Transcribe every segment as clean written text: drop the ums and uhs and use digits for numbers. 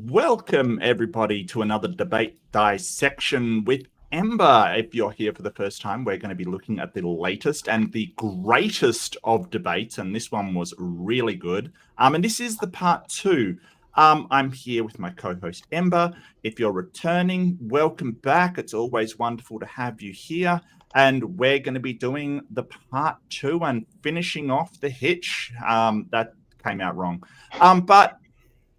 Welcome, everybody, to another debate dissection with Ember. If you're here for the first time, we're going to be looking at the latest and the greatest of debates, and this one was really good. And this is the part two. I'm here with my co-host Ember. If you're returning, welcome back. It's always wonderful to have you here. And we're going to be doing the part two and finishing off the Hitch. That came out wrong. But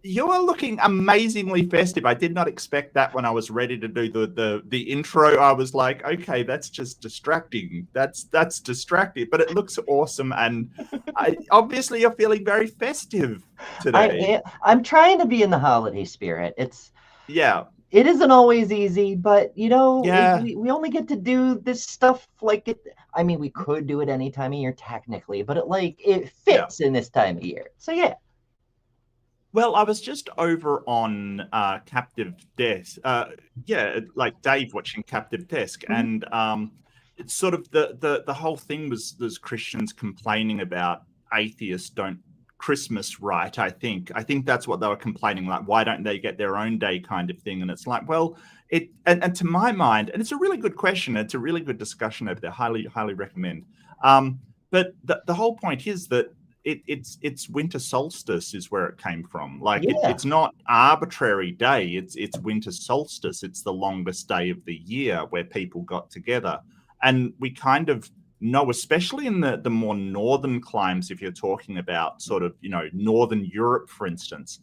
you are looking amazingly festive. I did not expect that when I was ready to do the intro. I was like, okay, that's just distracting. That's distracting, but it looks awesome. And obviously you're feeling very festive today. I'm trying to be in the holiday spirit. It isn't always easy, but we only get to do this stuff like it. I mean, we could do it any time of year technically, but it fits in this time of year. So yeah. Well, I was just over on Captive Desk. Like Dave watching Captive Desk. Mm-hmm. And it's sort of the whole thing was there's Christians complaining about atheists don't Christmas right, I think. I think that's what they were complaining, like, why don't they get their own day kind of thing? And it's like, well, and to my mind, and it's a really good question. It's a really good discussion over there. Highly, highly recommend. But the whole point is that it's winter solstice is where it came from. Like it's not arbitrary day. It's winter solstice. It's the longest day of the year where people got together. And we kind of know, especially in the more northern climes, if you're talking about sort of, Northern Europe, for instance,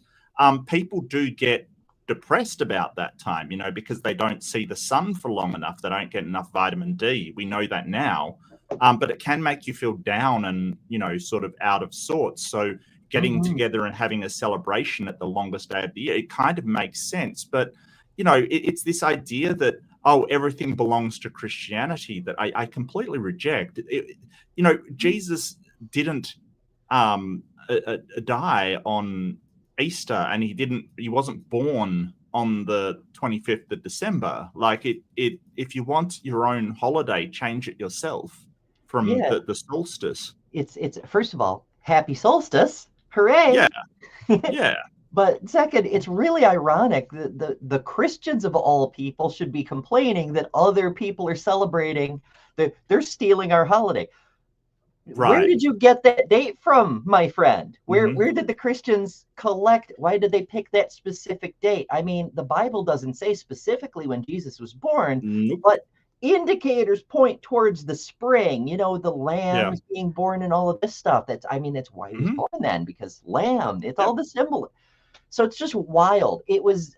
people do get depressed about that time, because they don't see the sun for long enough. They don't get enough vitamin D. We know that now. But it can make you feel down and, sort of out of sorts. So getting together and having a celebration at the longest day of the year, it kind of makes sense. But, it's this idea that, everything belongs to Christianity that I completely reject. Jesus didn't die on Easter, and he wasn't born on the 25th of December. Like if you want your own holiday, change it yourself. From the solstice. It's first of all, happy solstice. Hooray. Yeah. But second, it's really ironic that the Christians of all people should be complaining that other people are celebrating, that they're stealing our holiday. Right. Where did you get that date from, my friend? Where did the Christians collect? Why did they pick that specific date? I mean, the Bible doesn't say specifically when Jesus was born, but indicators point towards the spring, the lambs being born and all of this stuff. That's why he was born then, because lamb, it's all the symbol. So it's just wild. It was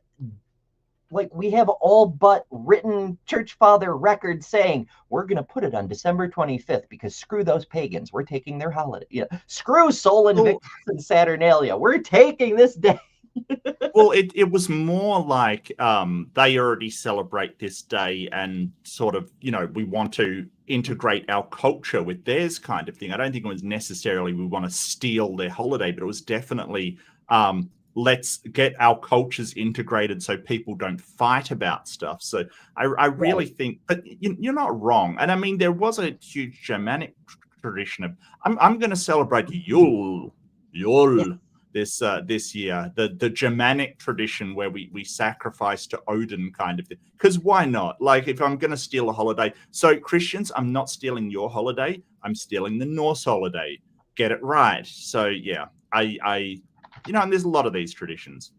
like we have all but written church father records saying we're going to put it on December 25th because screw those pagans. We're taking their holiday. Screw Sol Invictus and Saturnalia. We're taking this day. Well, it was more like they already celebrate this day and sort of, we want to integrate our culture with theirs kind of thing. I don't think it was necessarily we want to steal their holiday, but it was definitely let's get our cultures integrated so people don't fight about stuff. So I really think, but you're not wrong. And I mean, there was a huge Germanic tradition of, I'm going to celebrate Yule. This year, the Germanic tradition where we sacrifice to Odin kind of thing. Because why not? Like, if I'm going to steal a holiday. So Christians, I'm not stealing your holiday. I'm stealing the Norse holiday. Get it right. So yeah, I and there's a lot of these traditions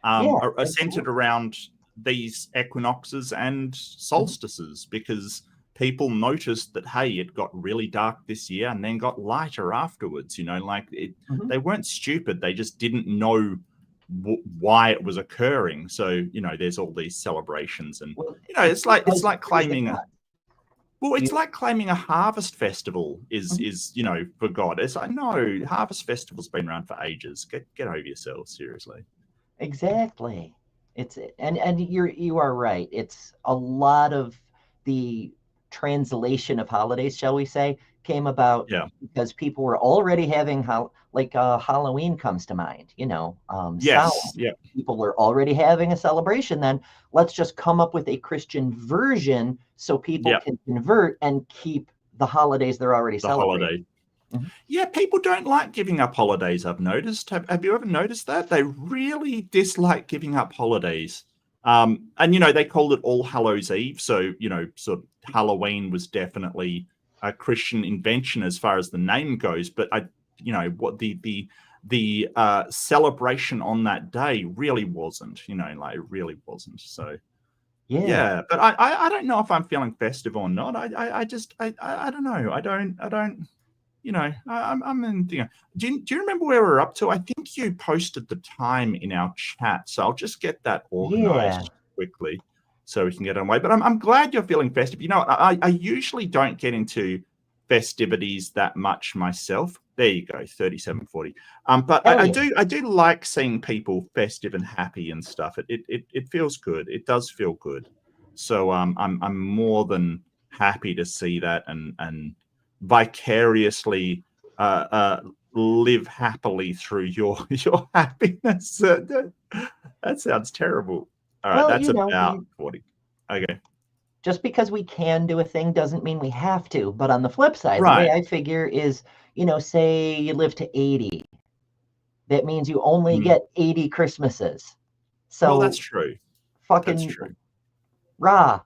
are centered around these equinoxes and solstices because people noticed that, hey, it got really dark this year and then got lighter afterwards. They weren't stupid. They just didn't know why it was occurring. So, there's all these celebrations and, it's like claiming it's like claiming a harvest festival is for God. It's like, no, harvest festival's been around for ages. Get over yourselves, seriously. Exactly. And you are right. It's a lot of the translation of holidays, shall we say, came about because people were already having Halloween comes to mind, people were already having a celebration. Then let's just come up with a Christian version so people can convert and keep the holidays they're already celebrating. Yeah, people don't like giving up holidays, I've noticed. Have you ever noticed that? They really dislike giving up holidays. And, they called it All Hallows Eve. So, sort of Halloween was definitely a Christian invention as far as the name goes. But, what the celebration on that day really wasn't, it really wasn't. So, yeah. But I don't know if I'm feeling festive or not. I don't know. I don't. I'm in. Do you remember where we're up to? I think you posted the time in our chat, so I'll just get that organized quickly so we can get on way. But I'm glad you're feeling festive. I usually don't get into festivities that much myself. There you go, 37:40. But I do like seeing people festive and happy and stuff. It feels good. It does feel good. So I'm more than happy to see that and vicariously live happily through your happiness. That sounds terrible. All right, that's about 40. Okay. Just because we can do a thing doesn't mean we have to. But on the flip side, the way I figure is, say you live to 80. That means you only get 80 Christmases. So well, that's true. Fucking that's true. Rah.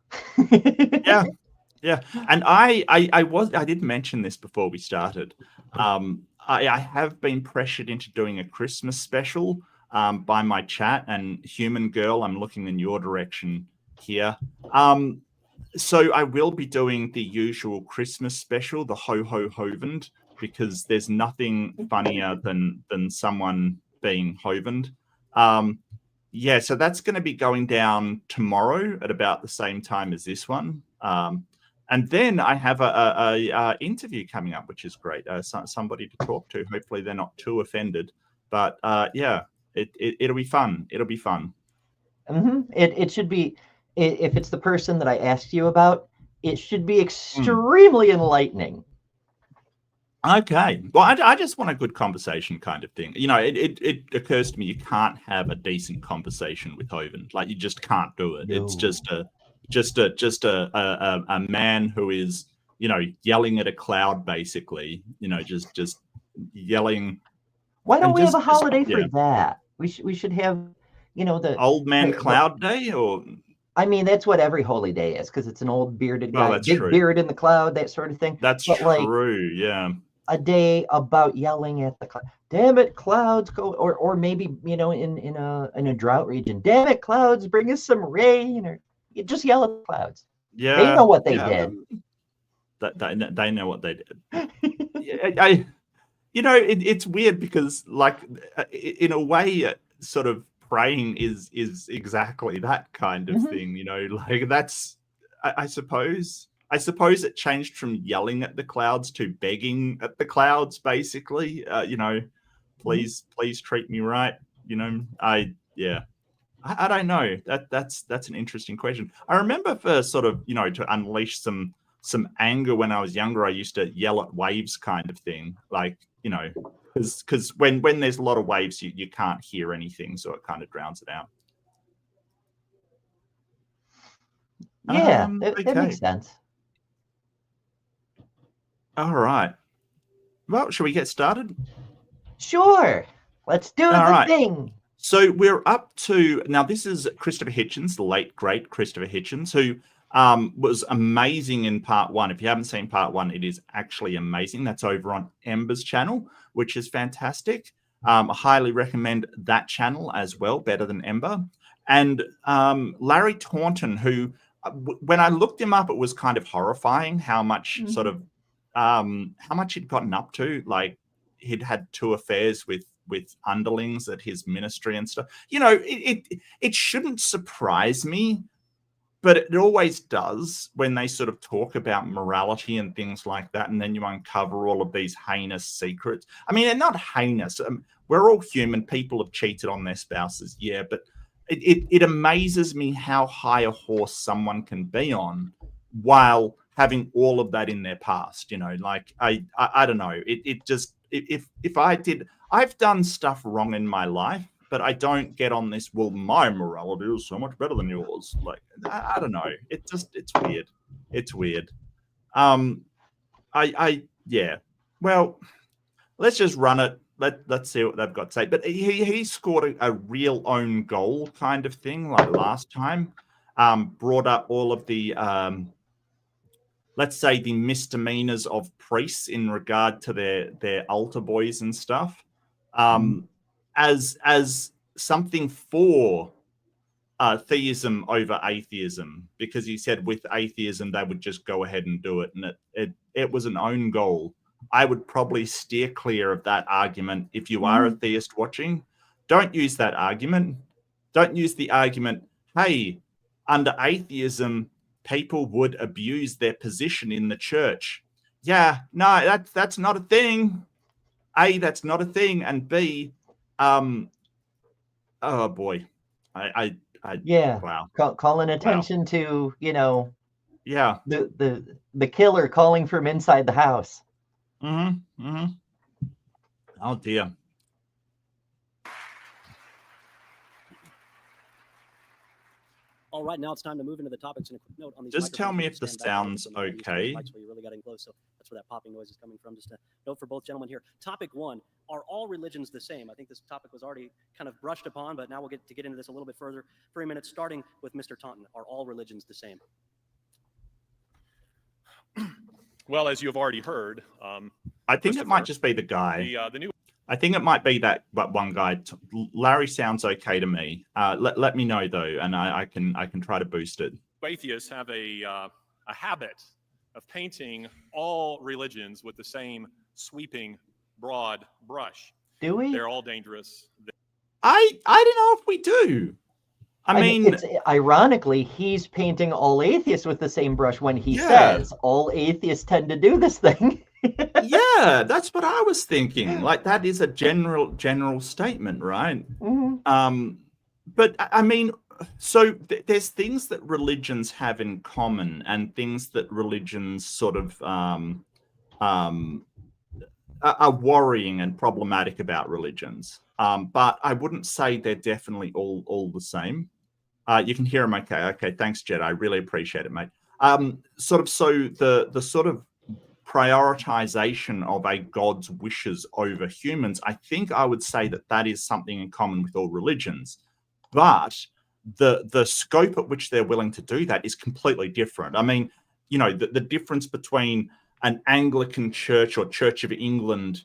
Yeah. And I did mention this before we started. I have been pressured into doing a Christmas special by my chat, and Human Girl, I'm looking in your direction here. So I will be doing the usual Christmas special, the Ho Ho Hovend, because there's nothing funnier than someone being hovened. So that's going to be going down tomorrow at about the same time as this one. And then I have a interview coming up, which is great. Somebody to talk to. Hopefully they're not too offended. But it'll be fun. It'll be fun. Mm-hmm. It should be. If it's the person that I asked you about, it should be extremely enlightening. Okay. Well, I just want a good conversation kind of thing. It occurs to me you can't have a decent conversation with Hoven. Like, you just can't do it. No. It's just a man who is, yelling at a cloud, basically, just yelling. Why don't we have a holiday for that? We should have, the Old Man Cloud Day, or I mean, that's what every holy day is, because it's an old bearded guy, big beard in the cloud, that sort of thing. That's true, yeah. A day about yelling at the cloud. Damn it, clouds, go, or maybe, in a drought region. Damn it, clouds, bring us some rain, or you just yell at the clouds. Yeah, they know what they did. They know what they did. It's weird because, like, in a way, sort of praying is exactly that kind of thing. Like, that's, I suppose it changed from yelling at the clouds to begging at the clouds, basically. Please treat me right. I don't know. That's an interesting question. I remember for sort of, to unleash some anger when I was younger, I used to yell at waves, kind of thing. Like, because when there's a lot of waves, you can't hear anything, so it kind of drowns it out. Yeah, that makes sense. All right. Well, shall we get started? Sure. Let's do the thing. So we're up to, now this is Christopher Hitchens, the late, great Christopher Hitchens, who was amazing in part one. If you haven't seen part one, it is actually amazing. That's over on Ember's channel, which is fantastic. I highly recommend that channel as well, better than Ember. And Larry Taunton, who, when I looked him up, it was kind of horrifying how much sort of, how much he'd gotten up to. Like, he'd had 2 affairs with underlings at his ministry and stuff. It shouldn't surprise me, but it always does when they sort of talk about morality and things like that, and then you uncover all of these heinous secrets. I mean, they're not heinous. We're all human. People have cheated on their spouses, yeah, but it amazes me how high a horse someone can be on while having all of that in their past. Like, I don't know. It just, if I did, I've done stuff wrong in my life, but I don't get on this, well, my morality is so much better than yours. Like, I don't know. It's weird. It's weird. Yeah. Well, let's just run it. Let's see what they've got to say. But he scored a real own goal kind of thing like last time. Brought up all of the let's say the misdemeanors of priests in regard to their altar boys and stuff, as something for theism over atheism, because he said with atheism they would just go ahead and do it, and it was an own goal. I would probably steer clear of that argument. If you are a theist watching, don't use that argument. Don't use the argument, hey, under atheism, people would abuse their position in the church. Yeah, no, that's not a thing. A, that's not a thing, and B, oh boy, wow, calling attention to yeah, the killer calling from inside the house. Oh dear. All right, now it's time to move into the topics. And a quick note on these. Just tell me if the sound's okay. Where you really got in close, so that's where that popping noise is coming from. Just a note for both gentlemen here. Topic 1: are all religions the same? I think this topic was already kind of brushed upon, but now we'll get into this a little bit further. 3 minutes, starting with Mr. Taunton. Are all religions the same? Well, as you have already heard, I think it might just be the guy. I think it might be that one guy. Larry sounds okay to me. Let me know though, and I can try to boost it. Atheists have a habit of painting all religions with the same sweeping, broad brush. Do we? They're all dangerous. I don't know if we do. I mean, it's, ironically, he's painting all atheists with the same brush when he says all atheists tend to do this thing. Yeah, that's what I was thinking. Like, that is a general statement, right? But I mean, so there's things that religions have in common, and things that religions sort of are worrying and problematic about religions. But I wouldn't say they're definitely all the same. You can hear them okay. Okay, thanks, Jed. I really appreciate it, mate. So the sort of prioritization of a god's wishes over humans, I think I would say that is something in common with all religions. But the scope at which they're willing to do that is completely different. I mean, the difference between an Anglican church or Church of England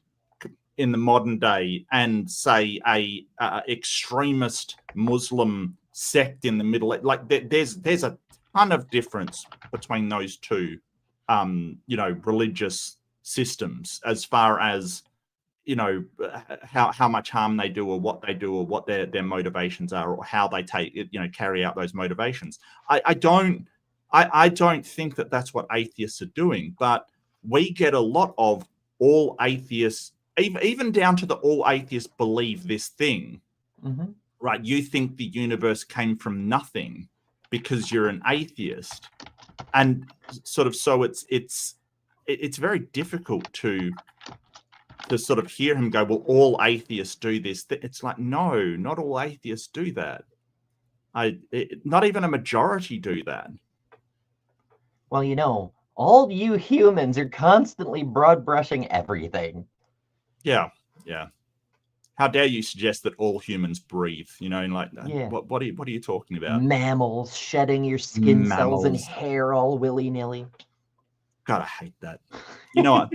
in the modern day and, say, a extremist Muslim sect in the middle, like there's a ton of difference between those two religious systems, as far as how much harm they do, or what they do, or what their motivations are, or how they carry out those motivations. I don't think that that's what atheists are doing, but we get a lot of all atheists, even down to the all atheists believe this thing, right? You think the universe came from nothing because you're an atheist, and sort of, so it's very difficult to sort of hear him go, well, all atheists do this. It's like, no, not all atheists do that. Not even a majority do that. Well, all you humans are constantly broad brushing everything. Yeah. How dare you suggest that all humans breathe? What are you talking about? Mammals shedding your skin cells and hair all willy-nilly. God, I hate that. You know what?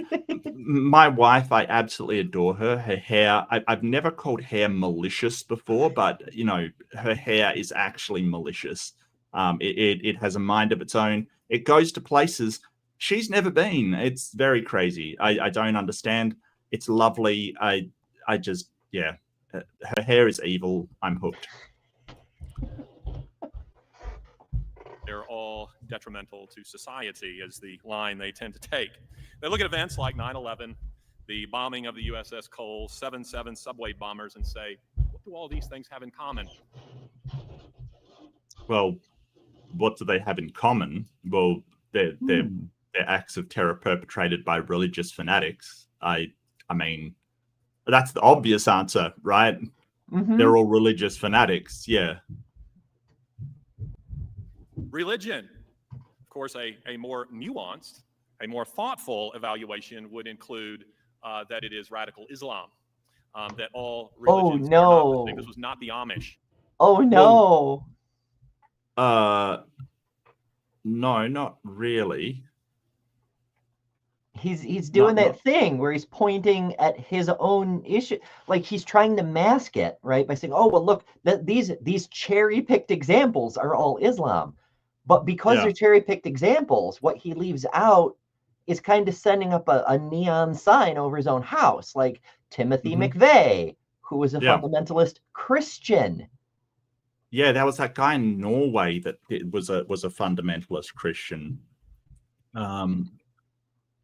My wife, I absolutely adore her. Her hair, I've never called hair malicious before, but her hair is actually malicious. It has a mind of its own. It goes to places she's never been. It's very crazy. I don't understand. It's lovely. I just, her hair is evil. I'm hooked. They're all detrimental to society, is the line they tend to take. They look at events like 9/11, the bombing of the USS Cole, 7/7 subway bombers, and say, what do all these things have in common? Well, what do they have in common? Well, they're acts of terror perpetrated by religious fanatics. I mean, that's the obvious answer, right? They're all religious fanatics. Yeah. Religion, of course, a more nuanced, a more thoughtful evaluation would include that it is radical Islam, that all Oh, religions are not the no. same. This was not the Amish. Oh, no. No, not really. He's doing Not- that thing where he's pointing at his own issue, like he's trying to mask it, right? By saying, "Oh, well, look, these cherry-picked examples are all Islam." But because Yeah. they're cherry-picked examples, what he leaves out is kind of sending up a neon sign over his own house, like Timothy Mhm. McVeigh, who was a Yeah. fundamentalist Christian. Yeah, there was that guy in Norway that was a fundamentalist Christian.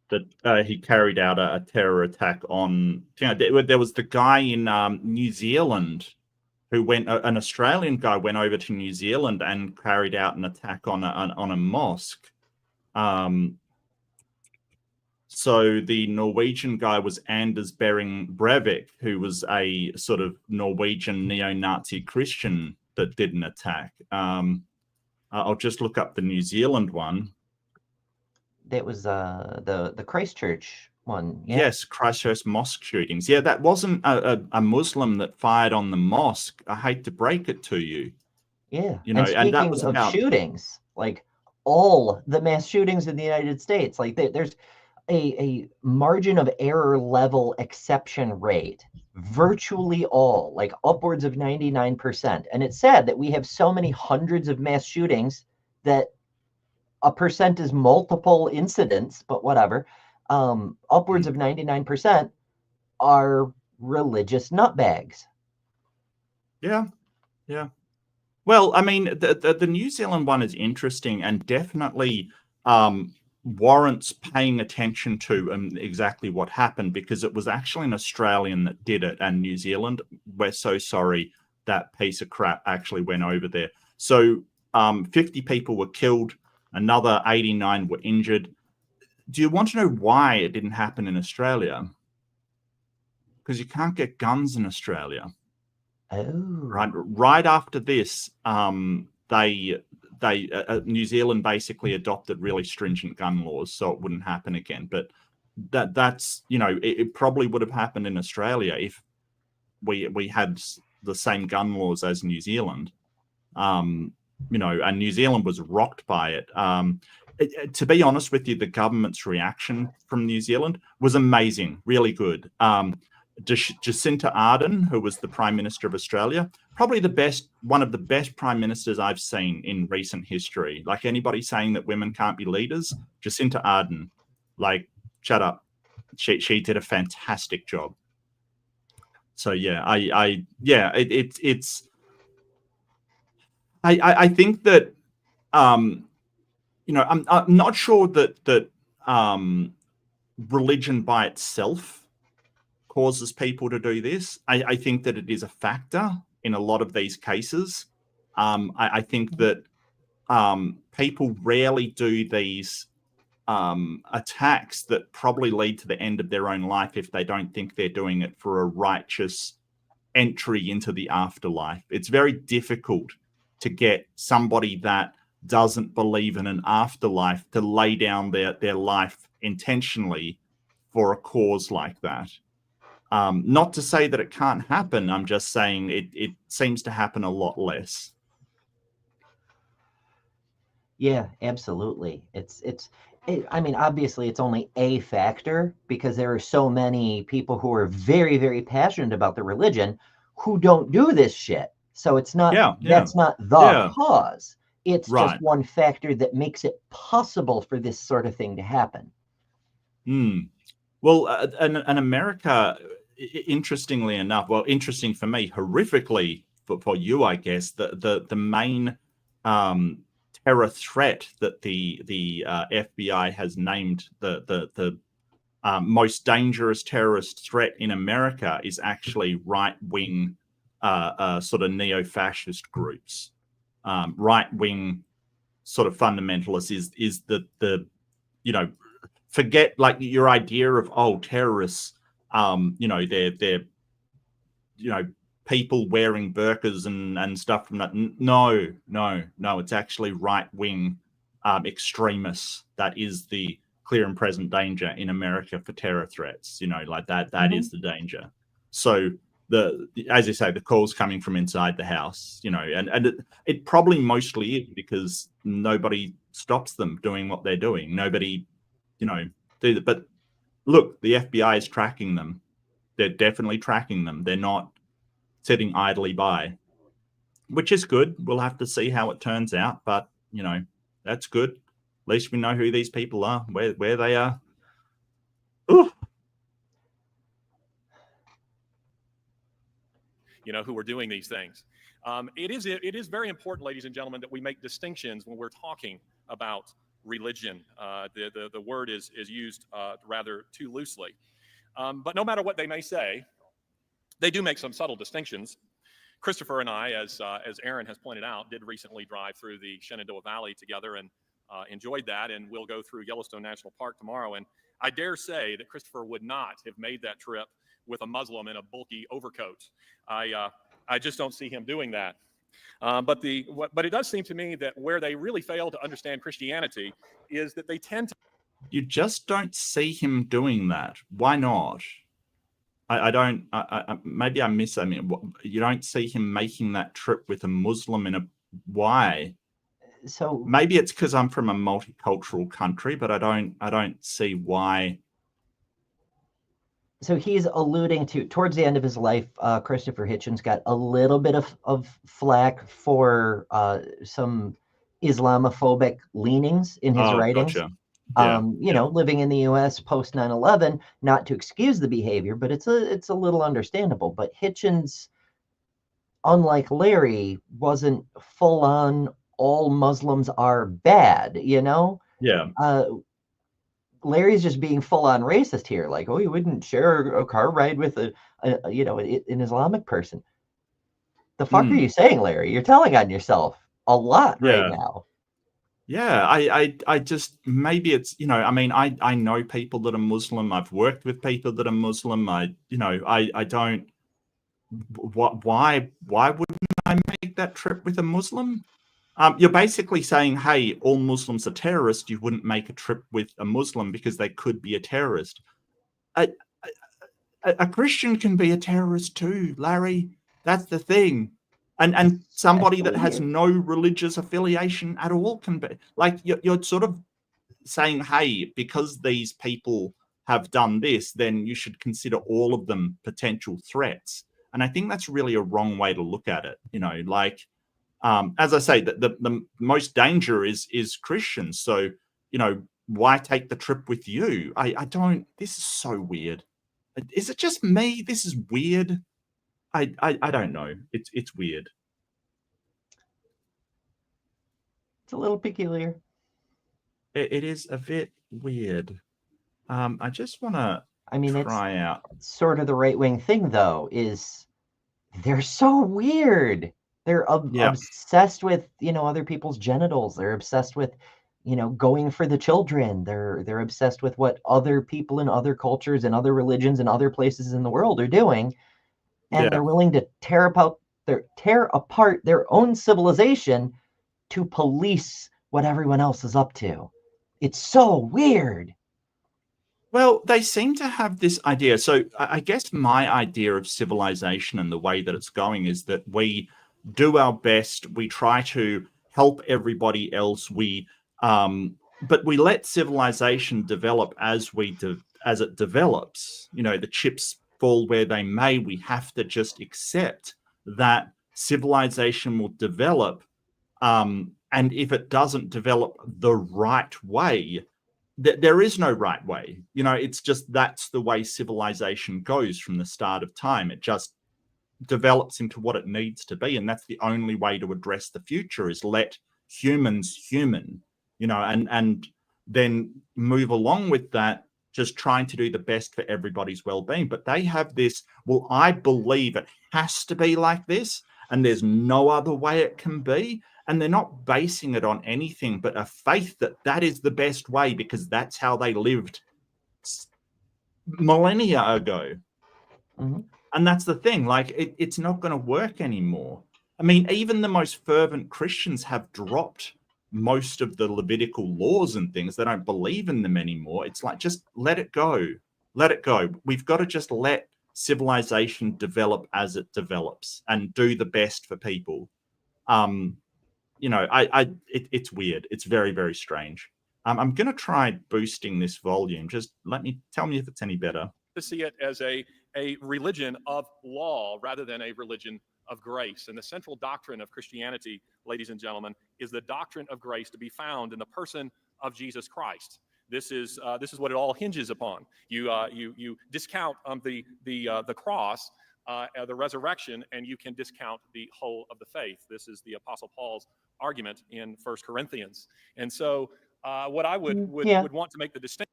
That he carried out a terror attack on. You know, there was the guy in New Zealand who went. An Australian guy went over to New Zealand and carried out an attack on a mosque. So the Norwegian guy was Anders Behring Breivik, who was a sort of Norwegian neo-Nazi Christian that did an attack. I'll just look up the New Zealand one. That was the Christchurch one. Yeah? Yes, Christchurch mosque shootings. Yeah, that wasn't a Muslim that fired on the mosque. I hate to break it to you. Yeah. You know, And and speaking that was of about shootings, like all the mass shootings in the United States, like there's a margin of error level exception rate, virtually all, like upwards of 99%. And it's sad that we have so many hundreds of mass shootings that a percent is multiple incidents, but whatever. Upwards of 99% are religious nutbags. Yeah, yeah. Well, I mean, the New Zealand one is interesting and definitely warrants paying attention to exactly what happened, because it was actually an Australian that did it, and New Zealand, we're so sorry that piece of crap actually went over there. So 50 people were killed, another 89 were injured. Do you want to know why it didn't happen in Australia? Because you can't get guns in Australia. Oh. Right after this, New Zealand basically adopted really stringent gun laws, so it wouldn't happen again. But that's you know, it probably would have happened in Australia if we had the same gun laws as New Zealand. You know, and New Zealand was rocked by it. To be honest with you, the government's reaction from New Zealand was amazing, really good. Jacinta Ardern, who was the Prime Minister of Australia, probably one of the best prime ministers I've seen in recent history. Like, anybody saying that women can't be leaders, Jacinta Ardern, like, shut up. She did a fantastic job. So yeah, I think that you know, I'm not sure that religion by itself causes people to do this. I think that it is a factor in a lot of these cases. I think that people rarely do these attacks that probably lead to the end of their own life if they don't think they're doing it for a righteous entry into the afterlife. It's very difficult to get somebody that doesn't believe in an afterlife to lay down their life intentionally for a cause like that. Not to say that it can't happen. I'm just saying it seems to happen a lot less. Yeah, absolutely. I mean, obviously it's only a factor, because there are so many people who are very, very passionate about the religion who don't do this shit. So it's not, that's not the cause. It's just one factor that makes it possible for this sort of thing to happen. Well, and America, interestingly enough, well, interesting for me, horrifically for you, I guess, the main terror threat that the FBI has named the most dangerous terrorist threat in America is actually right-wing sort of neo-fascist groups. Right-wing sort of fundamentalists is the you know, forget like your idea of terrorists, you know, they're you know, people wearing burqas and stuff from that. No, it's actually right-wing extremists. That is the clear and present danger in America for terror threats. You know, like that is the danger. So as you say, the calls coming from inside the house, you know, and it probably mostly is because nobody stops them doing what they're doing. Nobody, you know, do that. But look, the FBI is tracking them. They're definitely tracking them. They're not sitting idly by, which is good. We'll have to see how it turns out, but you know, that's good. At least we know who these people are, where they are. Ooh. You know, who are doing these things. It is very important, ladies and gentlemen, that we make distinctions when we're talking about religion. The word is used rather too loosely. But no matter what they may say, they do make some subtle distinctions. Christopher and I, as Aaron has pointed out, did recently drive through the Shenandoah Valley together and enjoyed that, and we'll go through Yellowstone National Park tomorrow. And I dare say that Christopher would not have made that trip with a Muslim in a bulky overcoat. I just don't see him doing that. But it does seem to me that where they really fail to understand Christianity is that they tend to. You just don't see him doing that. Why not? I don't. Maybe I miss. I mean, you don't see him making that trip with a Muslim in a. Why? So maybe it's because I'm from a multicultural country, but I don't see why. So he's alluding to, towards the end of his life, Christopher Hitchens got a little bit of flack for some Islamophobic leanings in his writings. Gotcha. You know, living in the U.S. post 9/11, not to excuse the behavior, but it's a little understandable. But Hitchens, unlike Larry, wasn't full on all Muslims are bad. You know. Yeah. Larry's just being full-on racist here, like, oh, you wouldn't share a car ride with an Islamic person. The fuck are you saying, Larry? You're telling on yourself a lot right now. Yeah, I just, maybe it's, you know, I mean, I know people that are Muslim. I've worked with people that are Muslim. I don't, why wouldn't I make that trip with a Muslim? You're basically saying, hey, all Muslims are terrorists. You wouldn't make a trip with a Muslim because they could be a terrorist. A Christian can be a terrorist too, Larry. That's the thing. And somebody that has no religious affiliation at all can be. Like, you're sort of saying, hey, because these people have done this, then you should consider all of them potential threats. And I think that's really a wrong way to look at it. You know, like, as I say, the most danger is Christians. So, you know, why take the trip with you? I don't. This is so weird. Is it just me? This is weird. I don't know. It's weird. It's a little peculiar. It is a bit weird. I just want to. I mean, try out. Sort of the right wing thing, though, is they're so weird. They're obsessed with, you know, other people's genitals. They're obsessed with, you know, going for the children. They're obsessed with what other people in other cultures and other religions and other places in the world are doing. And they're willing to tear apart their own civilization to police what everyone else is up to. It's so weird. Well, they seem to have this idea. So I guess my idea of civilization and the way that it's going is that we do our best. We try to help everybody else. But we let civilization develop as it develops. You know, the chips fall where they may. We have to just accept that civilization will develop. And if it doesn't develop the right way, there is no right way. You know, it's just that's the way civilization goes from the start of time. It just develops into what it needs to be. And that's the only way to address the future, is let humans human, you know, and then move along with that, just trying to do the best for everybody's well-being. But they have this, well, I believe it has to be like this, and there's no other way it can be. And they're not basing it on anything but a faith that that is the best way because that's how they lived millennia ago. Mm-hmm. And that's the thing. Like, it's not going to work anymore. I mean, even the most fervent Christians have dropped most of the Levitical laws and things. They don't believe in them anymore. It's like, just let it go. Let it go. We've got to just let civilization develop as it develops and do the best for people. It's weird. It's very, very strange. I'm going to try boosting this volume. Just tell me if it's any better. To see it as a religion of law rather than a religion of grace. And the central doctrine of Christianity, ladies and gentlemen, is the doctrine of grace to be found in the person of Jesus Christ. This is what it all hinges upon. You discount the cross, the resurrection, and you can discount the whole of the faith. This is the Apostle Paul's argument in 1 Corinthians. And so what I would want to make the distinction.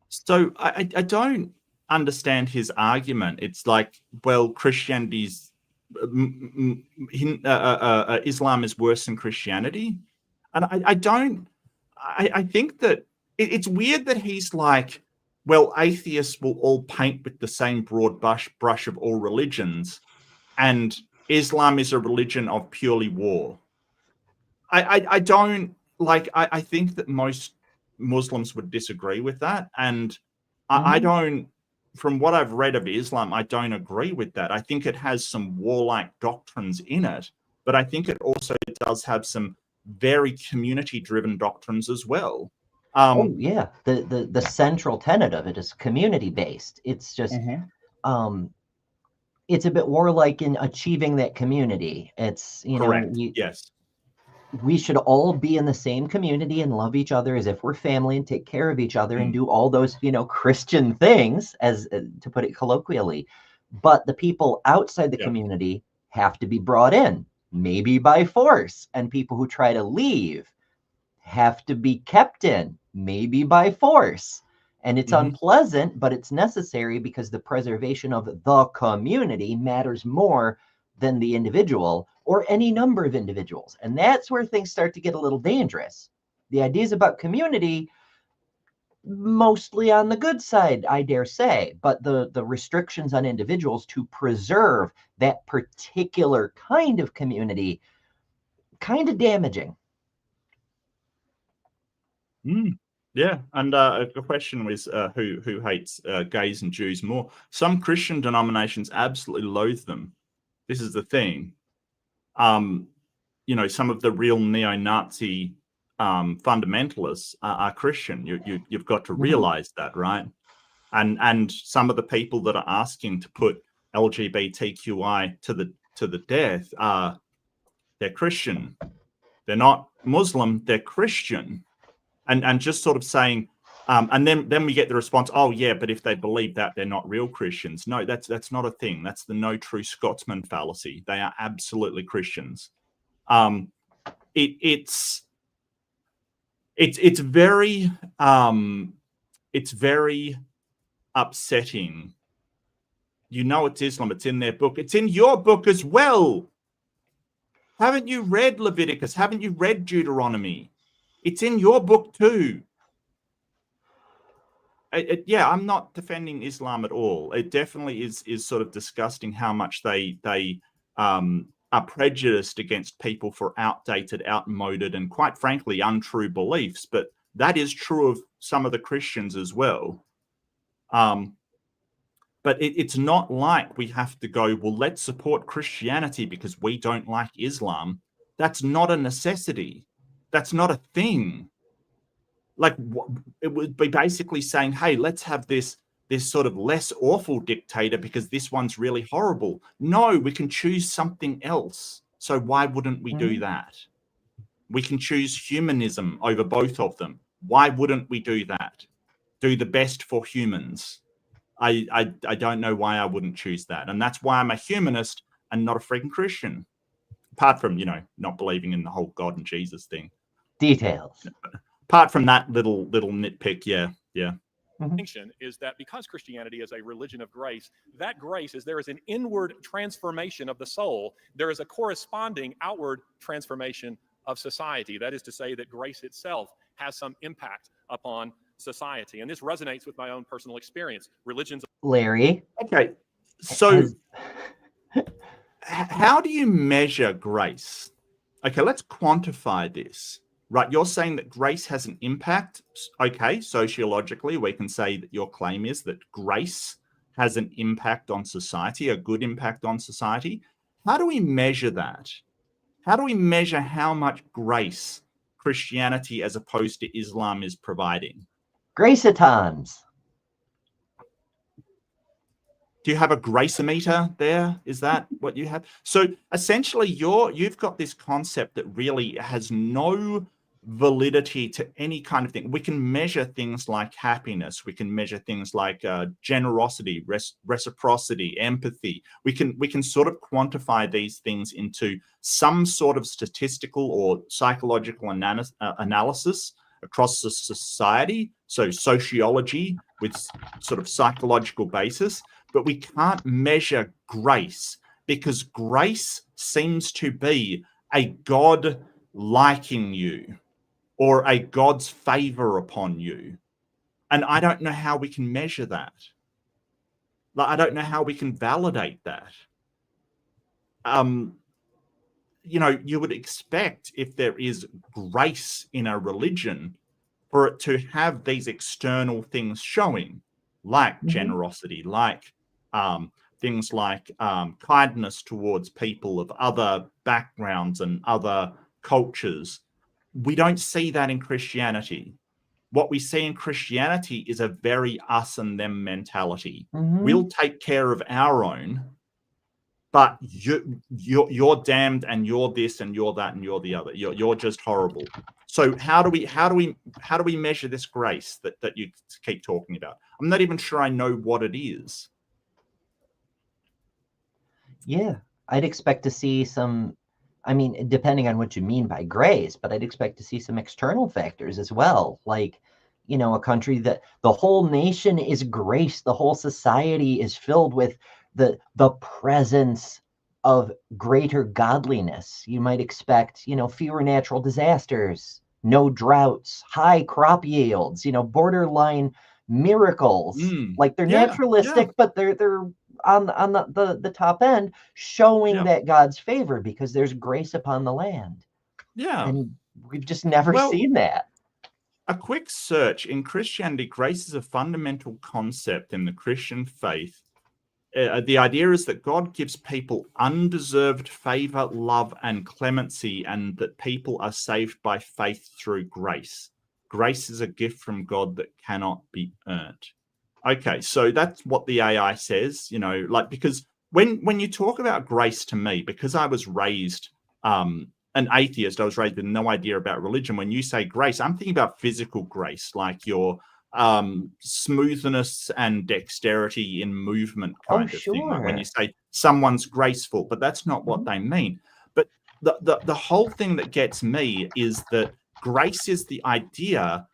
So I don't understand his argument. It's like, well, Christianity's Islam is worse than Christianity, and I think that it's weird that he's like, well, atheists will all paint with the same broad brush of all religions, and Islam is a religion of purely war. I don't like. I think that most Muslims would disagree with that, and I don't. From what I've read of Islam, I don't agree with that. I think it has some warlike doctrines in it, but I think it also does have some very community-driven doctrines as well. The central tenet of it is community-based. It's just, it's a bit warlike in achieving that community. It's, correct. Yes. We should all be in the same community and love each other as if we're family and take care of each other and do all those, Christian things, as to put it colloquially. But the people outside the community have to be brought in, maybe by force. And people who try to leave have to be kept in, maybe by force. And it's unpleasant, but it's necessary because the preservation of the community matters more than the individual or any number of individuals. And that's where things start to get a little dangerous. The ideas about community, mostly on the good side, I dare say, but the restrictions on individuals to preserve that particular kind of community, kind of damaging. Yeah, and a question was who hates gays and Jews more? Some Christian denominations absolutely loathe them. This is the thing. Some of the real neo-Nazi fundamentalists are Christian. You've got to realize that, right? And some of the people that are asking to put LGBTQI to the death they're Christian. They're not Muslim. They're Christian. And just sort of saying, and then we get the response, oh yeah, but if they believe that, they're not real Christians. No, that's not a thing. That's the no true Scotsman fallacy. They are absolutely Christians. It's very upsetting. It's Islam. It's in their book. It's in your book as well. Haven't you read Leviticus? Haven't you read Deuteronomy? It's in your book too. I'm not defending Islam at all. It definitely is sort of disgusting how much they are prejudiced against people for outdated, outmoded, and quite frankly, untrue beliefs. But that is true of some of the Christians as well. But it's not like we have to go, well, let's support Christianity because we don't like Islam. That's not a necessity. That's not a thing. Like, it would be basically saying, hey, let's have this sort of less awful dictator because this one's really horrible. No, we can choose something else. So why wouldn't we do that? We can choose humanism over both of them. Why wouldn't we do that? Do the best for humans. I don't know why I wouldn't choose that. And that's why I'm a humanist and not a freaking Christian. Apart from, not believing in the whole God and Jesus thing. Details. Apart from that little nitpick, yeah. Distinction is that because Christianity is a religion of grace, that grace is there is an inward transformation of the soul. There is a corresponding outward transformation of society. That is to say that grace itself has some impact upon society. And this resonates with my own personal experience. Religions. Larry. Okay. So how do you measure grace? Okay, let's quantify this. right? You're saying that grace has an impact. Okay, sociologically, we can say that your claim is that grace has an impact on society, a good impact on society. How do we measure that? How do we measure how much grace Christianity as opposed to Islam is providing? Grace-a-tons. Do you have a grace-o-meter there? Is that what you have? So essentially, you've got this concept that really has no validity to any kind of thing. We can measure things like happiness. We can measure things like generosity, reciprocity, empathy. We can sort of quantify these things into some sort of statistical or psychological analysis across the society. So sociology with sort of psychological basis. But we can't measure grace because grace seems to be a God liking you or a God's favor upon you. And I don't know how we can measure that. Like, I don't know how we can validate that. You would expect if there is grace in a religion for it to have these external things showing, like generosity, like things like kindness towards people of other backgrounds and other cultures. We don't see that in Christianity. What we see in Christianity is a very us and them mentality. We'll take care of our own, but you're damned and you're this and you're that and you're the other. You're just horrible. So how do we measure this grace that you keep talking about? I'm not even sure I know what it is. Yeah, I'd expect to see some, I mean, depending on what you mean by grace, but I'd expect to see some external factors as well. Like, a country that the whole nation is grace, the whole society is filled with the presence of greater godliness. You might expect, fewer natural disasters, no droughts, high crop yields, borderline miracles. Like they're naturalistic, but they're on the top end, showing that God's favor because there's grace upon the land. Yeah. And we've just never seen that. A quick search in Christianity, grace is a fundamental concept in the Christian faith. The idea is that God gives people undeserved favor, love, and clemency, and that people are saved by faith through grace. Grace is a gift from God that cannot be earned. Okay, so that's what the AI says, because when you talk about grace to me, because I was raised an atheist, I was raised with no idea about religion. When you say grace, I'm thinking about physical grace, like your smoothness and dexterity in movement kind of thing. Like when you say someone's graceful, but that's not what they mean. But the whole thing that gets me is that grace is the idea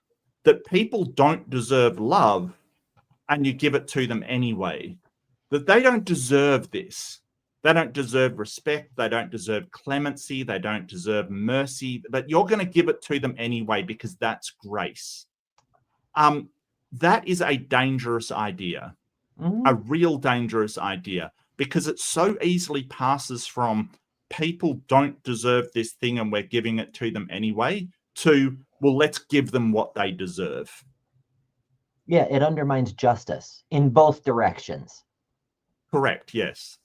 that people don't deserve love and you give it to them anyway. That they don't deserve this. They don't deserve respect. They don't deserve clemency. They don't deserve mercy. But you're going to give it to them anyway because that's grace. That is a dangerous idea, a real dangerous idea, because it so easily passes from people don't deserve this thing and we're giving it to them anyway to, well, let's give them what they deserve. Yeah, it undermines justice in both directions. Correct, yes.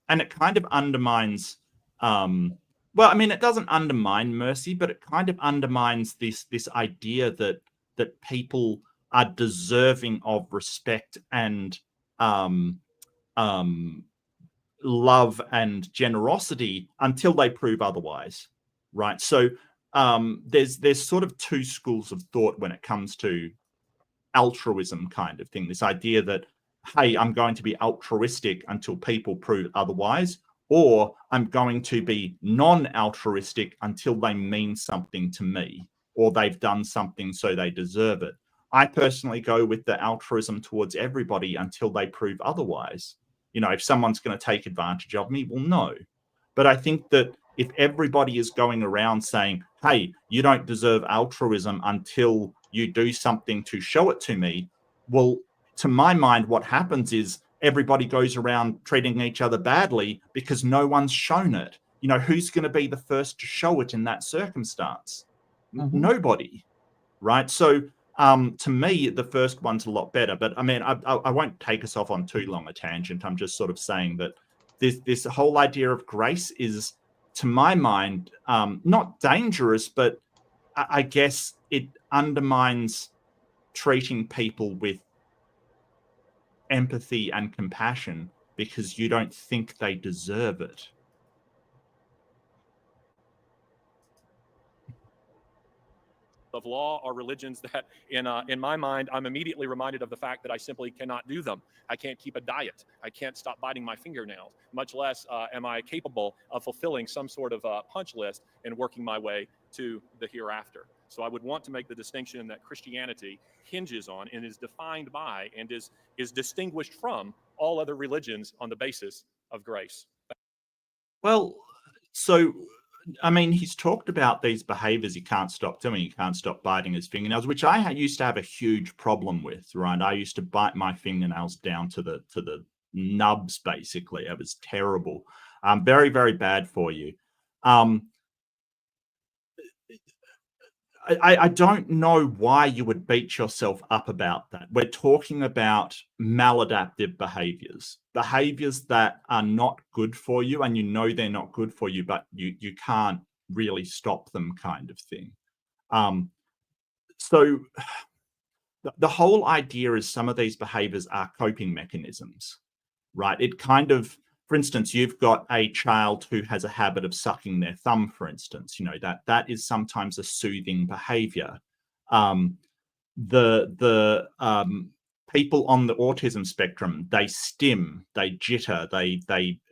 And it kind of undermines, it doesn't undermine mercy, but it kind of undermines this idea that people are deserving of respect and love and generosity until they prove otherwise, right? So there's sort of two schools of thought when it comes to altruism kind of thing. This idea that, hey, I'm going to be altruistic until people prove otherwise, or I'm going to be non-altruistic until they mean something to me, or they've done something so they deserve it. I personally go with the altruism towards everybody until they prove otherwise. You know, if someone's going to take advantage of me, well, no. But I think that if everybody is going around saying, hey, you don't deserve altruism until you do something to show it to me, well, to my mind, what happens is everybody goes around treating each other badly because no one's shown it. You know, who's going to be the first to show it in that circumstance? Nobody, right? So to me, the first one's a lot better. But I mean, I won't take us off on too long a tangent. I'm just sort of saying that this whole idea of grace is, to my mind, not dangerous, but I guess it undermines treating people with empathy and compassion because you don't think they deserve it. Of law are religions that, in my mind, I'm immediately reminded of the fact that I simply cannot do them. I can't keep a diet. I can't stop biting my fingernails, much less am I capable of fulfilling some sort of punch list and working my way to the hereafter. So I would want to make the distinction that Christianity hinges on and is defined by and is distinguished from all other religions on the basis of grace. Well, so I mean, he's talked about these behaviors he can't stop doing. He can't stop biting his fingernails, which I used to have a huge problem with, right? I used to bite my fingernails down to the nubs, basically. It was terrible. Very, very bad for you. I don't know why you would beat yourself up about that. We're talking about maladaptive behaviors that are not good for you, and you know they're not good for you, but you can't really stop them, kind of thing. So the whole idea is some of these behaviors are coping mechanisms, right? It kind of, for instance, you've got a child who has a habit of sucking their thumb, for instance, that is sometimes a soothing behavior. The people on the autism spectrum, they stim, they jitter,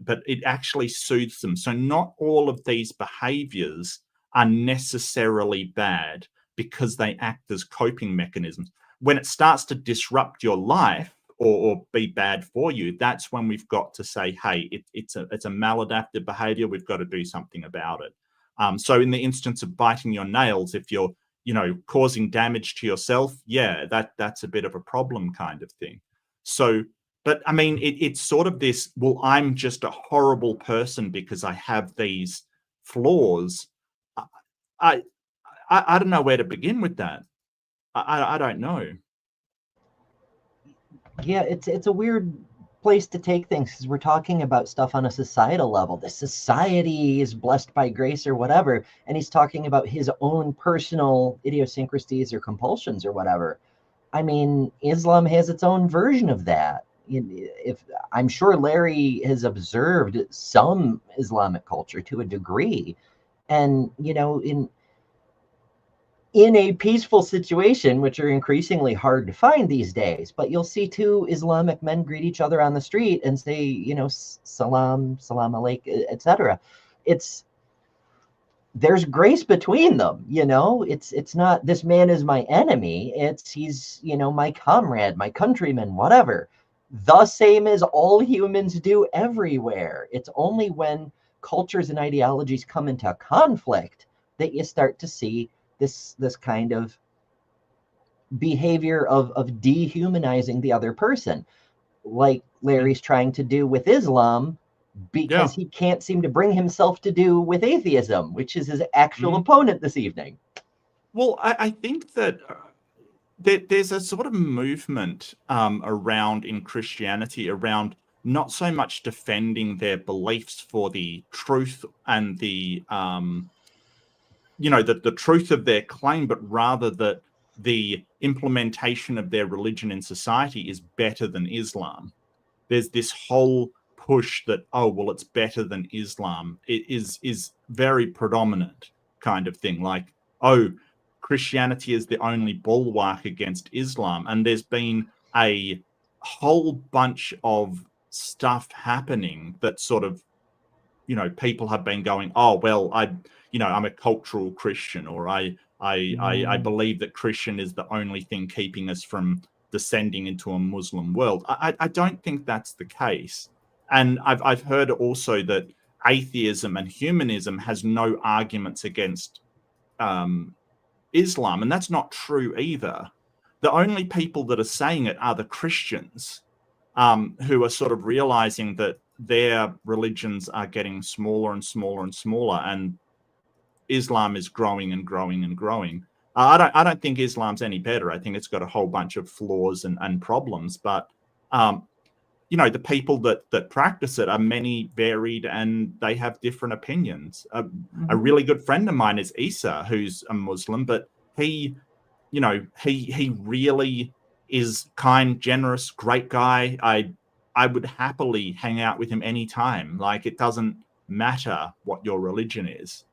but it actually soothes them. So not all of these behaviors are necessarily bad because they act as coping mechanisms. When it starts to disrupt your life, or be bad for you, that's when we've got to say, hey, it's a maladaptive behavior. We've got to do something about it. So in the instance of biting your nails, if you're, causing damage to yourself, yeah, that's a bit of a problem, kind of thing. So, but I mean, it's sort of this, well, I'm just a horrible person because I have these flaws. I don't know where to begin with that. I don't know. Yeah, it's a weird place to take things because we're talking about stuff on a societal level. The society is blessed by grace or whatever, and he's talking about his own personal idiosyncrasies or compulsions or whatever. I mean, Islam has its own version of that. If I'm sure Larry has observed some Islamic culture to a degree, and in a peaceful situation, which are increasingly hard to find these days, but you'll see two Islamic men greet each other on the street and say, salam alaikum, etc. There's grace between them, it's not this man is my enemy. He's my comrade, my countryman, whatever. The same as all humans do everywhere. It's only when cultures and ideologies come into conflict that you start to see this kind of behavior of dehumanizing the other person, like Larry's trying to do with Islam, because he can't seem to bring himself to do with atheism, which is his actual opponent this evening. Well, I think that there's a sort of movement around in Christianity around not so much defending their beliefs for the truth and the the truth of their claim, but rather that the implementation of their religion in society is better than Islam. There's this whole push that, oh, well, it's better than Islam. It is very predominant kind of thing. Like, oh, Christianity is the only bulwark against Islam. And there's been a whole bunch of stuff happening that sort of, people have been going, oh, well, I'm a cultural Christian, or I believe that Christian is the only thing keeping us from descending into a Muslim world. I don't think that's the case. And I've heard also that atheism and humanism has no arguments against Islam, and that's not true either. The only people that are saying it are the Christians, who are sort of realizing that their religions are getting smaller and smaller and smaller, and Islam is growing and growing and growing. I don't think Islam's any better. I think it's got a whole bunch of flaws and problems. But you know, the people that practice it are many, varied, and they have different opinions. A really good friend of mine is Isa, who's a Muslim, but he, you know, he really is kind, generous, great guy. I would happily hang out with him anytime. Like, it doesn't matter what your religion is.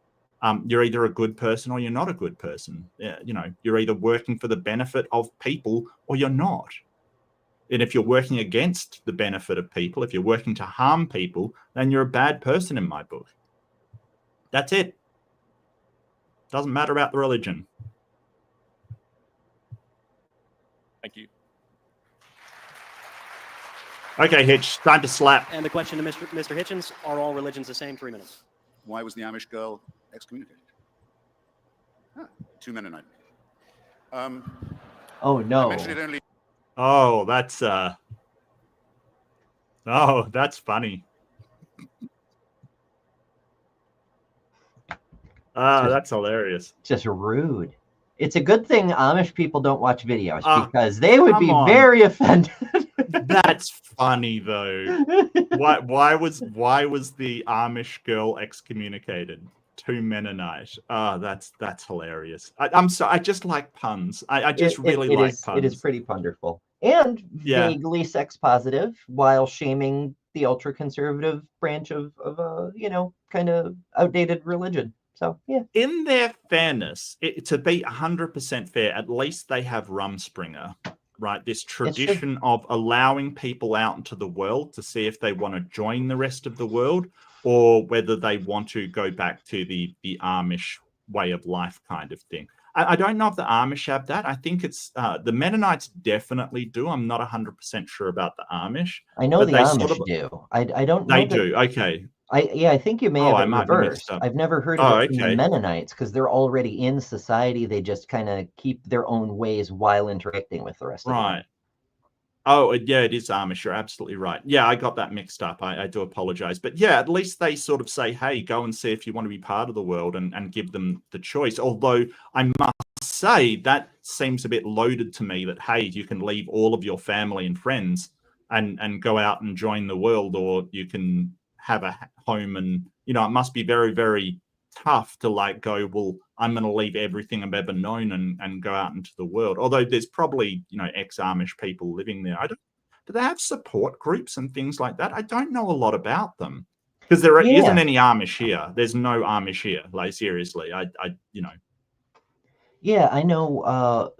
You're either a good person or you're not a good person. You know, you're either working for the benefit of people or you're not. And if you're working against the benefit of people, if you're working to harm people, then you're a bad person in my book. That's it. Doesn't matter about the religion. Thank you. Okay, Hitch, time to slap. And the question to Mr. Hitchens, are all religions the same? 3 minutes. Why was the Amish girl excommunicated? 2 Mennonite. Oh, no. I mentioned it only. Oh, that's funny. That's hilarious. Just rude. It's a good thing Amish people don't watch videos because they would be on. very offended. That's funny though. Why was the Amish girl excommunicated? 2 Mennonite. Oh, that's hilarious. I'm sorry. I just like puns. I just really like puns. It is pretty wonderful and vaguely sex positive while shaming the ultra conservative branch of you know, kind of outdated religion. So yeah. In their fairness, to be 100% fair, at least they have Rumspringa, right? This tradition of allowing people out into the world to see if they want to join the rest of the world or whether they want to go back to the Amish way of life kind of thing. I don't know if the Amish have that. I think it's the Mennonites definitely do. I'm not 100% sure about the Amish. I know the Amish do. I don't know. They do. Okay. I think you may have it reversed. I've never heard of it from the okay. Mennonites because they're already in society. They just kind of keep their own ways while interacting with the rest of them. Right. Oh, yeah, it is Amish. You're absolutely right. Yeah, I got that mixed up. I do apologize. But yeah, at least they sort of say, hey, go and see if you want to be part of the world and give them the choice. Although I must say that seems a bit loaded to me that, hey, you can leave all of your family and friends and go out and join the world, or you can have a home. And, you know, it must be very, very tough to like go, well, I'm going to leave everything I've ever known and go out into the world. Although there's probably, you know, ex-Amish people living there. Do they have support groups and things like that? I don't know a lot about them because there isn't any Amish here. There's no Amish here. Like, seriously, I you know. Yeah, I know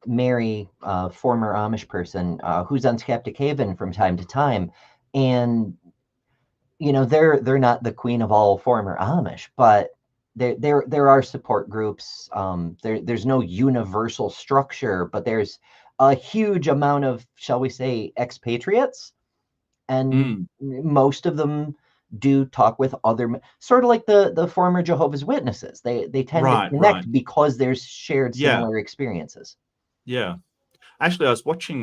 Mary, former Amish person who's on Skeptic Haven from time to time. And you know, they're not the queen of all former Amish, but there are support groups. There's no universal structure, but there's a huge amount of, shall we say, expatriates, and most of them do talk with other, sort of like the former Jehovah's Witnesses. They tend to connect because there's shared similar experiences. Yeah. Actually, I was watching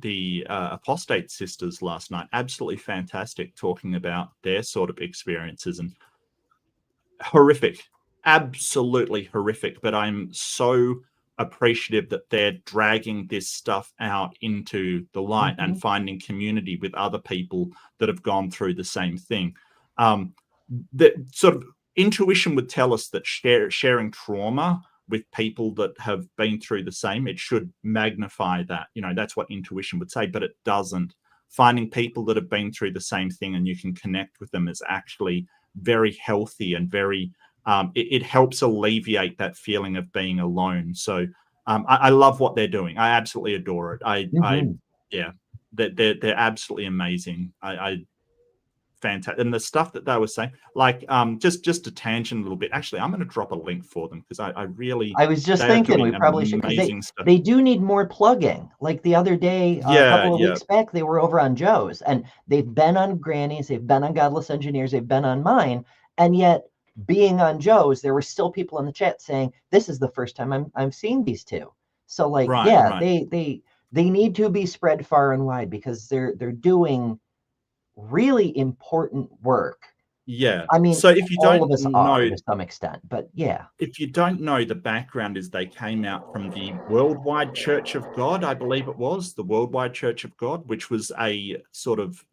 the Apostate Sisters last night. Absolutely fantastic, talking about their sort of experiences, and horrific, absolutely horrific. But I'm so appreciative that they're dragging this stuff out into the light and finding community with other people that have gone through the same thing. The sort of intuition would tell us that sharing trauma with people that have been through the same, it should magnify that. You know, that's what intuition would say, but it doesn't. Finding people that have been through the same thing and you can connect with them is actually very healthy and very, it helps alleviate that feeling of being alone. So I love what they're doing. I absolutely adore it. Yeah, they're absolutely amazing. Fantastic. And the stuff that they were saying, like just a tangent a little bit. Actually, I'm going to drop a link for them because I was just thinking we probably should, because they do need more plugging. Like the other day, a couple of weeks back, they were over on Joe's, and they've been on Granny's, they've been on Godless Engineers, they've been on mine, and yet being on Joe's, there were still people in the chat saying, this is the first time I'm seeing these two. So like, they need to be spread far and wide because they're doing really important work Yeah. I mean, so if you all don't of us know, are to some extent, but yeah. if you don't know, the background is they came out from the Worldwide Church of God, I believe it was the Worldwide Church of God, which was a sort of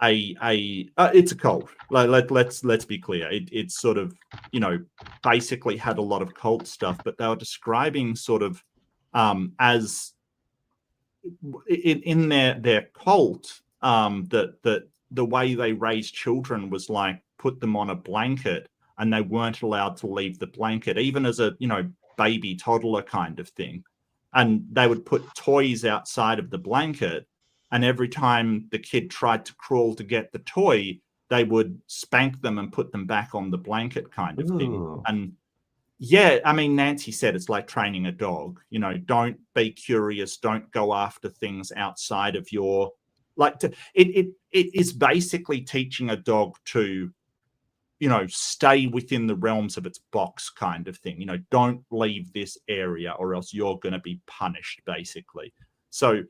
it's a cult. Let's be clear. It's sort of, you know, basically had a lot of cult stuff, but they were describing sort of as in their cult that the way they raised children was like put them on a blanket and they weren't allowed to leave the blanket, even as a, you know, baby toddler kind of thing. And they would put toys outside of the blanket, and every time the kid tried to crawl to get the toy, they would spank them and put them back on the blanket kind of thing. Ooh. And yeah, I mean, Nancy said it's like training a dog. You know, don't be curious. Don't go after things outside of your, like, it is basically teaching a dog to, you know, stay within the realms of its box kind of thing. You know, don't leave this area or else you're going to be punished, basically. So,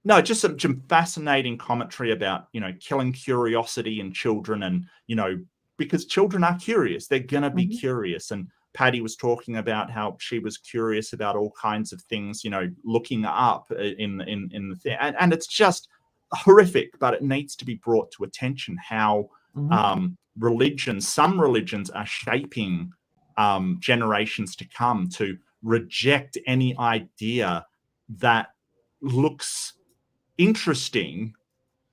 no, just some fascinating commentary about, you know, killing curiosity in children, and, you know, because children are curious, they're going to be curious. And Patty was talking about how she was curious about all kinds of things, you know, looking up in the thing, and it's just horrific, but it needs to be brought to attention how some religions are shaping generations to come to reject any idea that looks interesting,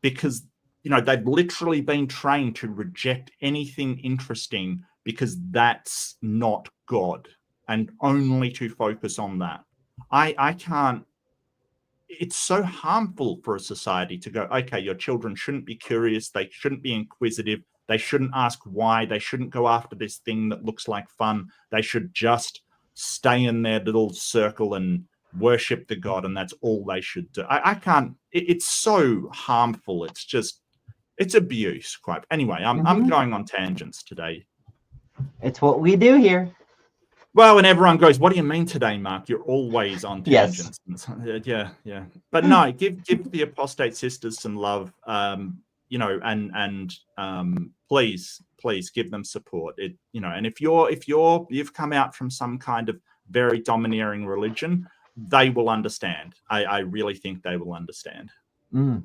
because, you know, they've literally been trained to reject anything interesting because that's not God, and only to focus on that. I can't. It's so harmful for a society to go, okay, your children shouldn't be curious, they shouldn't be inquisitive, they shouldn't ask why, they shouldn't go after this thing that looks like fun, they should just stay in their little circle and worship the God, and that's all they should do. I can't. It's so harmful. It's just, it's abuse. Quite. Anyway, I'm going on tangents today. It's what we do here. Well, and everyone goes, "What do you mean today, Mark? You're always on tangents." Yes. Yeah. But no, give the apostate sisters some love. You know, and please give them support. It, you know, and if you've come out from some kind of very domineering religion, they will understand. I really think they will understand.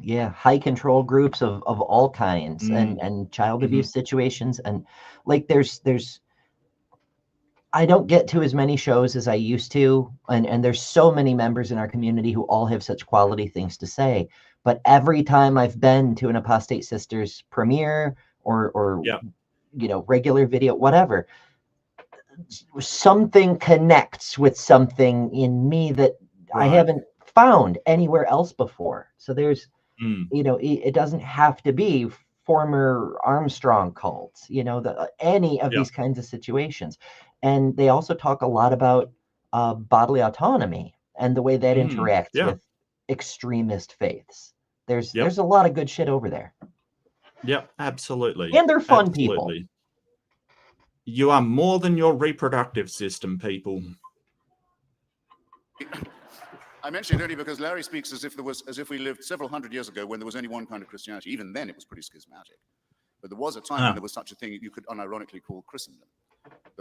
Yeah, high control groups of all kinds, and child abuse situations, and like there's I don't get to as many shows as I used to, and there's so many members in our community who all have such quality things to say. But every time I've been to an Apostate Sisters premiere or you know, regular video, whatever, something connects with something in me that I haven't found anywhere else before. So there's, you know, it doesn't have to be former Armstrong cults, you know, any of these kinds of situations. And they also talk a lot about bodily autonomy and the way that interacts with extremist faiths. There's a lot of good shit over there. Yep, absolutely. And they're fun people. You are more than your reproductive system, people. I mention it only because Larry speaks as if we lived several hundred years ago when there was only one kind of Christianity. Even then, it was pretty schismatic. But there was a time when there was such a thing you could unironically call Christendom,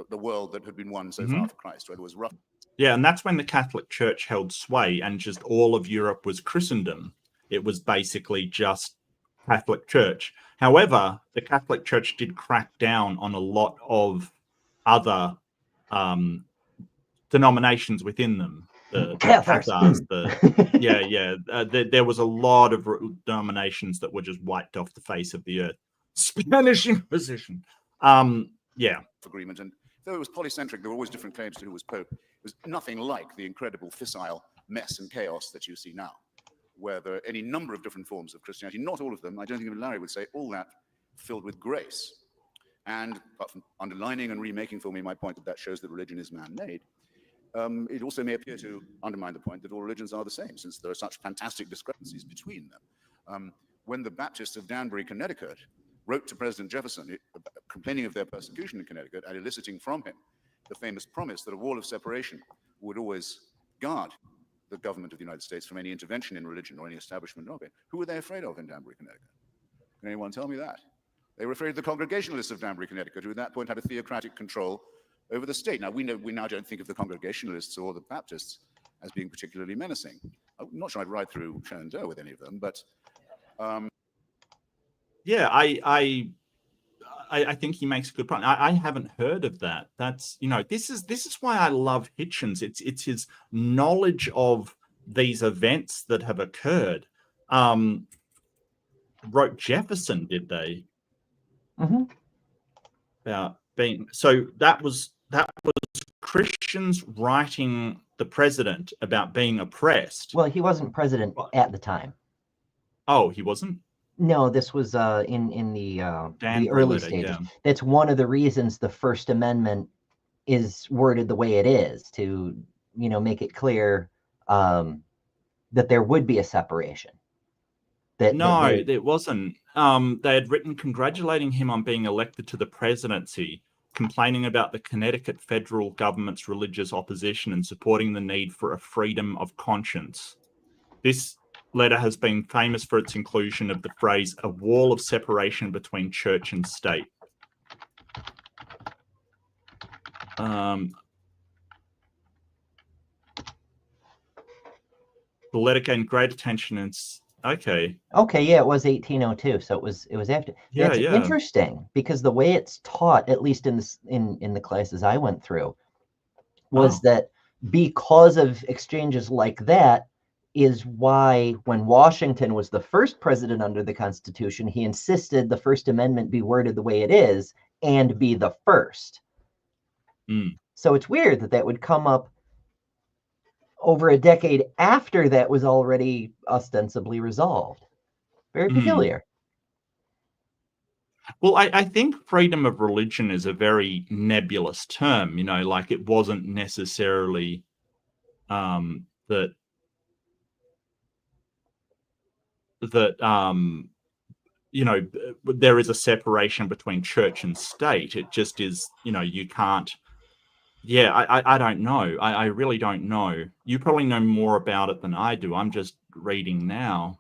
the world that had been won so far for Christ, where there was rough. Yeah, and that's when the Catholic Church held sway, and just all of Europe was Christendom. It was basically just Catholic Church. However, the Catholic Church did crack down on a lot of other denominations within them. The Cathars, there was a lot of denominations that were just wiped off the face of the earth. Spanish Inquisition. Agreement, and though it was polycentric, there were always different claims to who was Pope. It was nothing like the incredible fissile mess and chaos that you see now, where there are any number of different forms of Christianity, not all of them, I don't think even Larry would say, all that filled with grace. And apart from underlining and remaking for me my point that shows that religion is man-made, it also may appear to undermine the point that all religions are the same, since there are such fantastic discrepancies between them. When the Baptists of Danbury, Connecticut, wrote to President Jefferson complaining of their persecution in Connecticut and eliciting from him the famous promise that a wall of separation would always guard the government of the United States from any intervention in religion or any establishment of it, who were they afraid of in Danbury, Connecticut? Can anyone tell me that? They were afraid of the Congregationalists of Danbury, Connecticut, who at that point had a theocratic control over the state. Now, we now don't think of the Congregationalists or the Baptists as being particularly menacing. I'm not sure I'd ride through Shenandoah with any of them, but... Yeah, I think he makes a good point. I haven't heard of that. That's, you know, this is why I love Hitchens. It's his knowledge of these events that have occurred. Wrote Jefferson, did they? Mm-hmm. About being, so that was Christians writing the president about being oppressed. Well, he wasn't president at the time. Oh, he wasn't? No, this was in the early stages. Yeah. That's one of the reasons the First Amendment is worded the way it is, to, you know, make it clear that there would be a separation. It wasn't. They had written congratulating him on being elected to the presidency, complaining about the Connecticut federal government's religious opposition and supporting the need for a freedom of conscience. This letter has been famous for its inclusion of the phrase, a wall of separation between church and state. The letter gained great attention and okay, yeah, it was 1802, so it was after. Yeah, it's interesting because the way it's taught, at least in the classes I went through, was that because of exchanges like that is why when Washington was the first president under the Constitution, he insisted the First Amendment be worded the way it is and be the first. So it's weird that would come up over a decade after that was already ostensibly resolved. Very peculiar. Well, I think freedom of religion is a very nebulous term, you know, like it wasn't necessarily that you know, there is a separation between church and state. It just is, you know, you can't. Yeah, I don't know. I really don't know. You probably know more about it than I do. I'm just reading now.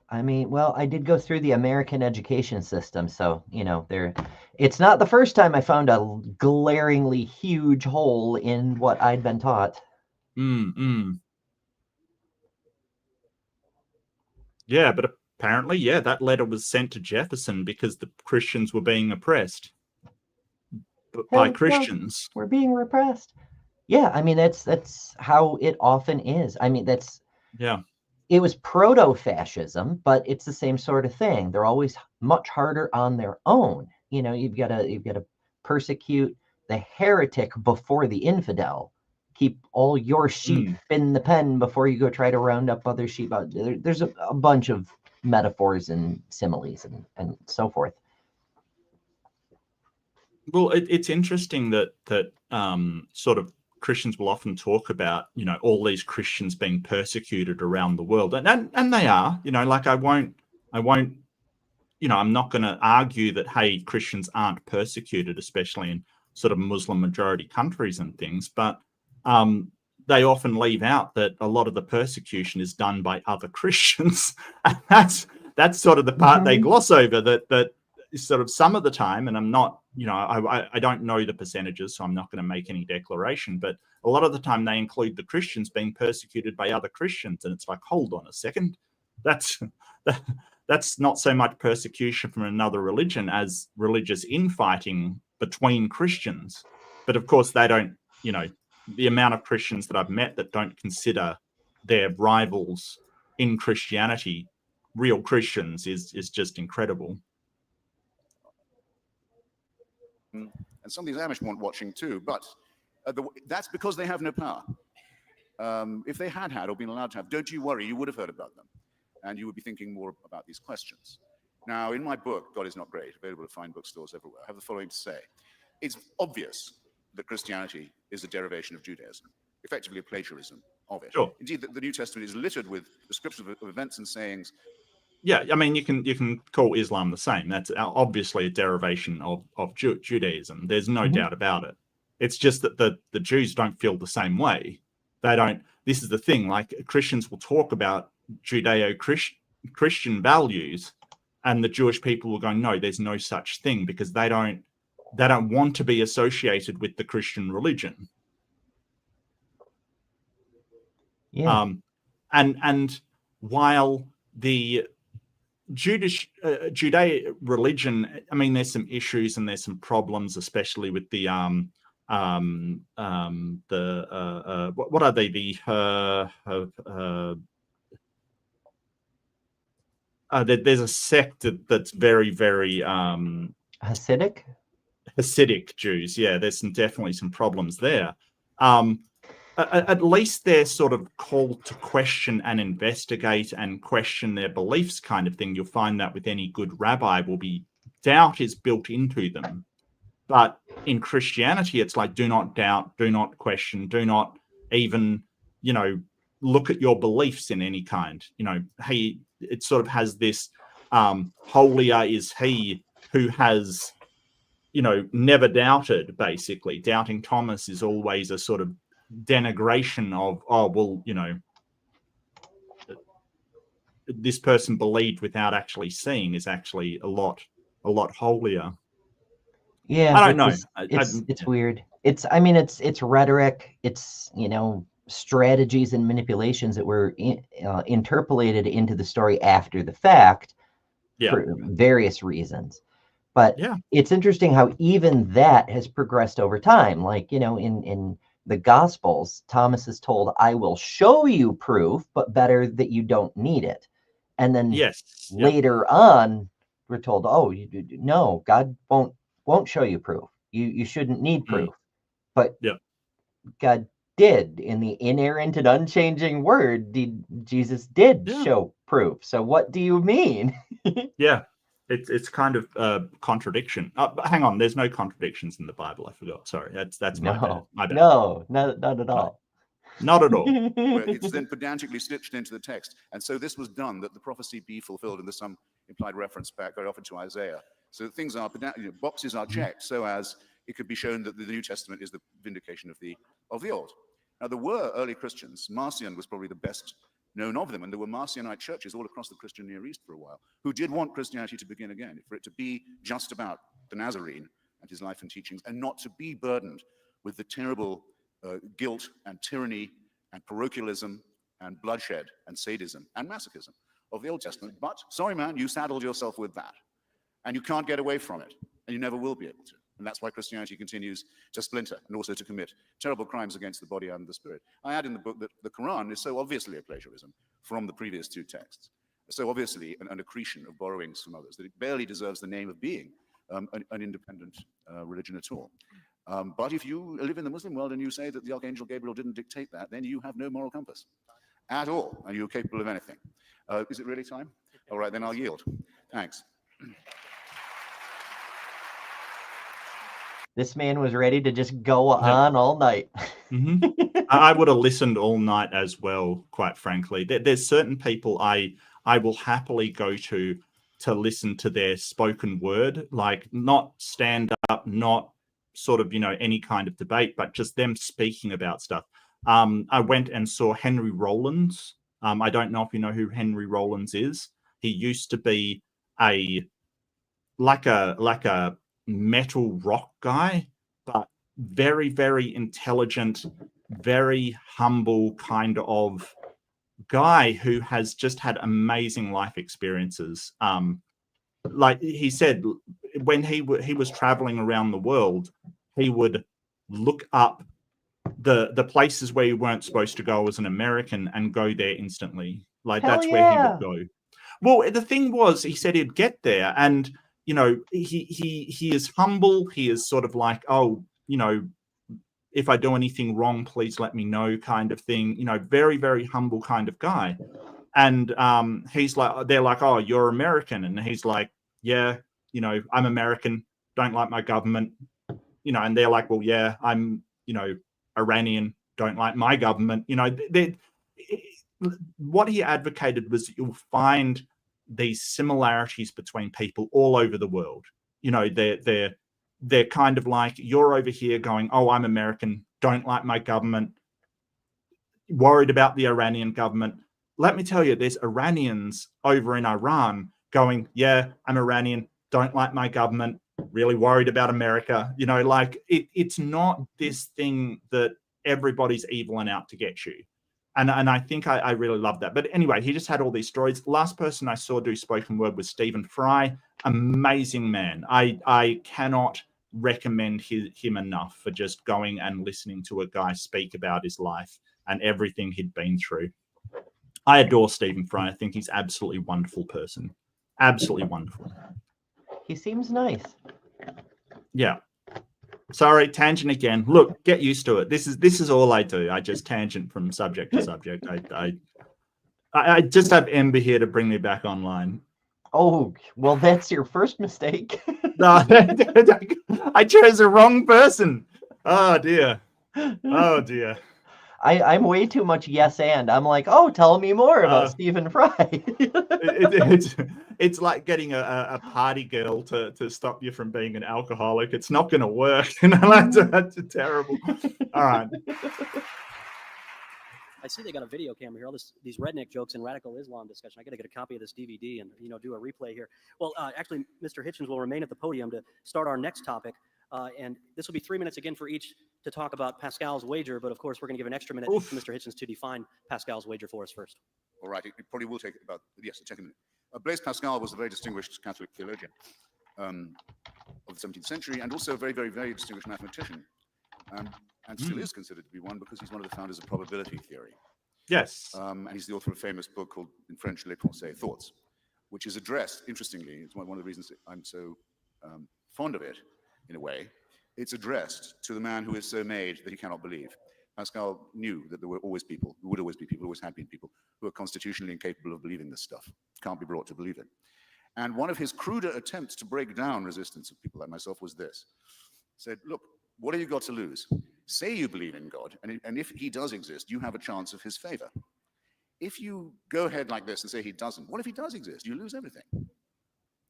I mean, well, I did go through the American education system, so, you know, it's not the first time I found a glaringly huge hole in what I'd been taught. Yeah, but apparently, yeah, that letter was sent to Jefferson because the Christians were being oppressed by Christians. We're being repressed. Yeah, I mean, that's how it often is. I mean, it was proto-fascism, but it's the same sort of thing. They're always much harder on their own. You know, you've got to persecute the heretic before the infidel. Keep all your sheep in the pen before you go try to round up other sheep. There's a bunch of metaphors and similes and so forth. Well, it's interesting that sort of Christians will often talk about, you know, all these Christians being persecuted around the world, and they are, you know, like I won't, you know, I'm not going to argue that, hey, Christians aren't persecuted, especially in sort of Muslim majority countries and things, but they often leave out that a lot of the persecution is done by other Christians. And that's sort of the part they gloss over, that sort of some of the time, and I'm not, you know, I don't know the percentages, so I'm not going to make any declaration, but a lot of the time they include the Christians being persecuted by other Christians. And it's like, hold on a second. That's not so much persecution from another religion as religious infighting between Christians. But of course they don't, you know, the amount of Christians that I've met that don't consider their rivals in Christianity real Christians is just incredible. And some of these Amish want watching too, but that's because they have no power. If they had or been allowed to have, don't you worry, you would have heard about them, and you would be thinking more about these questions. Now, in my book, God is Not Great, available at fine bookstores everywhere, I have the following to say. It's obvious that Christianity is a derivation of Judaism, effectively a plagiarism of it. Sure. Indeed, the New Testament is littered with descriptions of events and sayings. Yeah, I mean, you can call Islam the same. That's obviously a derivation of Judaism. There's no doubt about it. It's just that the Jews don't feel the same way. They don't. This is the thing. Like Christians will talk about Judeo-Christian values, and the Jewish people were going, no, there's no such thing, because they don't want to be associated with the Christian religion. Yeah. And while the Judeo religion, I mean, there's some issues and there's some problems, especially with the what are they, there's a sect that's very, very Hasidic Jews. Yeah, there's definitely some problems there. At least they're sort of called to question and investigate and question their beliefs, kind of thing. You'll find that with any good rabbi, doubt is built into them. But in Christianity, it's like, do not doubt, do not question, do not even, look at your beliefs in any kind. It sort of has this holier is he who has, never doubted, basically. Doubting Thomas is always a sort of denigration of, oh, well, this person believed without actually seeing is actually a lot holier. Yeah, I don't know. It's weird. It's rhetoric. It's, strategies and manipulations that were interpolated into the story after the fact for various reasons. But it's interesting how even that has progressed over time. Like, in the Gospels, Thomas is told, I will show you proof, but better that you don't need it. And then later on, we're told, oh, no, God won't show you proof. You shouldn't need proof. But God did. In the inerrant and unchanging word, Jesus did show proof. So what do you mean? It's kind of a contradiction. Hang on, there's no contradictions in the Bible. I forgot. Sorry, that's my bad. My bad. No, not at all. Not at all. Where it's then pedantically stitched into the text. And so this was done that the prophecy be fulfilled, and there's some implied reference back very often to Isaiah. So things are boxes are checked so as it could be shown that the New Testament is the vindication of the Old. Now there were early Christians. Marcion was probably the best known of them, and there were Marcionite churches all across the Christian Near East for a while who did want Christianity to begin again, for it to be just about the Nazarene and his life and teachings, and not to be burdened with the terrible guilt and tyranny and parochialism and bloodshed and sadism and masochism of the Old Testament. But, sorry man, you saddled yourself with that, and you can't get away from it, and you never will be able to. And that's why Christianity continues to splinter and also to commit terrible crimes against the body and the spirit. I add in the book that the Quran is so obviously a plagiarism from the previous two texts, so obviously an accretion of borrowings from others, that it barely deserves the name of being an independent religion at all. But if you live in the Muslim world and you say that the Archangel Gabriel didn't dictate that, then you have no moral compass at all, and you're capable of anything. Is it really time? All right, then I'll yield. Thanks. This man was ready to just go on all night. I would have listened all night as well, quite frankly. There's certain people I will happily go to listen to their spoken word, like not stand up, not sort of, any kind of debate, but just them speaking about stuff. I went and saw Henry Rollins. I don't know if you know who Henry Rollins is. He used to be like a metal rock guy, but very, very intelligent, very humble kind of guy who has just had amazing life experiences. Like he said, when he was traveling around the world, he would look up the places where you weren't supposed to go as an American and go there instantly. Like that's where he would go. Well, the thing was, he said he'd get there, and he is humble. He is sort of like, oh, if I do anything wrong, please let me know, kind of thing. Very, very humble kind of guy. And he's like, they're like, oh, you're American, and he's like, yeah, I'm American. Don't like my government. And they're like, well, yeah, I'm, Iranian. Don't like my government. What he advocated was you'll find these similarities between people all over the world. They're kind of like, you're over here going, oh, I'm American, don't like my government, worried about the Iranian government. let me tell you, there's Iranians over in Iran going, yeah, I'm Iranian, don't like my government, really worried about America. You know, like it's not this thing that everybody's evil and out to get you. And I think I really love that. But anyway, he just had all these stories. Last person I saw do spoken word was Stephen Fry. Amazing man. I cannot recommend him enough for just going and listening to a guy speak about his life and everything he'd been through. I adore Stephen Fry. I think he's absolutely wonderful person. Absolutely wonderful. He seems nice. Yeah. Sorry, tangent again. Look, get used to it. This is all I do. I just tangent from subject to subject. I just have Ember here to bring me back online. Oh, well, that's your first mistake. No, I chose the wrong person. Oh dear. Oh dear. I'm way too much yes and. I'm like, oh, tell me more about Stephen Fry. It's like getting a party girl to stop you from being an alcoholic. It's not going to work. You know, that's terrible. All right. I see they got a video camera here. All these redneck jokes and radical Islam discussion. I got to get a copy of this DVD and do a replay here. Well, actually, Mr. Hitchens will remain at the podium to start our next topic. And this will be 3 minutes again for each to talk about Pascal's wager. But of course, we're going to give an extra minute for Mr. Hitchens to define Pascal's wager for us first. All right, it probably will take about, yes, take a minute. Blaise Pascal was a very distinguished Catholic theologian of the 17th century, and also a very, very, very distinguished mathematician, and still is considered to be one because he's one of the founders of probability theory. Yes. And he's the author of a famous book called, in French, Les Pensées, Thoughts, which is addressed, interestingly, it's one of the reasons I'm so fond of it, in a way. It's addressed to the man who is so made that he cannot believe. Pascal knew that there were always people, who would always be people, always had been people, who are constitutionally incapable of believing this stuff, can't be brought to believe it. And one of his cruder attempts to break down resistance of people like myself was this. He said, look, what have you got to lose? Say you believe in God, and if he does exist, you have a chance of his favor. If you go ahead like this and say he doesn't, what if he does exist? You lose everything.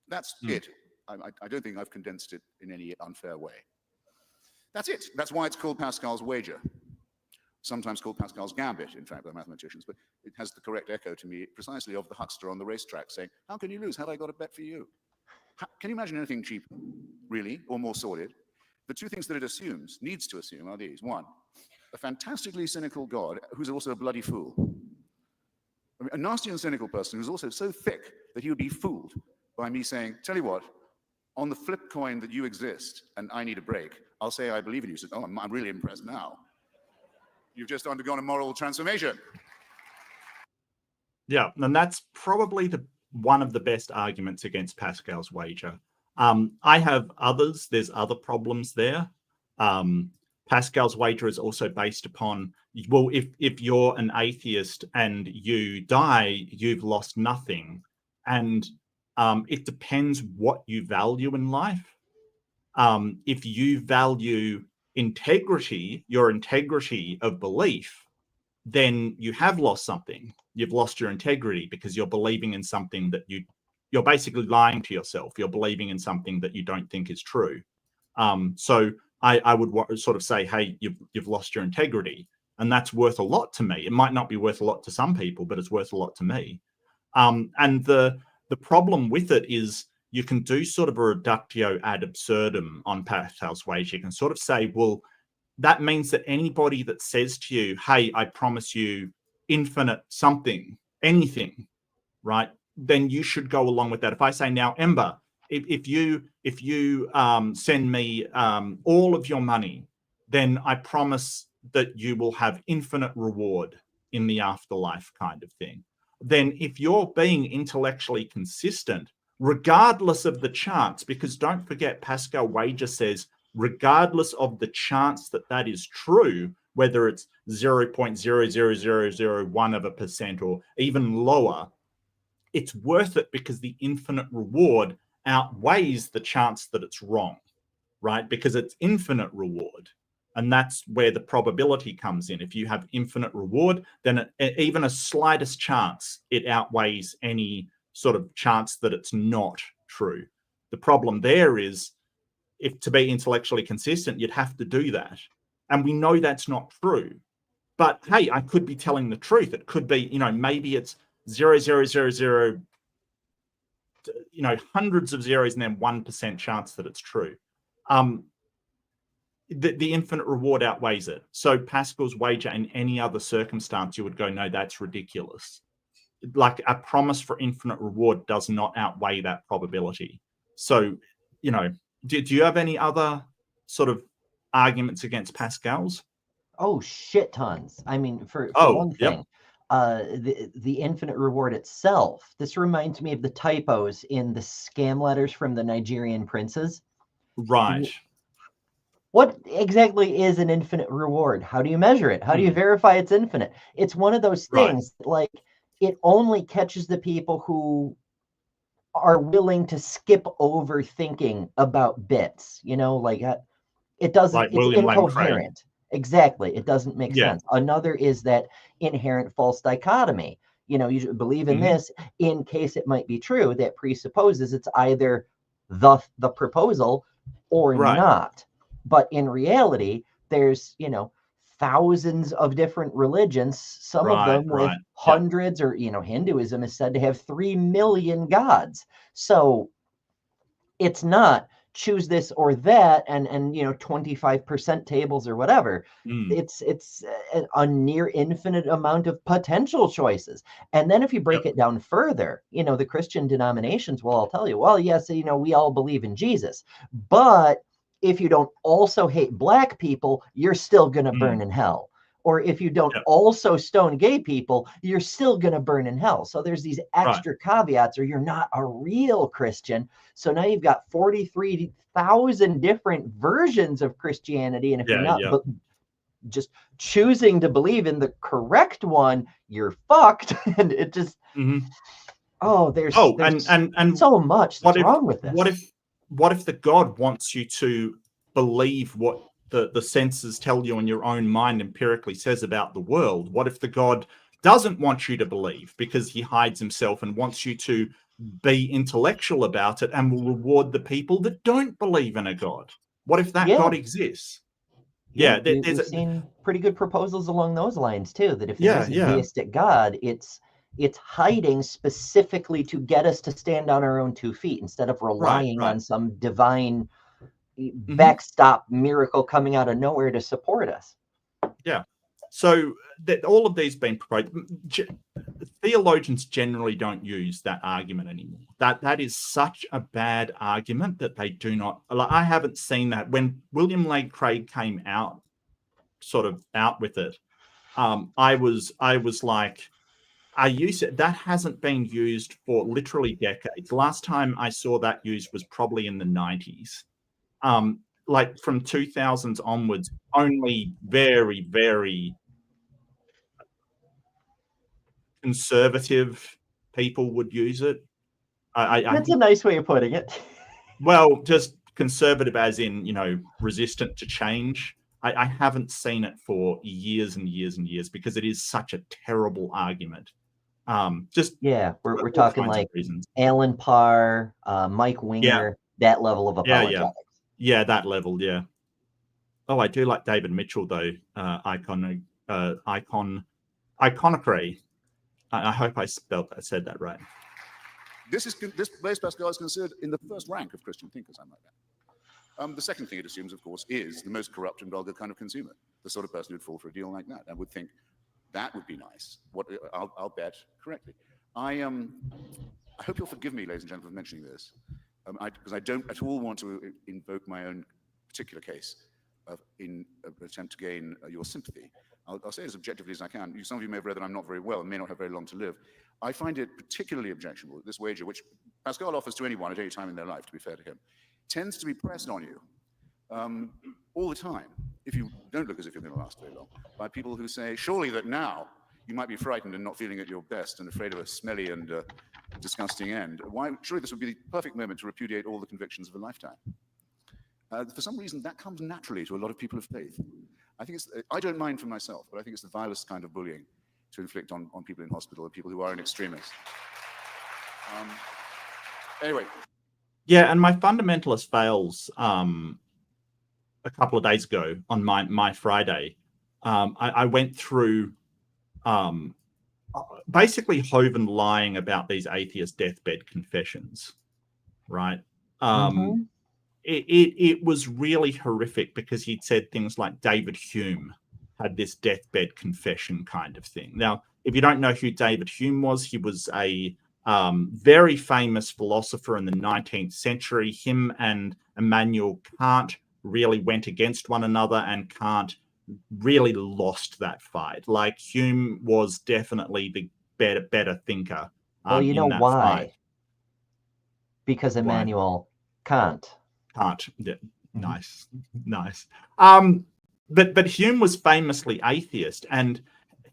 That's it. I don't think I've condensed it in any unfair way. That's it. That's why it's called Pascal's wager. Sometimes called Pascal's gambit, in fact, by mathematicians, but it has the correct echo to me precisely of the huckster on the racetrack saying, how can you lose? Have I got a bet for you? Can you imagine anything cheaper, really, or more sordid? The two things that it assumes, needs to assume, are these. One, a fantastically cynical God who's also a bloody fool. I mean, a nasty and cynical person who's also so thick that he would be fooled by me saying, tell you what, on the flip coin that you exist and I need a break, I'll say I believe in you. So, oh, I'm really impressed now. You've just undergone a moral transformation. Yeah, and that's probably one of the best arguments against Pascal's wager. I have others. There's other problems there. Pascal's wager is also based upon, well, if you're an atheist and you die, you've lost nothing. And it depends what you value in life. If you value integrity, your integrity of belief, then you have lost something. You've lost your integrity because you're believing in something that you're basically lying to yourself. You're believing in something that you don't think is true. So I would sort of say, hey, you've lost your integrity, and that's worth a lot to me. It might not be worth a lot to some people, but it's worth a lot to me. And the problem with it is you can do sort of a reductio ad absurdum on Pascal's wager. You can sort of say, well, that means that anybody that says to you, hey, I promise you infinite something, anything, right, then you should go along with that. If I say now, Ember, if you send me all of your money, then I promise that you will have infinite reward in the afterlife, kind of thing. Then if you're being intellectually consistent, regardless of the chance, because don't forget, Pascal wager says, regardless of the chance that is true, whether it's 0.00001% or even lower, it's worth it because the infinite reward outweighs the chance that it's wrong, right? Because it's infinite reward. And that's where the probability comes in. If you have infinite reward, then even a slightest chance, it outweighs any sort of chance that it's not true. The problem there is, if to be intellectually consistent, you'd have to do that. And we know that's not true. But hey, I could be telling the truth. It could be, maybe it's 0.0000, hundreds of zeros and then 1% chance that it's true. The infinite reward outweighs it. So Pascal's wager in any other circumstance, you would go, no, that's ridiculous. Like a promise for infinite reward does not outweigh that probability. So, do you have any other sort of arguments against Pascal's? Oh, shit tons. I mean, for one thing, the infinite reward itself, this reminds me of the typos in the scam letters from the Nigerian princes. Right. What exactly is an infinite reward? How do you measure it? How do you verify it's infinite? It's one of those things like it only catches the people who are willing to skip over thinking about bits, like it doesn't, like it's William Lane incoherent. Exactly. It doesn't make sense. Another is that inherent false dichotomy. You believe in this in case it might be true. That presupposes it's either the proposal or not. But in reality, there's, thousands of different religions, some of them with hundreds or, Hinduism is said to have 3 million gods. So it's not choose this or that and 25% tables or whatever. It's a near infinite amount of potential choices. And then if you break it down further, the Christian denominations will all tell you, well, yes, we all believe in Jesus, but if you don't also hate black people, you're still going to burn in hell. Or if you don't also stone gay people, you're still going to burn in hell. So there's these extra caveats, or you're not a real Christian. So now you've got 43,000 different versions of Christianity. And if you're not just choosing to believe in the correct one, you're fucked. And it just, there's so much that's wrong with this. What if the God wants you to believe what the senses tell you in your own mind empirically says about the world? What if the God doesn't want you to believe because he hides himself and wants you to be intellectual about it and will reward the people that don't believe in a God? What if that God exists? We've seen pretty good proposals along those lines too, that if there is a theistic God, it's hiding specifically to get us to stand on our own 2 feet instead of relying on some divine backstop miracle coming out of nowhere to support us. Yeah. So that all of these being proposed, theologians generally don't use that argument anymore. That is such a bad argument that they do not. Like, I haven't seen that when William Lane Craig came out with it. I was like, that hasn't been used for literally decades. Last time I saw that used was probably in the 90s. Like from 2000s onwards, only very, very conservative people would use it. That's a nice way of putting it. Well, just conservative as in, resistant to change. I haven't seen it for years and years and years because it is such a terrible argument. We're talking like Alan Parr, Mike Winger, that level of apologetics. Yeah, that level. Yeah. Oh, I do like David Mitchell though. Iconocry. I hope I said that right. This Blaise Pascal is considered in the first rank of Christian thinkers, I might add. The second thing it assumes, of course, is the most corrupt and vulgar kind of consumer, the sort of person who'd fall for a deal like that and would think that would be nice. I'll bet correctly. I hope you'll forgive me, ladies and gentlemen, for mentioning this, because I don't at all want to invoke my own particular case in an attempt to gain your sympathy. I'll say as objectively as I can. Some of you may have read that I'm not very well and may not have very long to live. I find it particularly objectionable, this wager, which Pascal offers to anyone at any time in their life, to be fair to him, tends to be pressed on you all the time, if you don't look as if you're going to last very long, by people who say, surely that now you might be frightened and not feeling at your best and afraid of a smelly and disgusting end. Surely this would be the perfect moment to repudiate all the convictions of a lifetime. For some reason, that comes naturally to a lot of people of faith. I don't mind for myself, but I think it's the vilest kind of bullying to inflict on people in hospital or people who are in extremis. Anyway. Yeah, and my fundamentalist fails a couple of days ago on my Friday. I went through basically Hovind lying about these atheist deathbed confessions, right? It was really horrific because he'd said things like David Hume had this deathbed confession kind of thing. Now, if you don't know who David Hume was, he was a very famous philosopher in the 19th century. Him and Immanuel Kant really went against one another, and Kant really lost that fight. Like, Hume was definitely the better thinker. Well, you know why? Fight. Because Immanuel Kant. Yeah. Nice. But Hume was famously atheist, and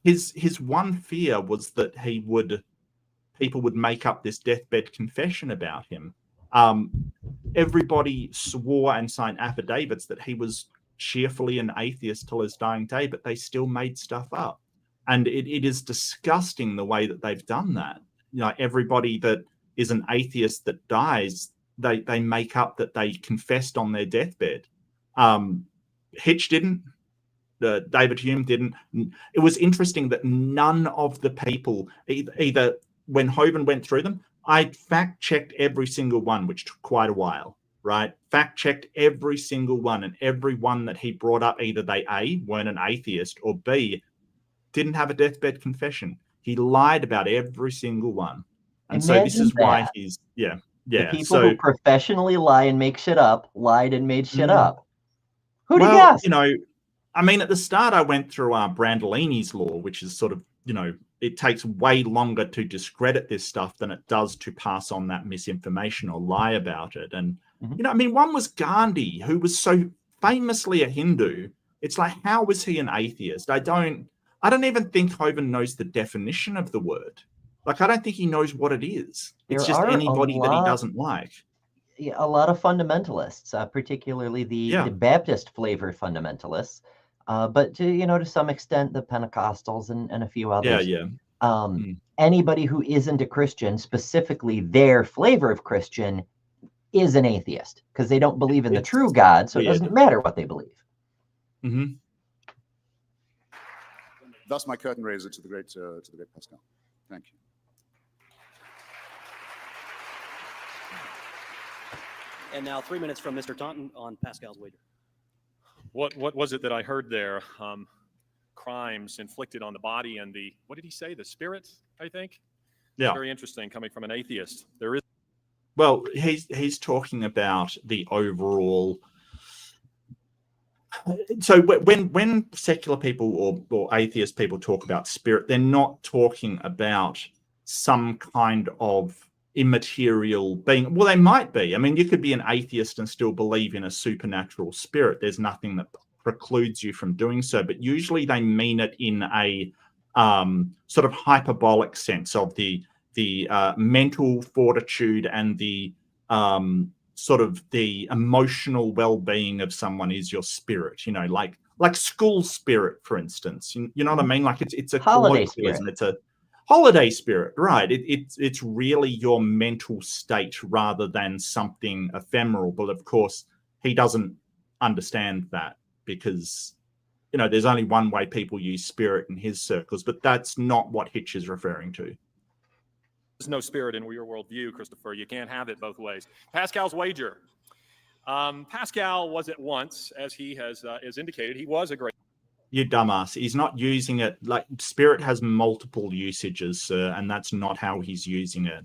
his one fear was that people would make up this deathbed confession about him. Everybody swore and signed affidavits that he was cheerfully an atheist till his dying day, but they still made stuff up. And it is disgusting the way that they've done that. You know, everybody that is an atheist that dies, they make up that they confessed on their deathbed. Hitch didn't. David Hume didn't. It was interesting that none of the people, either when Hovind went through them, I fact-checked every single one, which took quite a while, right? Fact-checked every single one, and every one that he brought up, either they A, weren't an atheist, or B, didn't have a deathbed confession. He lied about every single one. And so this is why he's, yeah. The people who professionally lie and make shit up, lied and made shit up. Who'd you guess? You know, I mean, at the start, I went through Brandolini's law, which is sort of, you know, it takes way longer to discredit this stuff than it does to pass on that misinformation or lie about it. And, you know, I mean, one was Gandhi, who was so famously a Hindu. It's like, how was he an atheist? I don't even think Hovind knows the definition of the word. Like, I don't think he knows what it is. It's just anybody that he doesn't like. A lot of fundamentalists, particularly the Baptist flavor fundamentalists, but to some extent the Pentecostals and a few others. Anybody who isn't a Christian, specifically their flavor of Christian, is an atheist because they don't believe in the true God, so it doesn't matter what they believe. Thus, my curtain raiser to the great Pascal. Thank you. And now 3 minutes from Mr. Taunton on Pascal's wager. What was it that I heard there? Crimes inflicted on the body and the, what did he say? The spirit, I think? Yeah. Very interesting coming from an atheist. There is. Well, he's talking about the overall. So when secular people or atheist people talk about spirit, they're not talking about some kind of immaterial being. Well, they might be. I mean, you could be an atheist and still believe in a supernatural spirit. There's nothing that precludes you from doing so, but usually they mean it in a sort of hyperbolic sense of the mental fortitude and the sort of the emotional well-being of someone is your spirit, you know, like school spirit, for instance. You know what I mean? Like it's a holiday spirit. It's a holiday spirit, right? It's really your mental state rather than something ephemeral. But of course, he doesn't understand that because, you know, there's only one way people use spirit in his circles, but that's not what Hitch is referring to. There's no spirit in your worldview, Christopher. You can't have it both ways. Pascal's wager. Pascal was at once, as he has indicated, he was a great. You dumbass. He's not using it. Like, spirit has multiple usages, sir, and that's not how he's using it.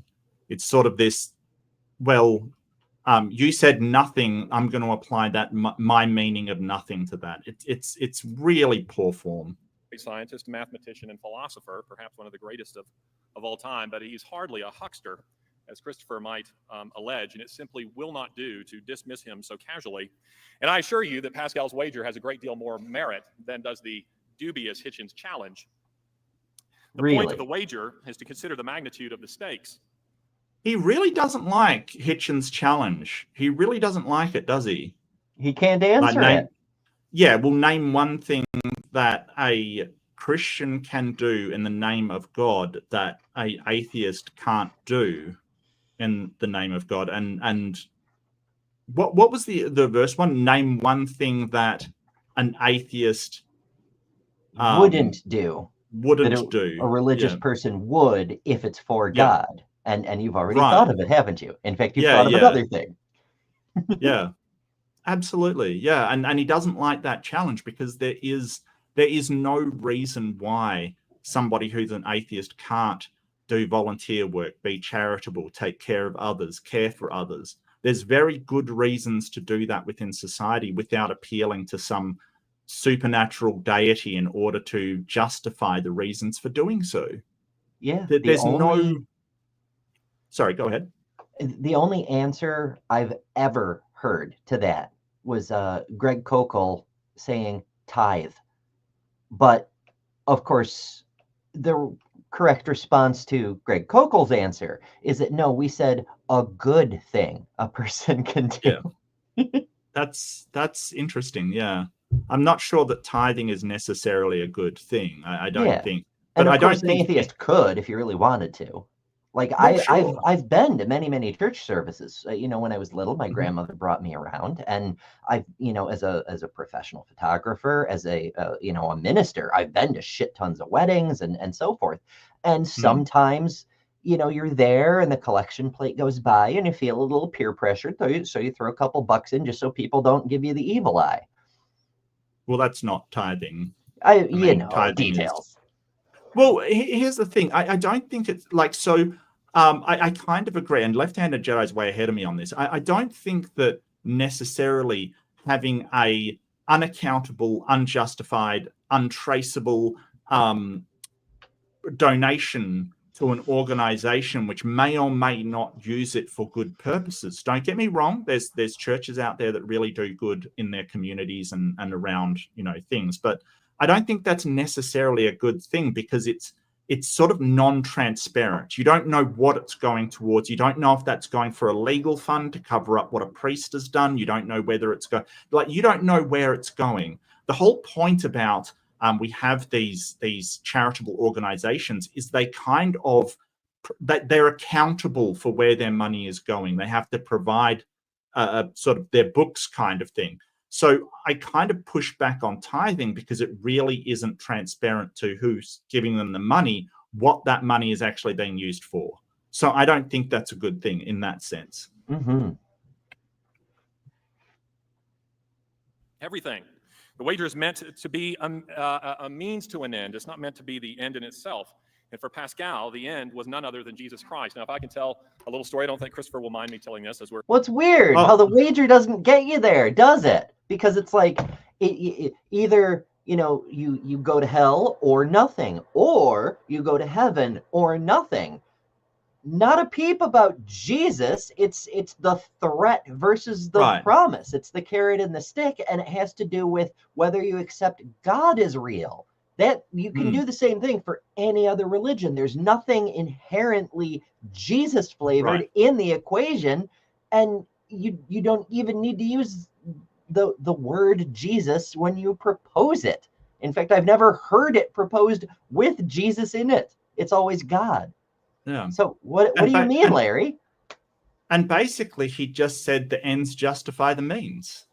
It's sort of this, well, you said nothing. I'm going to apply that my meaning of nothing to that. It's really poor form. A scientist, mathematician, and philosopher, perhaps one of the greatest of all time, but he's hardly a huckster, as Christopher might allege, and it simply will not do to dismiss him so casually. And I assure you that Pascal's wager has a great deal more merit than does the dubious Hitchens challenge. The point of the wager is to consider the magnitude of the stakes. He really doesn't like Hitchens' challenge. He really doesn't like it, does he? He can't answer it. Yeah, well, name one thing that a Christian can do in the name of God that an atheist can't do in the name of God. And what was the verse one? Name one thing that an atheist wouldn't do. Wouldn't do. A religious Yeah. person would if it's for Yeah. God. And you've already Right. thought of it, haven't you? In fact, you've Yeah, thought of yeah. another thing. Yeah. Absolutely. Yeah. And he doesn't like that challenge because there is no reason why somebody who's an atheist can't do volunteer work, be charitable, take care of others, care for others. There's very good reasons to do that within society without appealing to some supernatural deity in order to justify the reasons for doing so. Yeah. There's no... Sorry, go ahead. The only answer I've ever heard to that was Greg Kokel saying tithe. But of course, the correct response to Greg Kokel's answer is that no, we said a good thing a person can do. Yeah. That's interesting. Yeah. I'm not sure that tithing is necessarily a good thing. I don't think. But And of I course, don't an think atheiist could if you really wanted to. Like sure. I've been to many church services. When I was little, my grandmother brought me around, and I've as a professional photographer, as a a minister, I've been to shit tons of weddings and so forth. And sometimes you're there and the collection plate goes by and you feel a little peer pressure, so you throw a couple bucks in just so people don't give you the evil eye. Well, that's not tithing. Tithing details. Well, here's the thing. I don't think it's like so. I kind of agree, and Left-Handed Jedi's way ahead of me on this. I don't think that necessarily having a unaccountable, unjustified, untraceable donation to an organization which may or may not use it for good purposes. Don't get me wrong. There's churches out there that really do good in their communities and around things, but I don't think that's necessarily a good thing because it's sort of non-transparent. You don't know what it's going towards. You don't know if that's going for a legal fund to cover up what a priest has done. You don't know whether it's going, you don't know where it's going. The whole point about we have these charitable organizations is they kind of, that they're accountable for where their money is going. They have to provide sort of their books kind of thing. So I kind of push back on tithing because it really isn't transparent to who's giving them the money, what that money is actually being used for. So I don't think that's a good thing in that sense. Mm-hmm. Everything. The wager is meant to be a means to an end. It's not meant to be the end in itself. And for Pascal, the end was none other than Jesus Christ. Now, if I can tell a little story, I don't think Christopher will mind me telling this as we're... What's weird, how the wager doesn't get you there, does it? Because it's like either, you go to hell or nothing, or you go to heaven or nothing. Not a peep about Jesus. It's the threat versus the promise. It's the carrot and the stick, and it has to do with whether you accept God is real. That you can do the same thing for any other religion. There's nothing inherently Jesus flavored in the equation, and you don't even need to use the word Jesus when you propose it. In fact, I've never heard it proposed with Jesus in it. It's always God. Yeah. So what do you mean, Larry? And basically, he just said the ends justify the means.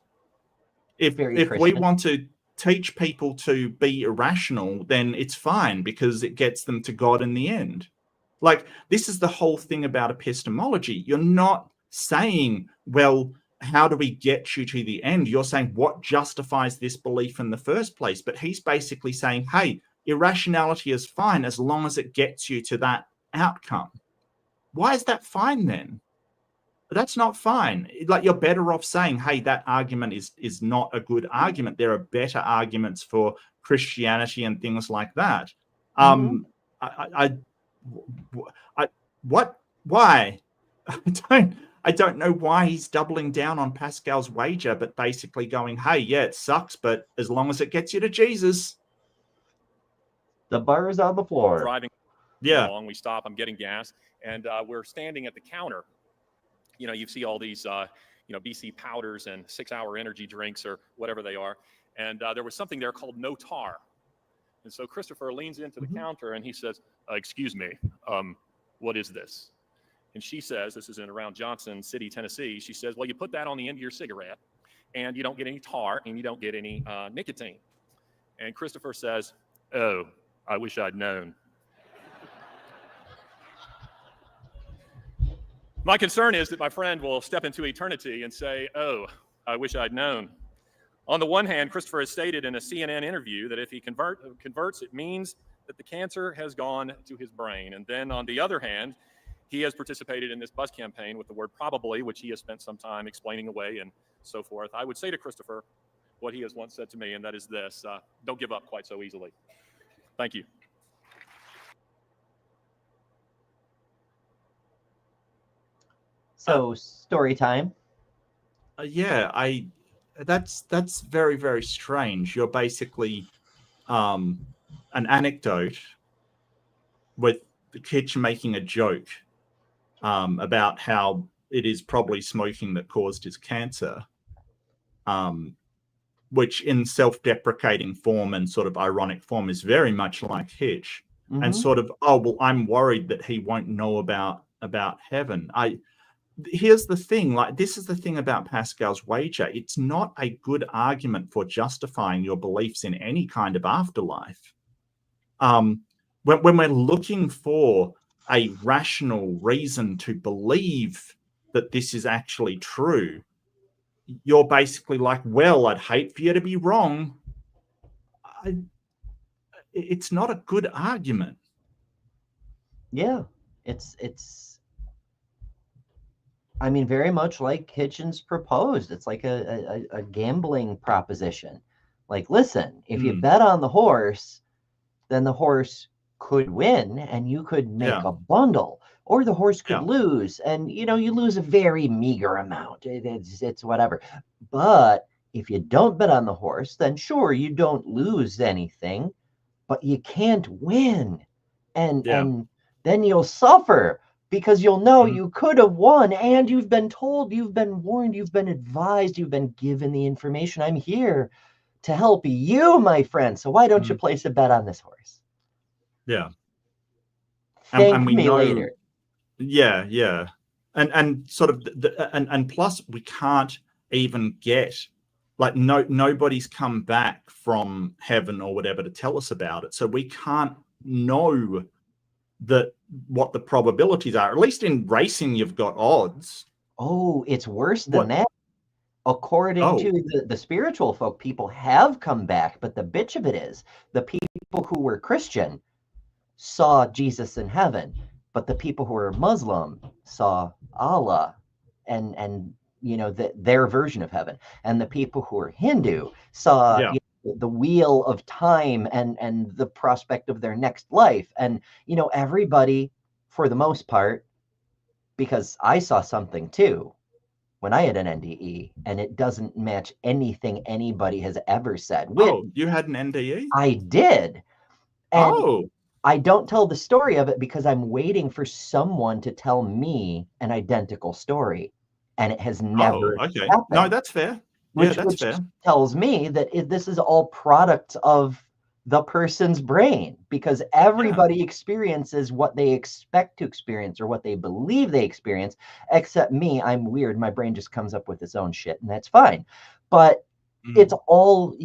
If Christian. we want to teach people to be irrational, then it's fine because it gets them to God in the end. Like, this is the whole thing about epistemology. You're not saying, well, how do we get you to the end? You're saying what justifies this belief in the first place. But he's basically saying, hey, irrationality is fine as long as it gets you to that outcome. Why is that fine then? That's not fine. Like, you're better off saying, hey, that argument is not a good argument. There are better arguments for Christianity and things like that. Why? I don't know why he's doubling down on Pascal's wager, but basically going, hey, yeah, it sucks, but as long as it gets you to Jesus. The bar is on the floor. Driving along, we stop, I'm getting gas, and we're standing at the counter. You see all these, BC powders and 6-hour energy drinks or whatever they are. And there was something there called no tar. And so Christopher leans into the counter and he says, excuse me, what is this? And she says, this is in around Johnson City, Tennessee. She says, well, you put that on the end of your cigarette and you don't get any tar and you don't get any nicotine. And Christopher says, oh, I wish I'd known. My concern is that my friend will step into eternity and say, oh, I wish I'd known. On the one hand, Christopher has stated in a CNN interview that if he converts, it means that the cancer has gone to his brain. And then on the other hand, he has participated in this bus campaign with the word probably, which he has spent some time explaining away and so forth. I would say to Christopher what he has once said to me, and that is this: don't give up quite so easily. Thank you. So story time. Yeah, that's very, very strange. You're basically an anecdote with the Hitch making a joke about how it is probably smoking that caused his cancer, which in self-deprecating form and sort of ironic form is very much like Hitch. And sort of, oh, well, I'm worried that he won't know about heaven. Here's the thing, like, this is the thing about Pascal's wager. It's not a good argument for justifying your beliefs in any kind of afterlife. When we're looking for a rational reason to believe that this is actually true, you're basically like, well, I'd hate for you to be wrong. It's not a good argument. Yeah, it's I mean, very much like Hitchens proposed. It's like a gambling proposition. Like, listen, if you bet on the horse, then the horse could win and you could make a bundle, or the horse could lose, and you lose a very meager amount. It's whatever. But if you don't bet on the horse, then sure, you don't lose anything, but you can't win. And then you'll suffer, because you'll know you could have won, and you've been told, you've been warned, you've been advised, you've been given the information. I'm here to help you, my friend. So why don't you place a bet on this horse? Yeah. Thank me later. Yeah. And sort of, and plus we can't even get, like, nobody's come back from heaven or whatever to tell us about it. So we can't know what the probabilities are. At least in racing, you've got odds. Oh, it's worse than that. According to the spiritual folk, people have come back, but the bitch of it is the people who were Christian saw Jesus in heaven, but the people who were Muslim saw Allah and their version of heaven, and the people who were Hindu saw the wheel of time and the prospect of their next life. And everybody, for the most part, because I saw something too when I had an NDE, and it doesn't match anything anybody has ever said. You had an NDE? I did. And I don't tell the story of it because I'm waiting for someone to tell me an identical story, and it has never happened. No, that's fair. Which fair. Tells me that this is all product of the person's brain, because everybody experiences what they expect to experience or what they believe they experience, except me. I'm weird. My brain just comes up with its own shit, and that's fine. But it's all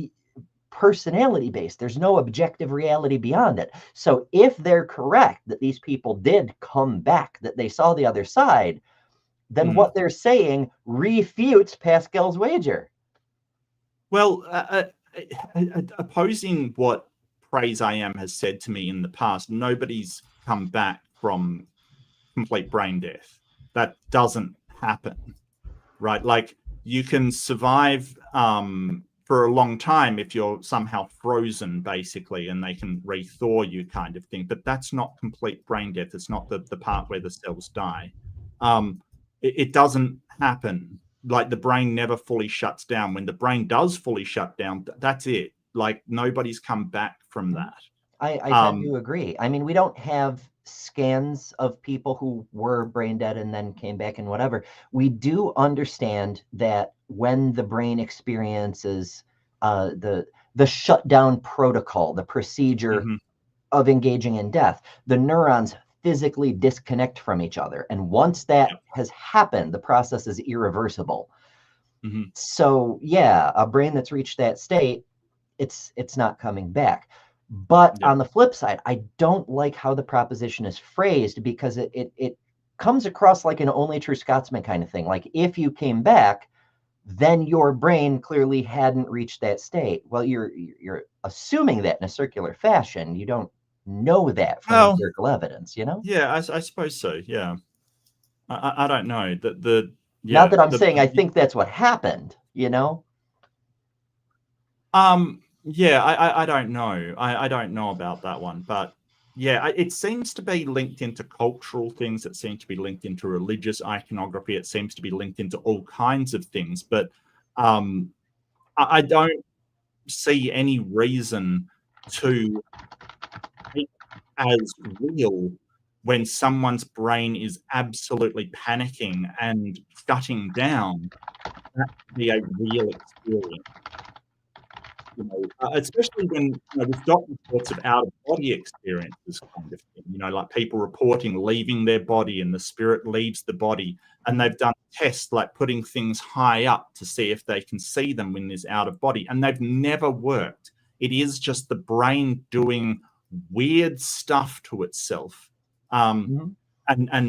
personality based. There's no objective reality beyond it. So if they're correct that these people did come back, that they saw the other side, then what they're saying refutes Pascal's wager. Well, opposing what Praise I Am has said to me in the past, nobody's come back from complete brain death. That doesn't happen, right? Like, you can survive for a long time if you're somehow frozen, basically, and they can rethaw you, kind of thing. But that's not complete brain death. It's not the part where the cells die. It doesn't happen. Like, the brain never fully shuts down. When the brain does fully shut down, that's it. Like, nobody's come back from that. I tend to agree. I mean, we don't have scans of people who were brain dead and then came back and whatever. We do understand that when the brain experiences the shutdown protocol, the procedure of engaging in death, the neurons physically disconnect from each other. And once that has happened, the process is irreversible. So yeah, a brain that's reached that state, it's not coming back. But on the flip side, I don't like how the proposition is phrased, because it comes across like an only true Scotsman kind of thing. Like, if you came back, then your brain clearly hadn't reached that state. Well, you're assuming that in a circular fashion. You don't know that from empirical evidence, you know? Yeah, I suppose so. Yeah, I don't know Not that I'm saying I think that's what happened, you know? Yeah, I don't know. I don't know about that one, but yeah, it seems to be linked into cultural things. It seems to be linked into religious iconography. It seems to be linked into all kinds of things. But I don't see any reason to take as real when someone's brain is absolutely panicking and shutting down. That to be a real experience. You know, especially when we've got reports of out-of-body experiences, kind of thing. You know, like people reporting leaving their body and the spirit leaves the body, and they've done tests like putting things high up to see if they can see them when there's out-of-body, and they've never worked. It is just the brain doing weird stuff to itself, and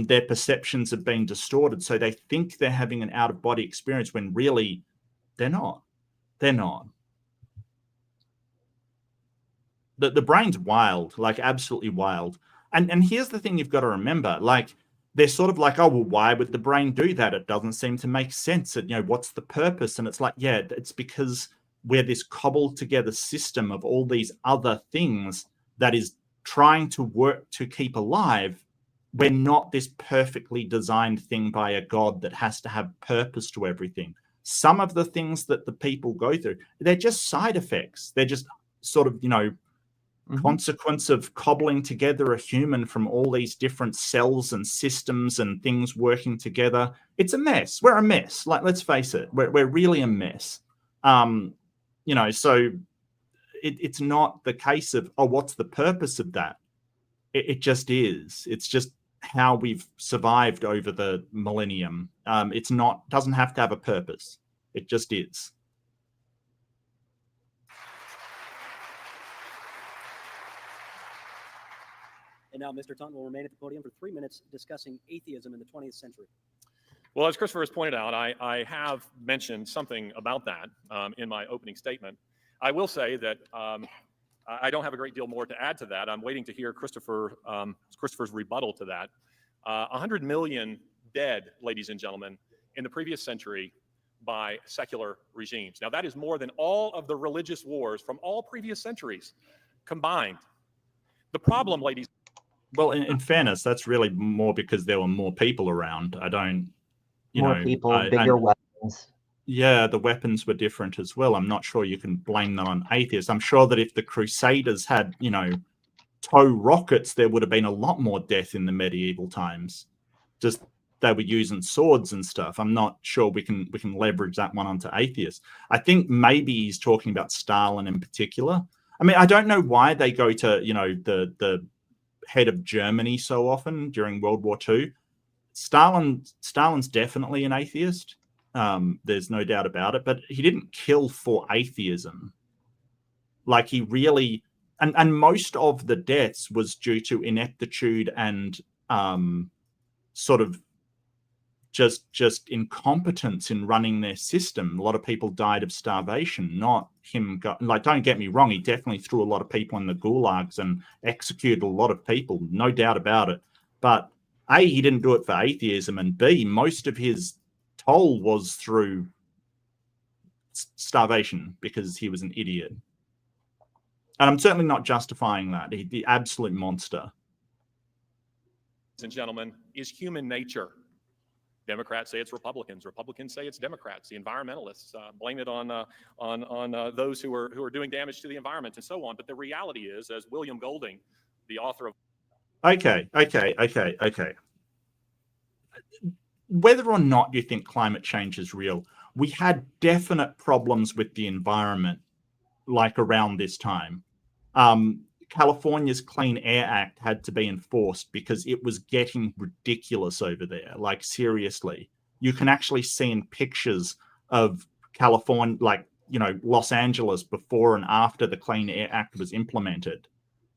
their perceptions have been distorted, so they think they're having an out-of-body experience when really they're not. They're not. The brain's wild, like absolutely wild. And here's the thing you've got to remember, like, they're sort of like, oh, well, why would the brain do that? It doesn't seem to make sense. You know, what's the purpose? And it's like, yeah, it's because we're this cobbled together system of all these other things that is trying to work to keep alive. We're not this perfectly designed thing by a god that has to have purpose to everything. Some of the things that the people go through, they're just side effects. They're just sort of, you know, consequence of cobbling together a human from all these different cells and systems and things working together. It's a mess. We're a mess. Like, let's face it, we're really a mess. You know, so it's not the case of, oh, what's the purpose of that? It just is. It's just how we've survived over the millennium. It's not, doesn't have to have a purpose. It just is. And now Mr. Taunton will remain at the podium for 3 minutes discussing atheism in the 20th century. Well, as Christopher has pointed out, I have mentioned something about that in my opening statement. I will say that I don't have a great deal more to add to that. I'm waiting to hear Christopher's rebuttal to that. 100 million dead, ladies and gentlemen, in the previous century by secular regimes. Now, that is more than all of the religious wars from all previous centuries combined. The problem, ladies. Well, in fairness, that's really more because there were more people around. I don't, more people, bigger weapons. Yeah, the weapons were different as well. I'm not sure you can blame them on atheists. I'm sure that if the Crusaders had, you know, tow rockets, there would have been a lot more death in the medieval times. Just they were using swords and stuff. I'm not sure we can leverage that one onto atheists. I think maybe he's talking about Stalin in particular. I mean, I don't know why they go to, you know, the head of Germany so often during World War II. Stalin's definitely an atheist. There's no doubt about it, but he didn't kill for atheism. Like, he really, and most of the deaths was due to ineptitude and sort of just incompetence in running their system. A lot of people died of starvation, not him. Like, don't get me wrong, he definitely threw a lot of people in the gulags and executed a lot of people, no doubt about it. But A, he didn't do it for atheism, and B, most of his toll was through starvation because he was an idiot. And I'm certainly not justifying that. He's the absolute monster. Ladies and gentlemen, is human nature. Democrats say it's Republicans. Republicans say it's Democrats. The environmentalists blame it on those who are doing damage to the environment and so on. But the reality is, as William Golding, the author of... Okay. Whether or not you think climate change is real, we had definite problems with the environment, like around this time. California's Clean Air Act had to be enforced because it was getting ridiculous over there. Like, seriously, you can actually see in pictures of California, like, you know, Los Angeles before and after the Clean Air Act was implemented.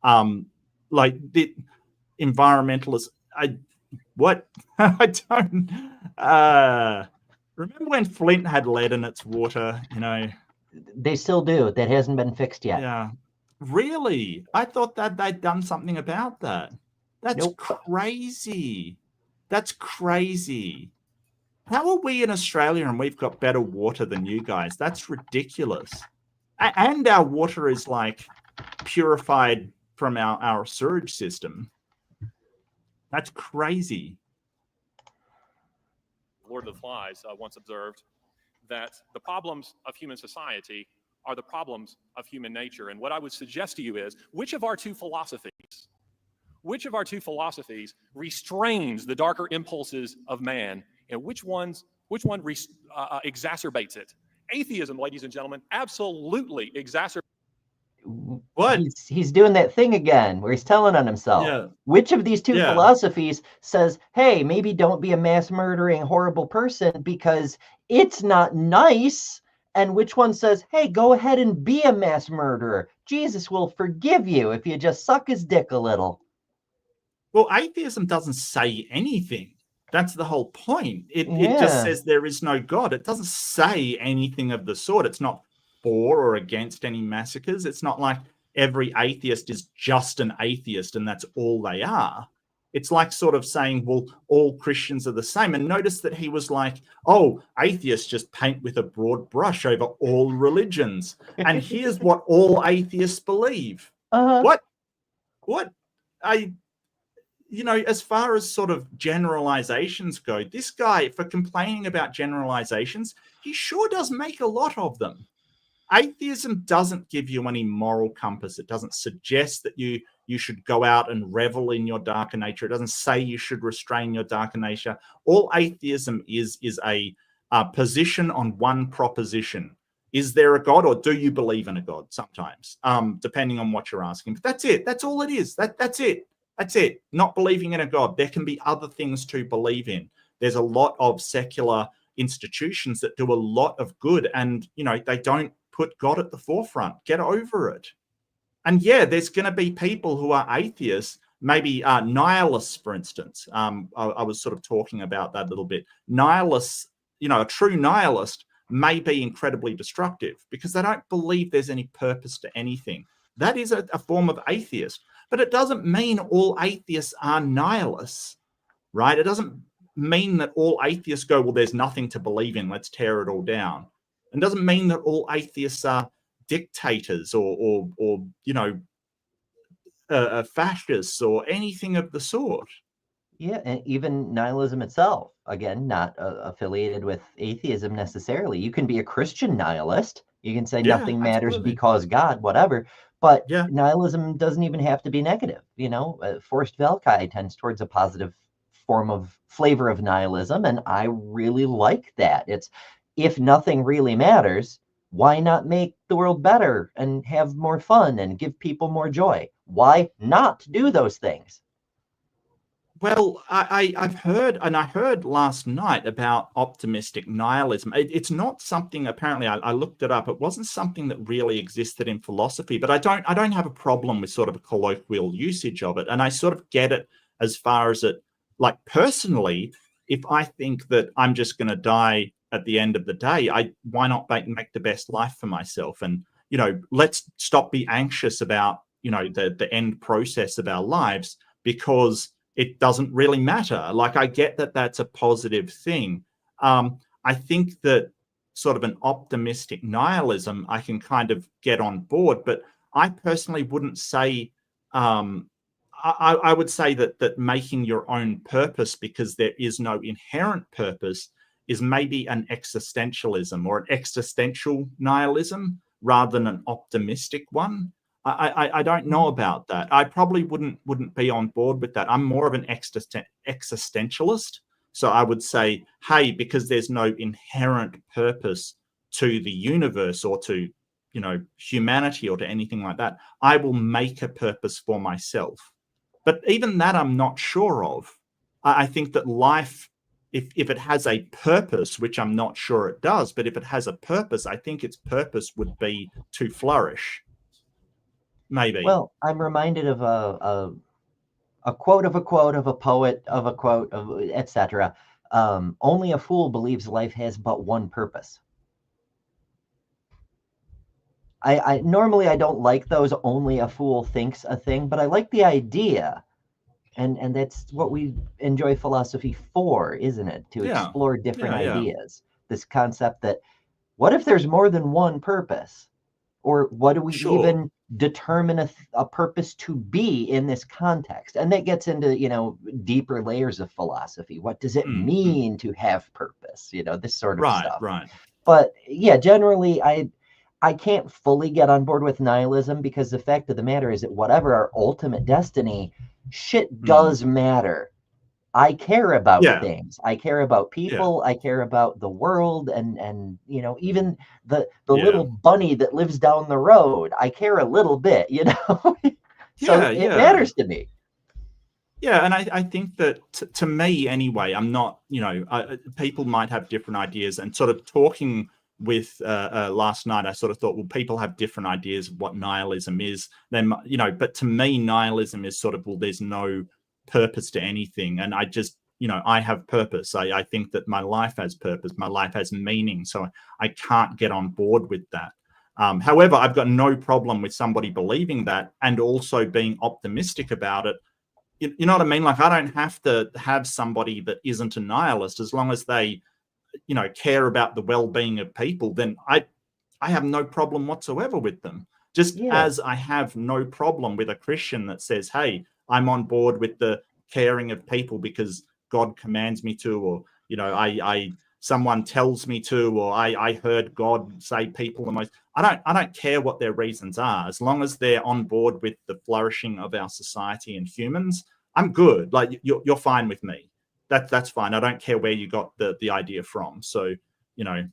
Like the environmentalists, I don't remember when Flint had lead in its water, They still do. That hasn't been fixed yet. Yeah. Really? I thought that they'd done something about that. That's crazy. That's crazy. How are we in Australia and we've got better water than you guys? That's ridiculous. And our water is like purified from our sewage system. That's crazy. Lord of the Flies once observed that the problems of human society are the problems of human nature. And what I would suggest to you is, which of our two philosophies restrains the darker impulses of man, and which one exacerbates it? Atheism, ladies and gentlemen, absolutely exacerbates. What? He's doing that thing again where he's telling on himself. Yeah. Which of these two philosophies says, hey, maybe don't be a mass murdering horrible person because it's not nice? And which one says, hey, go ahead and be a mass murderer. Jesus will forgive you if you just suck his dick a little. Well, atheism doesn't say anything. That's the whole point. It just says there is no God. It doesn't say anything of the sort. It's not for or against any massacres. It's not like every atheist is just an atheist and that's all they are. It's like sort of saying, well, all Christians are the same. And notice that he was like, oh, atheists just paint with a broad brush over all religions. And here's what all atheists believe. What? As far as sort of generalizations go, this guy, for complaining about generalizations, he sure does make a lot of them. Atheism doesn't give you any moral compass. It doesn't suggest that you should go out and revel in your darker nature. It doesn't say you should restrain your darker nature. All atheism is a position on one proposition. Is there a God, or do you believe in a God? Sometimes, depending on what you're asking. But that's it. That's all it is. That's it. That's it. Not believing in a God. There can be other things to believe in. There's a lot of secular institutions that do a lot of good, and they don't put God at the forefront. Get over it. And yeah, there's going to be people who are atheists, maybe nihilists, for instance. I was sort of talking about that a little bit. Nihilists, a true nihilist may be incredibly destructive because they don't believe there's any purpose to anything. That is a form of atheist. But it doesn't mean all atheists are nihilists, right? It doesn't mean that all atheists go, well, there's nothing to believe in, let's tear it all down. It doesn't mean that all atheists are dictators or fascists or anything of the sort. Yeah, and even nihilism itself, again, not affiliated with atheism necessarily. You can be a Christian nihilist. You can say nothing matters because God, whatever. But nihilism doesn't even have to be negative. Forrest Velkai tends towards a positive form of flavor of nihilism, and I really like that. It's, if nothing really matters, why not make the world better and have more fun and give people more joy? Why not do those things? Well, I've heard, and I heard last night about optimistic nihilism. It's not something, apparently, I looked it up. It wasn't something that really existed in philosophy, but I don't have a problem with sort of a colloquial usage of it. And I sort of get it as far as it, like personally, if I think that I'm just going to die at the end of the day, why not make the best life for myself? And, let's stop being anxious about, the end process of our lives, because it doesn't really matter. Like, I get that that's a positive thing. I think that sort of an optimistic nihilism, I can kind of get on board, but I personally wouldn't say, I would say that making your own purpose because there is no inherent purpose is maybe an existentialism or an existential nihilism rather than an optimistic one. I don't know about that. I probably wouldn't be on board with that. I'm more of an existentialist. So I would say, hey, because there's no inherent purpose to the universe or to, humanity or to anything like that, I will make a purpose for myself. But even that I'm not sure of. I think that life, if it has a purpose, which I'm not sure it does, but if it has a purpose, I think its purpose would be to flourish. Maybe. Well, I'm reminded of a quote of a quote of a poet of a quote of etc. Only a fool believes life has but one purpose. I normally I don't like those only a fool thinks a thing, but I like the idea. And that's what we enjoy philosophy for, isn't it? To explore different ideas. This concept that what if there's more than one purpose? Or what do we even determine a purpose to be in this context? And that gets into, deeper layers of philosophy. What does it mean to have purpose? This sort of stuff. Right. But yeah, generally I can't fully get on board with nihilism, because the fact of the matter is that whatever our ultimate destiny, shit does matter. I care about things. I care about people. I care about the world, and even the little bunny that lives down the road. I care a little bit, So it matters to me. Yeah, and I think that to me anyway, I'm not, people might have different ideas, and sort of talking with last night, I sort of thought, well, people have different ideas of what nihilism is. Then, but to me, nihilism is sort of, well, there's no purpose to anything, and I just, I have purpose. I think that my life has purpose. My life has meaning. So I can't get on board with that. However, I've got no problem with somebody believing that and also being optimistic about it. You know what I mean? Like, I don't have to have somebody that isn't a nihilist, as long as they, care about the well-being of people, then I have no problem whatsoever with them. Just as I have no problem with a Christian that says, hey, I'm on board with the caring of people because God commands me to, or, someone tells me to, or I heard God say people the most. I don't care what their reasons are, as long as they're on board with the flourishing of our society and humans. I'm good. Like, you're fine with me. That's fine. I don't care where you got the idea from. So, the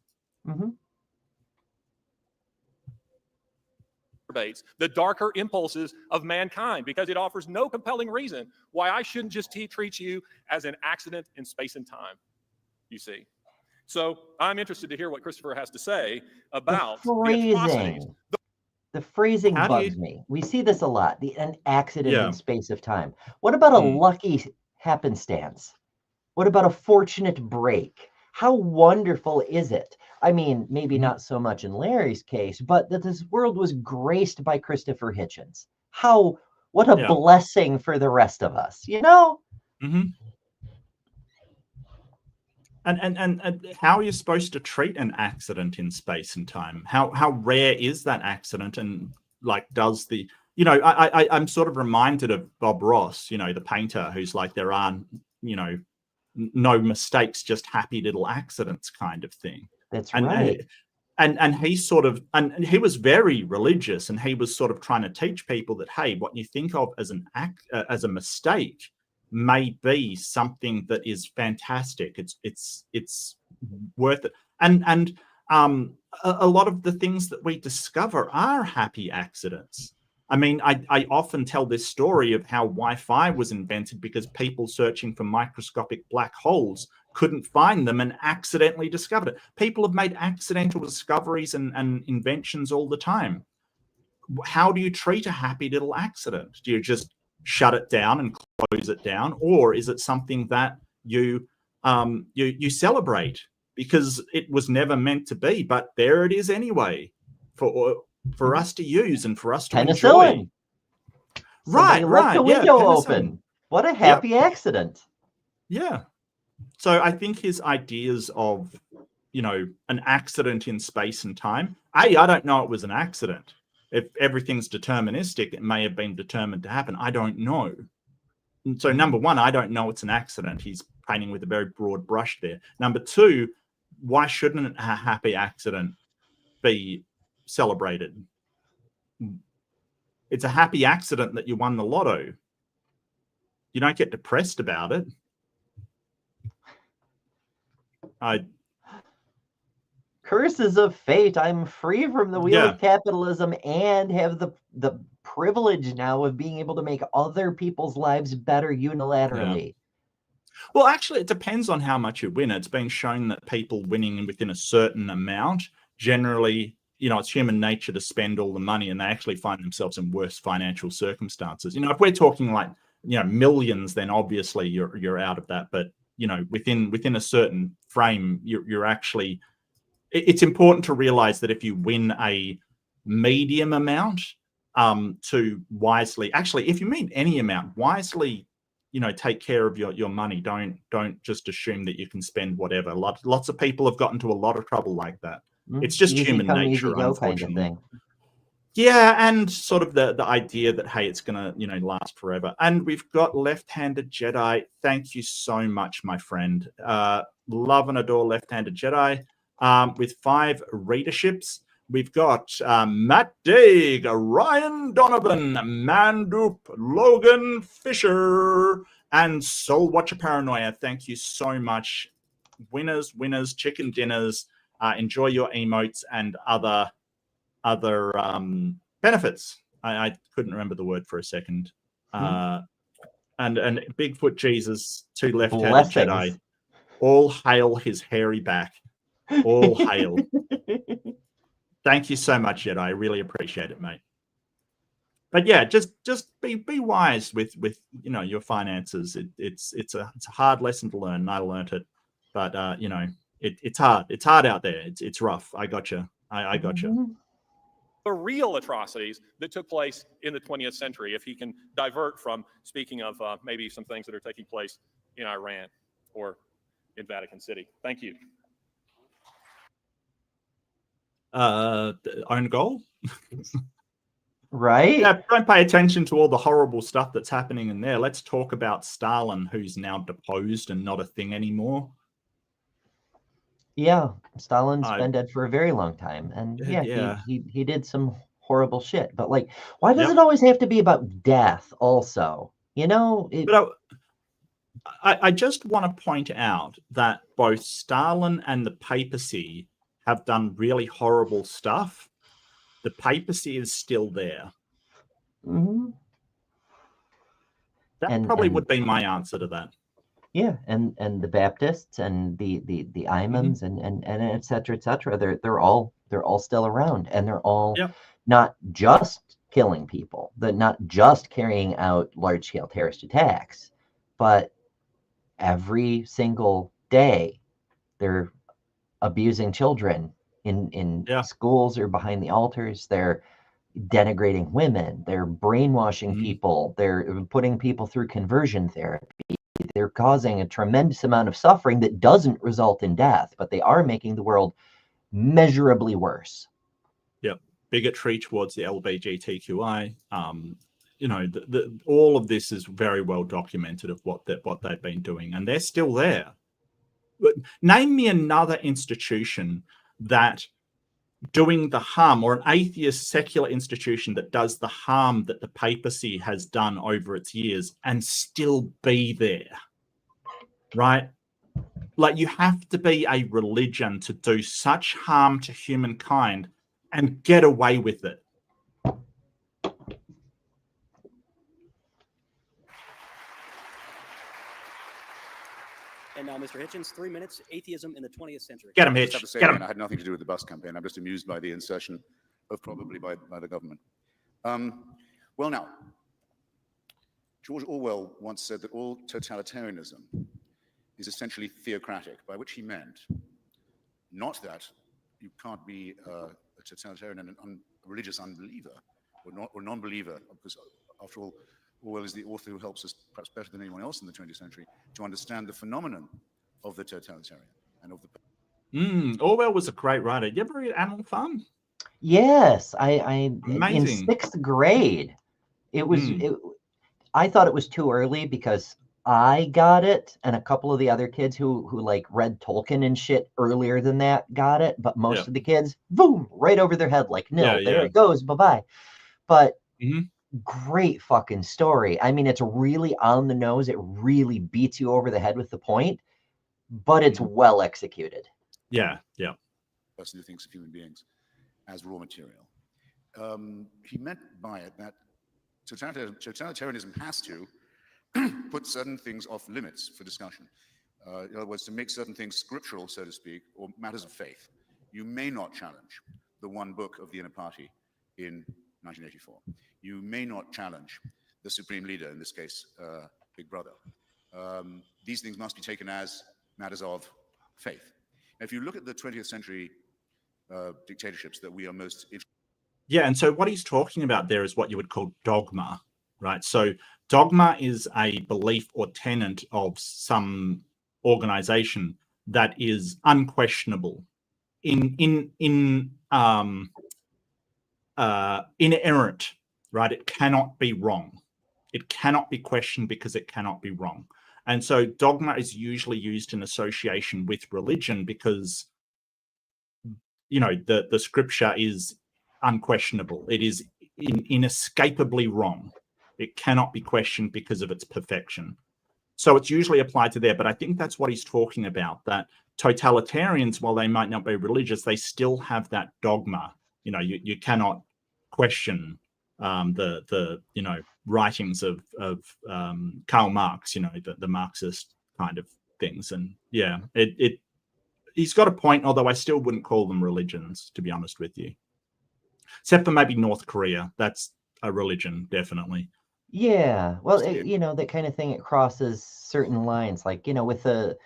darker impulses of mankind, because it offers no compelling reason why I shouldn't just treat you as an accident in space and time, you see. So I'm interested to hear what Christopher has to say about the atrocities. The phrasing bugs me. We see this a lot, an accident in space of time. What about a lucky happenstance? What about a fortunate break? How wonderful is it? I mean, maybe not so much in Larry's case, but that this world was graced by Christopher Hitchens. What a blessing for the rest of us, And how are you supposed to treat an accident in space and time? How rare is that accident? And like, does the, I'm sort of reminded of Bob Ross, the painter, who's like, there are, no mistakes, just happy little accidents kind of thing. That's right. And he sort of, and he was very religious, and he was sort of trying to teach people that, hey, what you think of as as a mistake may be something that is fantastic. It's worth it. And a lot of the things that we discover are happy accidents. I mean, I often tell this story of how Wi-Fi was invented because people searching for microscopic black holes couldn't find them and accidentally discovered it. People have made accidental discoveries and inventions all the time. How do you treat a happy little accident? Do you just shut it down and close it down, or is it something that you celebrate because it was never meant to be, but there it is anyway for us to use and for us to enjoy? Right. The window open. What a happy accident. Yeah. So I think his ideas of, an accident in space and time, I don't know it was an accident. If everything's deterministic, it may have been determined to happen. I don't know. And so number one, I don't know it's an accident. He's painting with a very broad brush there. Number two, why shouldn't a happy accident be celebrated? It's a happy accident that you won the lotto. You don't get depressed about it. Curses of fate. I'm free from the wheel of capitalism and have the privilege now of being able to make other people's lives better unilaterally. Yeah. Well, actually, it depends on how much you win. It's been shown that people winning within a certain amount generally, it's human nature to spend all the money, and they actually find themselves in worse financial circumstances. If we're talking like, millions, then obviously you're out of that. But, within a certain frame, you're actually, it's important to realize that if you win a medium amount, to wisely, actually, if you mean any amount, wisely, take care of your money. Don't just assume that you can spend whatever. Lots of people have gotten into a lot of trouble like that. It's just Easy human come, nature, easy go unfortunately. kind of thing. Yeah, and sort of the idea that, hey, it's gonna last forever. And we've got left-handed Jedi. Thank you so much, my friend. Love and adore left-handed Jedi. With 5 readerships. We've got Matt Daig, Ryan Donovan, Mandoop, Logan Fisher, and Soul Watcher Paranoia. Thank you so much. Winners, chicken dinners. Enjoy your emotes and other benefits. I couldn't remember the word for a second. And Bigfoot Jesus, 2 left-handed Jedi. All hail his hairy back. All hail. Thank you so much, Jedi. I really appreciate it, mate. But yeah, just be wise with your finances. It's a hard lesson to learn, and I learned it. But it's hard. It's hard out there. It's rough. I got you. I got you. The real atrocities that took place in the 20th century, if he can divert from speaking of maybe some things that are taking place in Iran or in Vatican City. Thank you. Own goal. Right? Yeah, don't pay attention to all the horrible stuff that's happening in there. Let's talk about Stalin, who's now deposed and not a thing anymore. Yeah, Stalin's been dead for a very long time, and he did some horrible shit. But like, why does it always have to be about death? Also, But I just want to point out that both Stalin and the papacy have done really horrible stuff. The papacy is still there. Mm-hmm. That probably would be my answer to that. Yeah, and the Baptists and the imams and et cetera, et cetera. They're all still around, and they're all not just killing people. They're not just carrying out large scale terrorist attacks, but every single day they're abusing children in schools or behind the altars. They're denigrating women. They're brainwashing people. They're putting people through conversion therapy. They're causing a tremendous amount of suffering that doesn't result in death, but they are making the world measurably worse. Yep. Bigotry towards the LGBTQI. All of this is very well documented of what they've been doing, and they're still there. But name me another institution that doing the harm, or an atheist secular institution that does the harm that the papacy has done over its years and still be there, right? Like, you have to be a religion to do such harm to humankind and get away with it. And now, Mr. Hitchens, 3 minutes, atheism in the 20th century. Get him, I Hitch. have to say, Get him. again, I had nothing to do with the bus campaign. I'm just amused by the insertion of probably by the government. Well, now, George Orwell once said that all totalitarianism is essentially theocratic, by which he meant not that you can't be a totalitarian and a religious unbeliever or non-believer, because after all, Orwell is the author who helps us, perhaps better than anyone else in the 20th century, to understand the phenomenon of the totalitarian and of the. Orwell was a great writer. You ever read Animal Farm? Yes, I Amazing. In 6th grade. It was. I thought it was too early because I got it, and a couple of the other kids who like read Tolkien and shit earlier than that got it. But most of the kids, boom, right over their head, like, no, there it goes, bye-bye. But great fucking story. I mean, it's really on the nose. It really beats you over the head with the point, but it's well executed. Yeah. Person who thinks of human beings as raw material. He meant by it that totalitarianism has to put certain things off limits for discussion. In other words, to make certain things scriptural, so to speak, or matters of faith. You may not challenge the one book of the inner party in 1984. You may not challenge the supreme leader, in this case, Big Brother. These things must be taken as matters of faith. Now, if you look at the 20th century dictatorships that we are most interested in. Yeah, and so what he's talking about there is what you would call dogma, right? So dogma is a belief or tenet of some organization that is unquestionable, inerrant, right? It cannot be wrong. It cannot be questioned because it cannot be wrong. And so dogma is usually used in association with religion because, you know, the scripture is unquestionable. It is inescapably wrong. It cannot be questioned because of its perfection. So it's usually applied to there. But I think that's what he's talking about, that totalitarians, while they might not be religious, they still have that dogma. You know, you cannot question the you know, writings of Karl Marx, you know, the Marxist kind of things. And yeah, he's got a point, although I still wouldn't call them religions, to be honest with you. Except for maybe North Korea. That's a religion, definitely. Yeah, well, you know, that kind of thing, it crosses certain lines, like, you know, with the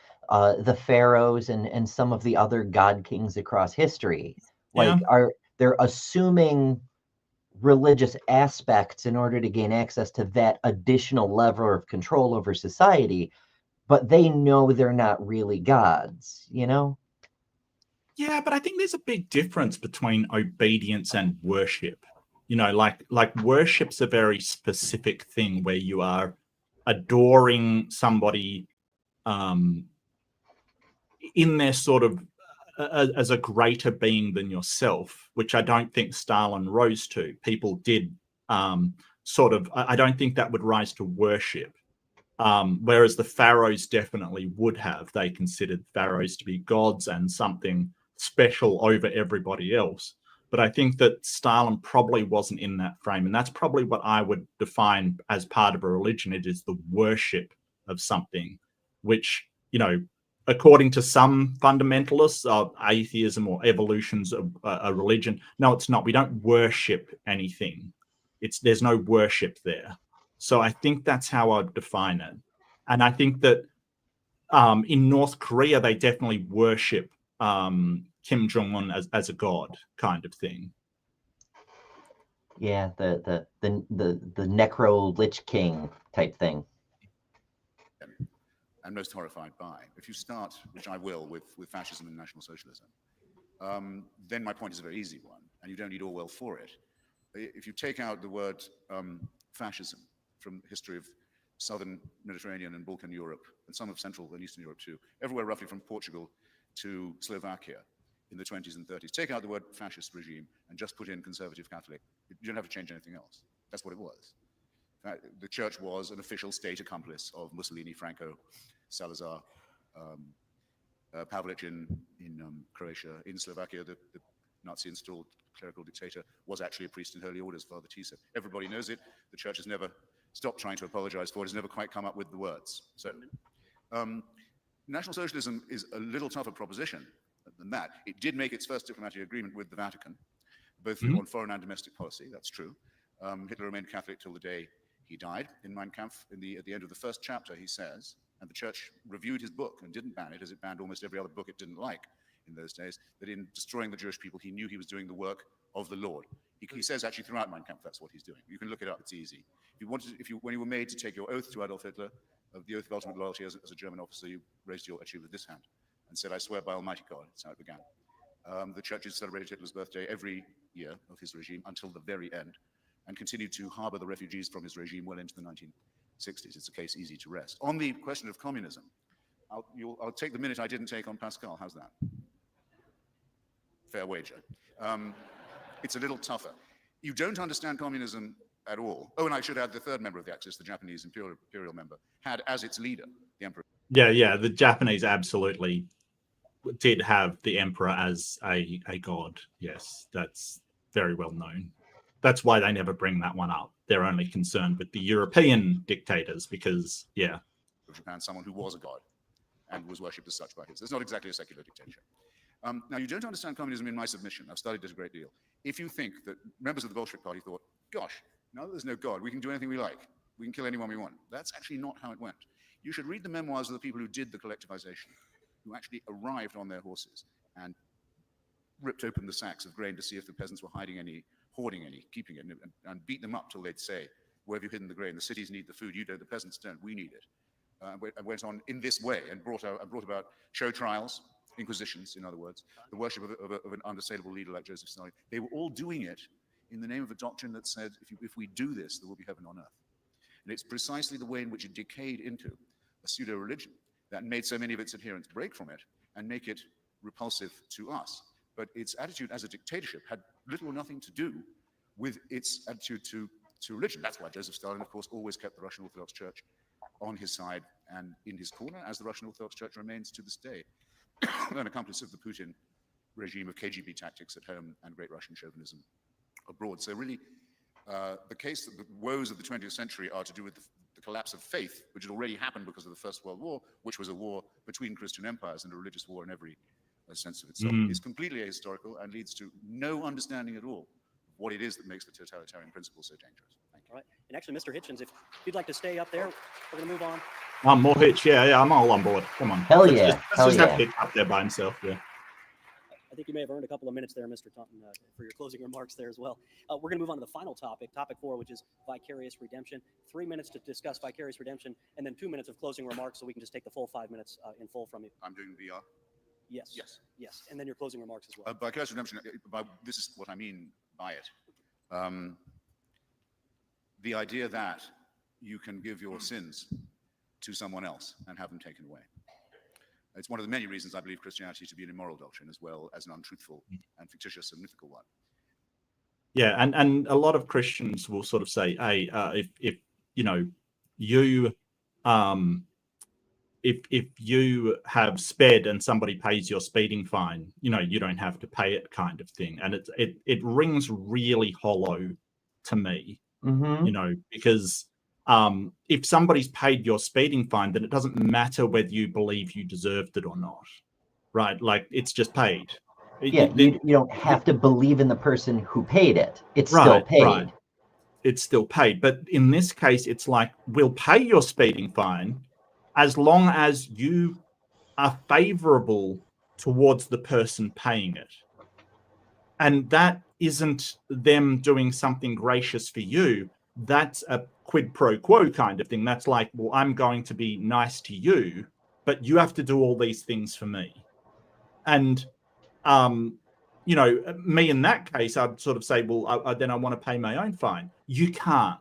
pharaohs and some of the other god kings across history. Like, they're assuming religious aspects in order to gain access to that additional level of control over society, but they know they're not really gods, you know? Yeah, but I think there's a big difference between obedience and worship. You know, like worship's a very specific thing where you are adoring somebody in their sort of as a greater being than yourself, which I don't think Stalin rose to. People did sort of, I don't think that would rise to worship. Whereas the pharaohs definitely would have. They considered pharaohs to be gods and something special over everybody else. But I think that Stalin probably wasn't in that frame. And that's probably what I would define as part of a religion. It is the worship of something, which, you know, according to some fundamentalists, atheism or evolution's a religion. No, it's not. We don't worship anything. There's no worship there. So I think that's how I'd define it. And I think that in North Korea, they definitely worship Kim Jong-un as a god kind of thing. Yeah, the Necro Lich King type thing. And most horrified by. If you start, which I will, with fascism and National Socialism, then my point is a very easy one, and you don't need Orwell for it. If you take out the word fascism from the history of southern Mediterranean and Balkan Europe, and some of Central and Eastern Europe too, everywhere roughly from Portugal to Slovakia in the 20s and 30s, take out the word fascist regime and just put in conservative Catholic. You don't have to change anything else. That's what it was. The church was an official state accomplice of Mussolini, Franco, Salazar, Pavlic in Croatia. In Slovakia, the Nazi-installed clerical dictator was actually a priest in holy orders, Father Tisa. Everybody knows it. The church has never stopped trying to apologize for it, has never quite come up with the words. So, National Socialism is a little tougher proposition than that. It did make its first diplomatic agreement with the Vatican, both on foreign and domestic policy, that's true. Hitler remained Catholic till the day he died. In Mein Kampf, at the end of the first chapter, he says, and the church reviewed his book and didn't ban it, as it banned almost every other book it didn't like in those days, that in destroying the Jewish people, he knew he was doing the work of the Lord. He says actually throughout Mein Kampf, that's what he's doing. You can look it up, it's easy. When you were made to take your oath to Adolf Hitler, of the oath of ultimate loyalty as a German officer, you raised your actually with this hand and said, I swear by Almighty God. That's how it began. The churches celebrated Hitler's birthday every year of his regime until the very end, and continued to harbor the refugees from his regime well into the 1960s. It's a case easy to rest. On the question of communism, I'll take the minute I didn't take on Pascal. How's that? Fair wager. It's a little tougher. You don't understand communism at all. Oh, and I should add the third member of the Axis, the Japanese imperial member, had as its leader the emperor. Yeah, the Japanese absolutely did have the emperor as a god. Yes, that's very well known. That's why they never bring that one up. They're only concerned with the European dictators because, Japan, someone who was a god and was worshipped as such by his. It's not exactly a secular dictatorship. Now, you don't understand communism in my submission. I've studied it a great deal. If you think that members of the Bolshevik Party thought, gosh, now that there's no God, we can do anything we like. We can kill anyone we want. That's actually not how it went. You should read the memoirs of the people who did the collectivization, who actually arrived on their horses and ripped open the sacks of grain to see if the peasants were hiding any, hoarding any, keeping it, and beat them up till they'd say, where have you hidden the grain? The cities need the food, you don't, the peasants don't, we need it. And went on in this way and brought about show trials, inquisitions, in other words, the worship of an unassailable leader like Joseph Stalin. They were all doing it in the name of a doctrine that said, if we do this, there will be heaven on earth. And it's precisely the way in which it decayed into a pseudo-religion that made so many of its adherents break from it and make it repulsive to us. But its attitude as a dictatorship had little or nothing to do with its attitude to religion. That's why Joseph Stalin, of course, always kept the Russian Orthodox Church on his side and in his corner, as the Russian Orthodox Church remains to this day, an accomplice of the Putin regime of KGB tactics at home and great Russian chauvinism abroad. So really, the case that the woes of the 20th century are to do with the collapse of faith, which had already happened because of the First World War, which was a war between Christian empires and a religious war in every sense of itself, is completely ahistorical and leads to no understanding at all of what it is that makes the totalitarian principle so dangerous. Thank you. All right. And actually, Mr. Hitchens, if you'd like to stay up there, we're going to move on. More Hitch, yeah, I'm all on board. Come on. Hell yeah. Let's just have Hitch up there by himself, yeah. I think you may have earned a couple of minutes there, Mr. Taunton, for your closing remarks there as well. We're going to move on to the final topic, topic 4, which is vicarious redemption. 3 minutes to discuss vicarious redemption, and then 2 minutes of closing remarks, so we can just take the full 5 minutes in full from you. I'm doing VR? Yes. Yes. Yes, and then your closing remarks as well. Vicarious redemption, this is what I mean by it. The idea that you can give your sins to someone else and have them taken away. It's one of the many reasons I believe Christianity to be an immoral doctrine as well as an untruthful and fictitious and mythical one. Yeah, and a lot of Christians will sort of say, hey, if you know, you if you have sped and somebody pays your speeding fine, you know, you don't have to pay it, kind of thing. And it rings really hollow to me, you know, because if somebody's paid your speeding fine, then it doesn't matter whether you believe you deserved it or not, right? Like, it's just paid. Yeah, you don't have to believe in the person who paid it. It's still paid. Right. It's still paid. But in this case, it's like, we'll pay your speeding fine as long as you are favorable towards the person paying it. And that isn't them doing something gracious for you. That's a quid pro quo kind of thing. That's like, well, I'm going to be nice to you, but you have to do all these things for me. And, you know, me in that case, I'd sort of say, well, then I want to pay my own fine. You can't.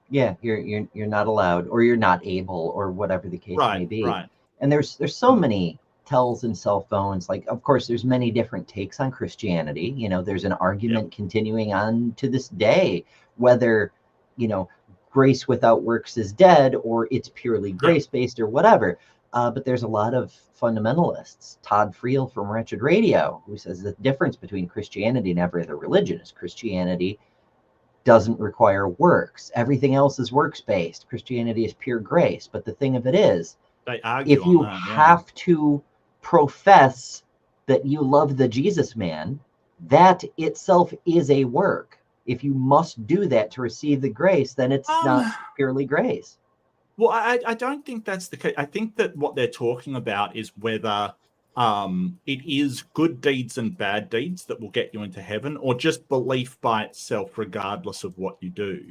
Yeah, you're not allowed, or you're not able, or whatever the case may be. Right. And there's so many tells and cell phones. Like, of course, there's many different takes on Christianity. You know, there's an argument continuing on to this day, whether, you know, grace without works is dead, or it's purely grace-based, or whatever. But there's a lot of fundamentalists. Todd Friel from Wretched Radio, who says the difference between Christianity and every other religion is Christianity doesn't require works. Everything else is works-based. Christianity is pure grace. But the thing of it is, if you have to profess that you love the Jesus man, that itself is a work. If you must do that to receive the grace, then it's not purely grace. Well, I don't think that's the case. I think that what they're talking about is whether it is good deeds and bad deeds that will get you into heaven, or just belief by itself, regardless of what you do.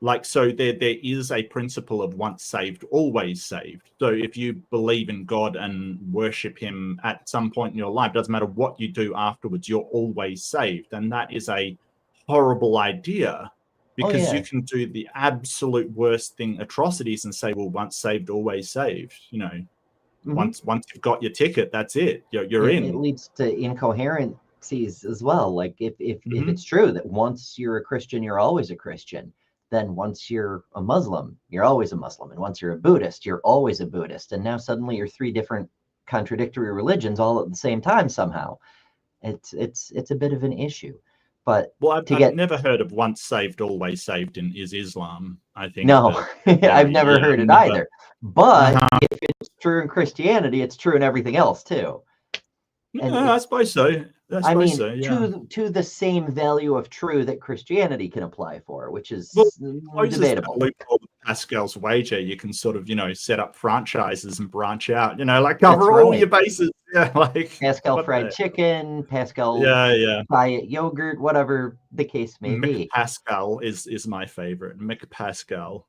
Like, so there is a principle of once saved, always saved. So if you believe in God and worship him at some point in your life, doesn't matter what you do afterwards, you're always saved. And that is a horrible idea, because you can do the absolute worst thing, atrocities, and say, well, once saved, always saved. You know, once you've got your ticket, that's it. You're in. It leads to incoherencies as well. Like, if it's true that once you're a Christian, you're always a Christian, then once you're a Muslim, you're always a Muslim. And once you're a Buddhist, you're always a Buddhist. And now suddenly you're 3 different contradictory religions all at the same time somehow. It's a bit of an issue. But I've never heard of once saved, always saved in Islam, I think. No, I've never heard it either. But if it's true in Christianity, it's true in everything else too. And I suppose so. I mean, so, yeah. to the same value of true that Christianity can apply for, which is debatable. debatable. Loophole of Pascal's wager, you can sort of, set up franchises and branch out, like cover That's all right. your bases. Yeah, like Pascal fried chicken, Pascal diet yogurt, whatever the case may be. McPascal is my favorite. McPascal.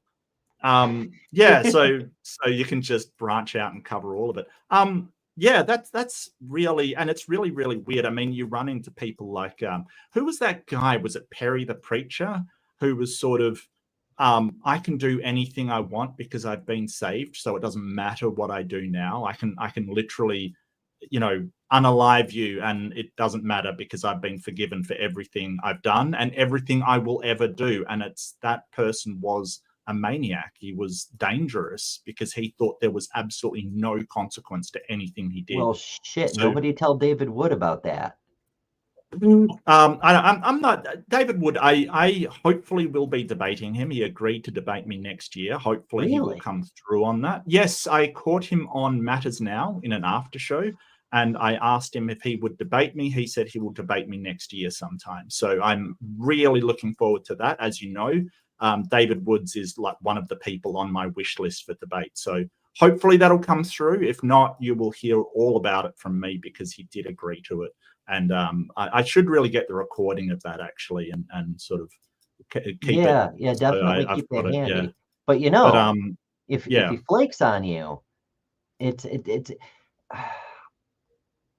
Yeah, so you can just branch out and cover all of it. Yeah, that's really, and it's really, really weird. I mean, you run into people like, who was that guy? Was it Perry the Preacher, who was sort of, I can do anything I want because I've been saved, so it doesn't matter what I do now. I can literally, unalive you, and it doesn't matter because I've been forgiven for everything I've done and everything I will ever do. And that person was a maniac. He was dangerous because he thought there was absolutely no consequence to anything he did. Well, shit, nobody tell David Wood about that. I'm not David Wood. I hopefully will be debating him. He agreed to debate me next year. Hopefully he will come through on that. Yes, I caught him on Matters Now in an after show, and I asked him if he would debate me. He said he will debate me next year sometime. So I'm really looking forward to that. As you know, David Woods is like one of the people on my wish list for debate. So hopefully that'll come through. If not, you will hear all about it from me because he did agree to it. And I should really get the recording of that actually, and sort of keep it. Yeah, definitely keep that handy. Yeah. But if he flakes on you,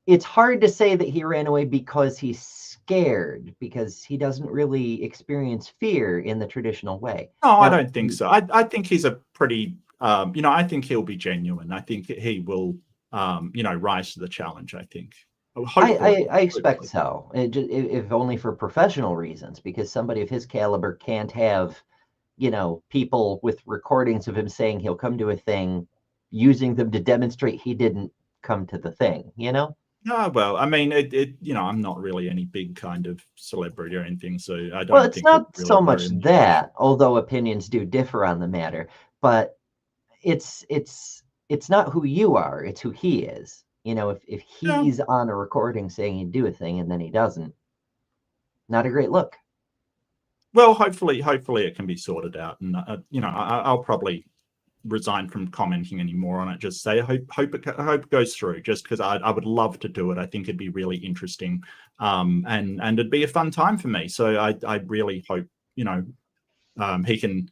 it's hard to say that he ran away because he's scared, because he doesn't really experience fear in the traditional way. No, I don't think so. I think he's a pretty, I think he'll be genuine. I think he will, rise to the challenge, I think. I expect so, if only for professional reasons, because somebody of his caliber can't have, people with recordings of him saying he'll come to a thing, using them to demonstrate he didn't come to the thing, No, well, I mean, I'm not really any big kind of celebrity or anything, so I don't. Well, it's not really so much that, although opinions do differ on the matter, but it's not who you are; it's who he is. If he's on a recording saying he'd do a thing and then he doesn't, not a great look. Well, hopefully it can be sorted out, and I'll probably resign from commenting anymore on it. Just say I hope it goes through, just because I would love to do it. I think it'd be really interesting, and it'd be a fun time for me. So I really hope he can.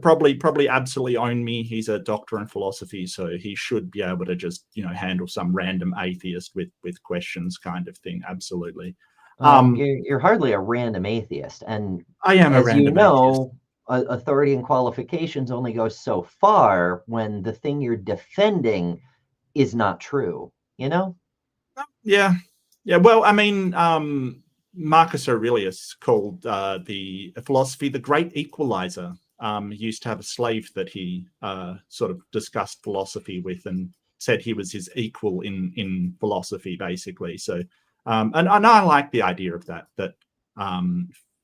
Probably absolutely own me. He's a doctor in philosophy, so he should be able to just, handle some random atheist with questions kind of thing. Absolutely. You're hardly a random atheist. And I am a random atheist. Authority and qualifications only go so far when the thing you're defending is not true, Yeah. Well, I mean, Marcus Aurelius called the philosophy the great equalizer. He used to have a slave that he sort of discussed philosophy with, and said he was his equal in philosophy, basically. So, and I like the idea of that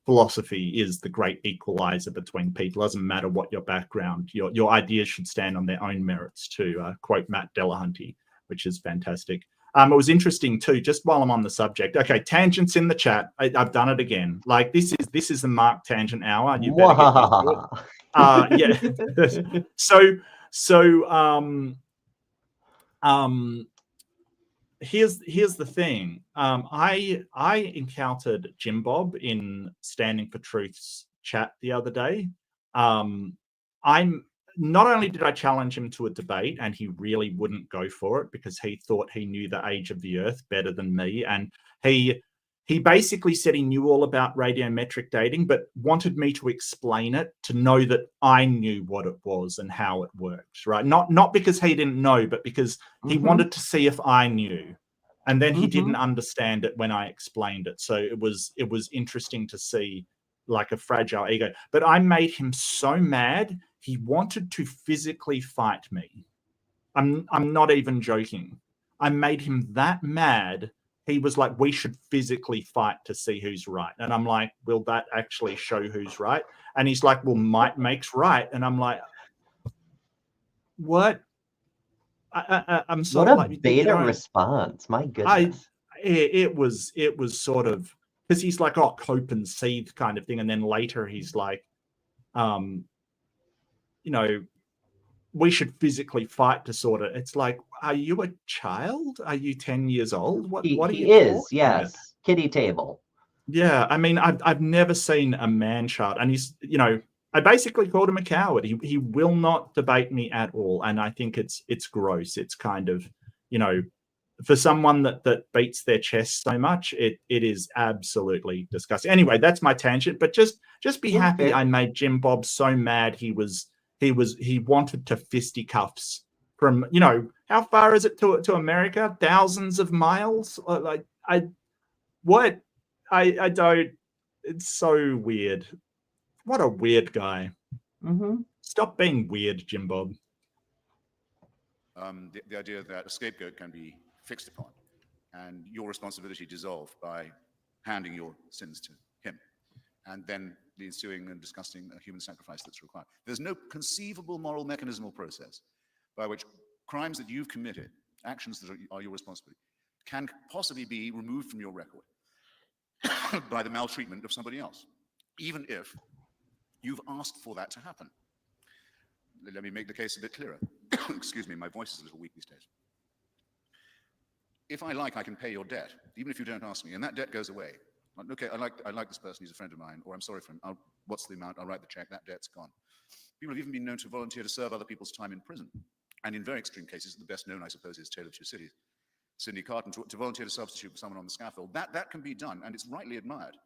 philosophy is the great equalizer between people. It doesn't matter what your background, your ideas should stand on their own merits, to quote Matt Delahunty, which is fantastic. It was interesting too, just while I'm on the subject. Okay, tangents in the chat. I've done it again. Like this is the Mark Tangent Hour. You better get used to it. Here's the thing. I encountered Jim Bob in Standing for Truth's chat the other day. Not only did I challenge him to a debate, and he really wouldn't go for it because he thought he knew the age of the Earth better than me, and he basically said he knew all about radiometric dating, but wanted me to explain it, to know that I knew what it was and how it works, right? Not because he didn't know, but because he wanted to see if I knew, and then he didn't understand it when I explained it. So it was interesting to see, like, a fragile ego. But I made him so mad. He wanted to physically fight me. I'm not even joking. I made him that mad. He was like, we should physically fight to see who's right. And I'm like, will that actually show who's right? And he's like, well, might makes right. And I'm like, what? I'm What sort a of like, beta response. My goodness. It was sort of, because he's like, oh, cope and seethe kind of thing. And then later he's like, you know, we should physically fight to sort of, it's like, are you a child? Are you 10 years old? What are he you is, talking yes. about? Kitty table. Yeah, I mean, I've never seen a man child, and he's, you know, I basically called him a coward. He will not debate me at all, and I think it's gross. It's kind of, you know, for someone that beats their chest so much, it is absolutely disgusting. Anyway, that's my tangent. But just be happy I made Jim Bob so mad he wanted to fisticuffs from, you know, how far is it to America? Thousands of miles? Like I don't. It's so weird. What a weird guy. Mm-hmm. Stop being weird, Jim Bob. The idea that a scapegoat can be fixed upon and your responsibility dissolved by handing your sins to him, and then the ensuing and disgusting human sacrifice that's required. There's no conceivable moral mechanism or process by which crimes that you've committed, actions that are your responsibility, can possibly be removed from your record by the maltreatment of somebody else, even if you've asked for that to happen. Let me make the case a bit clearer. Excuse me, my voice is a little weak these days. If I like, I can pay your debt, even if you don't ask me, and that debt goes away. Okay, I like this person, he's a friend of mine, or I'm sorry for him. What's the amount? I'll write the check, that debt's gone. People have even been known to volunteer to serve other people's time in prison. And in very extreme cases, the best known, I suppose, is Tale of Two Cities. Sidney Carton, to volunteer to substitute for someone on the scaffold. That can be done, and it's rightly admired.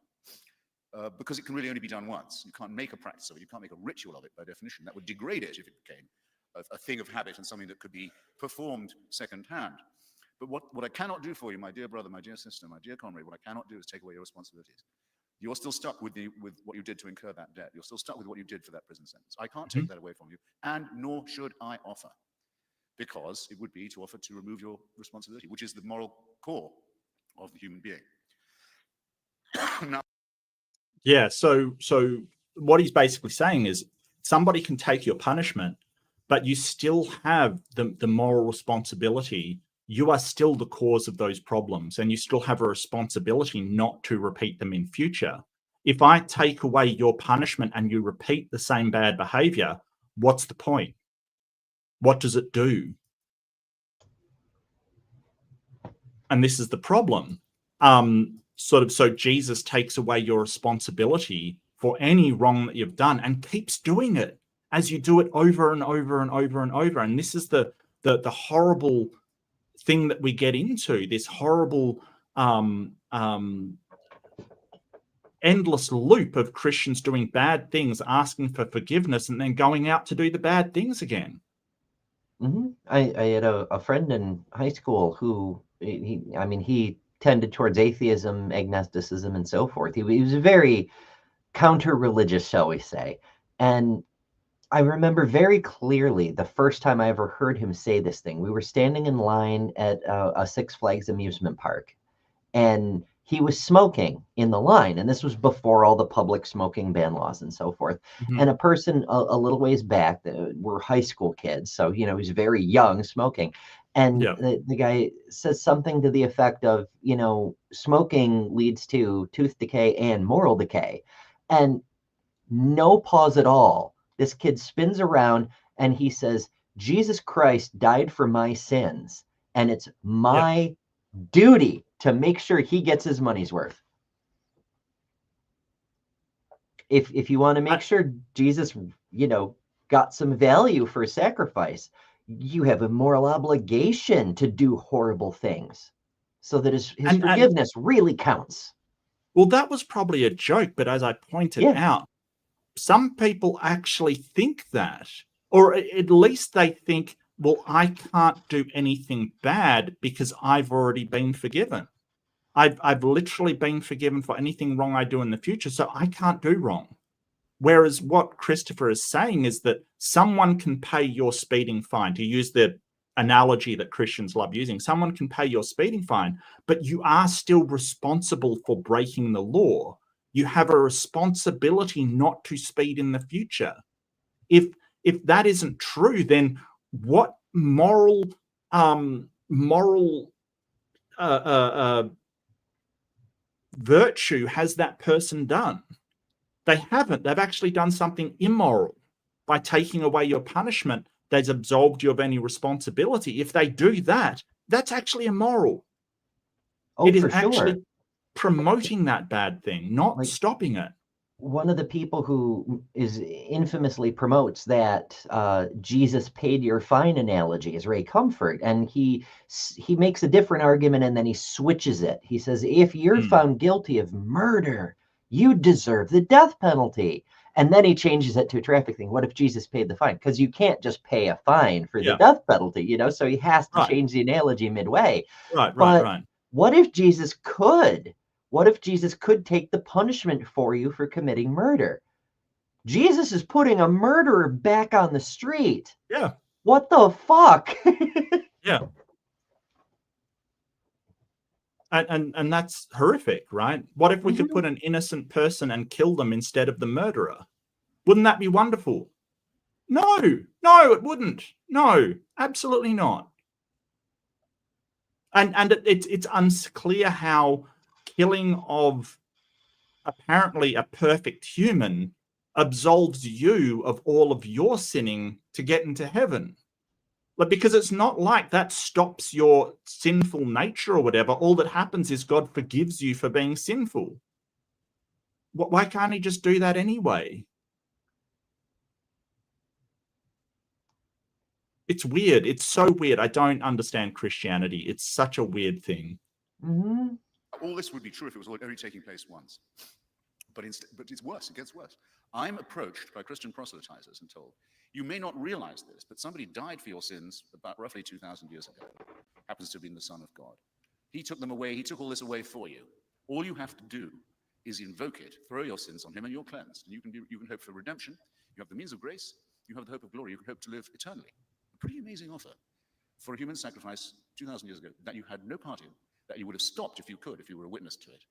Because it can really only be done once. You can't make a practice of it. You can't make a ritual of it by definition. That would degrade it if it became a thing of habit and something that could be performed secondhand. But what I cannot do for you, my dear brother, my dear sister, my dear comrade, what I cannot do is take away your responsibilities. You're still stuck with what you did to incur that debt. You're still stuck with what you did for that prison sentence. I can't take that away from you, and nor should I offer, because it would be to offer to remove your responsibility, which is the moral core of the human being. Now, yeah, so what he's basically saying is somebody can take your punishment, but you still have the moral responsibility. You are still the cause of those problems, and you still have a responsibility not to repeat them in future. If I take away your punishment and you repeat the same bad behavior, what's the point? What does it do? And this is the problem. So Jesus takes away your responsibility for any wrong that you've done and keeps doing it as you do it over and over and over and over. And this is the horrible thing that we get into, this horrible endless loop of Christians doing bad things, asking for forgiveness, and then going out to do the bad things again. Mm-hmm. I had a friend in high school who, he tended towards atheism, agnosticism, and so forth. He was very counter-religious, shall we say. And I remember very clearly the first time I ever heard him say this thing. We were standing in line at a Six Flags amusement park, and he was smoking in the line. And this was before all the public smoking ban laws and so forth. Mm-hmm. And a person a little ways back, were high school kids. So, he was very young smoking. And the guy says something to the effect of, smoking leads to tooth decay and moral decay. And no pause at all. This kid spins around and he says, Jesus Christ died for my sins, and it's my duty to make sure he gets his money's worth. If you want to make sure Jesus, got some value for sacrifice, you have a moral obligation to do horrible things so that his forgiveness really counts. Well, that was probably a joke, but as I pointed out, some people actually think that, or at least they think, well, I can't do anything bad because I've already been forgiven. I've literally been forgiven for anything wrong I do in the future, so I can't do wrong. Whereas what Christopher is saying is that someone can pay your speeding fine, to use the analogy that Christians love using. Someone can pay your speeding fine, but you are still responsible for breaking the law. You have a responsibility not to speed in the future. If that isn't true, then what moral moral virtue has that person done? They haven't. They've actually done something immoral. By taking away your punishment, they've absolved you of any responsibility. If they do that, that's actually immoral. Oh, it is for actually sure. promoting that bad thing, not Like, stopping it. one of the people who is infamously promotes that Jesus paid your fine analogy is Ray Comfort, and he makes a different argument and then he switches it. He says, if you're found guilty of murder, you deserve the death penalty. And then he changes it to a traffic thing. What if Jesus paid the fine? Because you can't just pay a fine for the death penalty, you know, so he has to change the analogy midway. But what if Jesus could? What if Jesus could take the punishment for you for committing murder? Jesus is putting a murderer back on the street. Yeah. What the fuck? Yeah. And that's horrific, right? What if we could put an innocent person and kill them instead of the murderer? Wouldn't that be wonderful? No, it wouldn't. No, absolutely not. And it's unclear how killing of apparently a perfect human absolves you of all of your sinning to get into heaven. Because it's not like that stops your sinful nature or whatever. All that happens is God forgives you for being sinful. Why can't he just do that anyway? It's weird. It's so weird. I don't understand Christianity. It's such a weird thing. All this would be true if it was only taking place once. But it's worse. It gets worse. I'm approached by Christian proselytizers and told, you may not realize this, but somebody died for your sins about roughly 2,000 years ago. Happens to have been the Son of God. He took them away. He took all this away for you. All you have to do is invoke it, throw your sins on him, and you're cleansed. And you can hope for redemption. You have the means of grace. You have the hope of glory. You can hope to live eternally. A pretty amazing offer for a human sacrifice 2,000 years ago that you had no part in, that you would have stopped if you could, if you were a witness to it,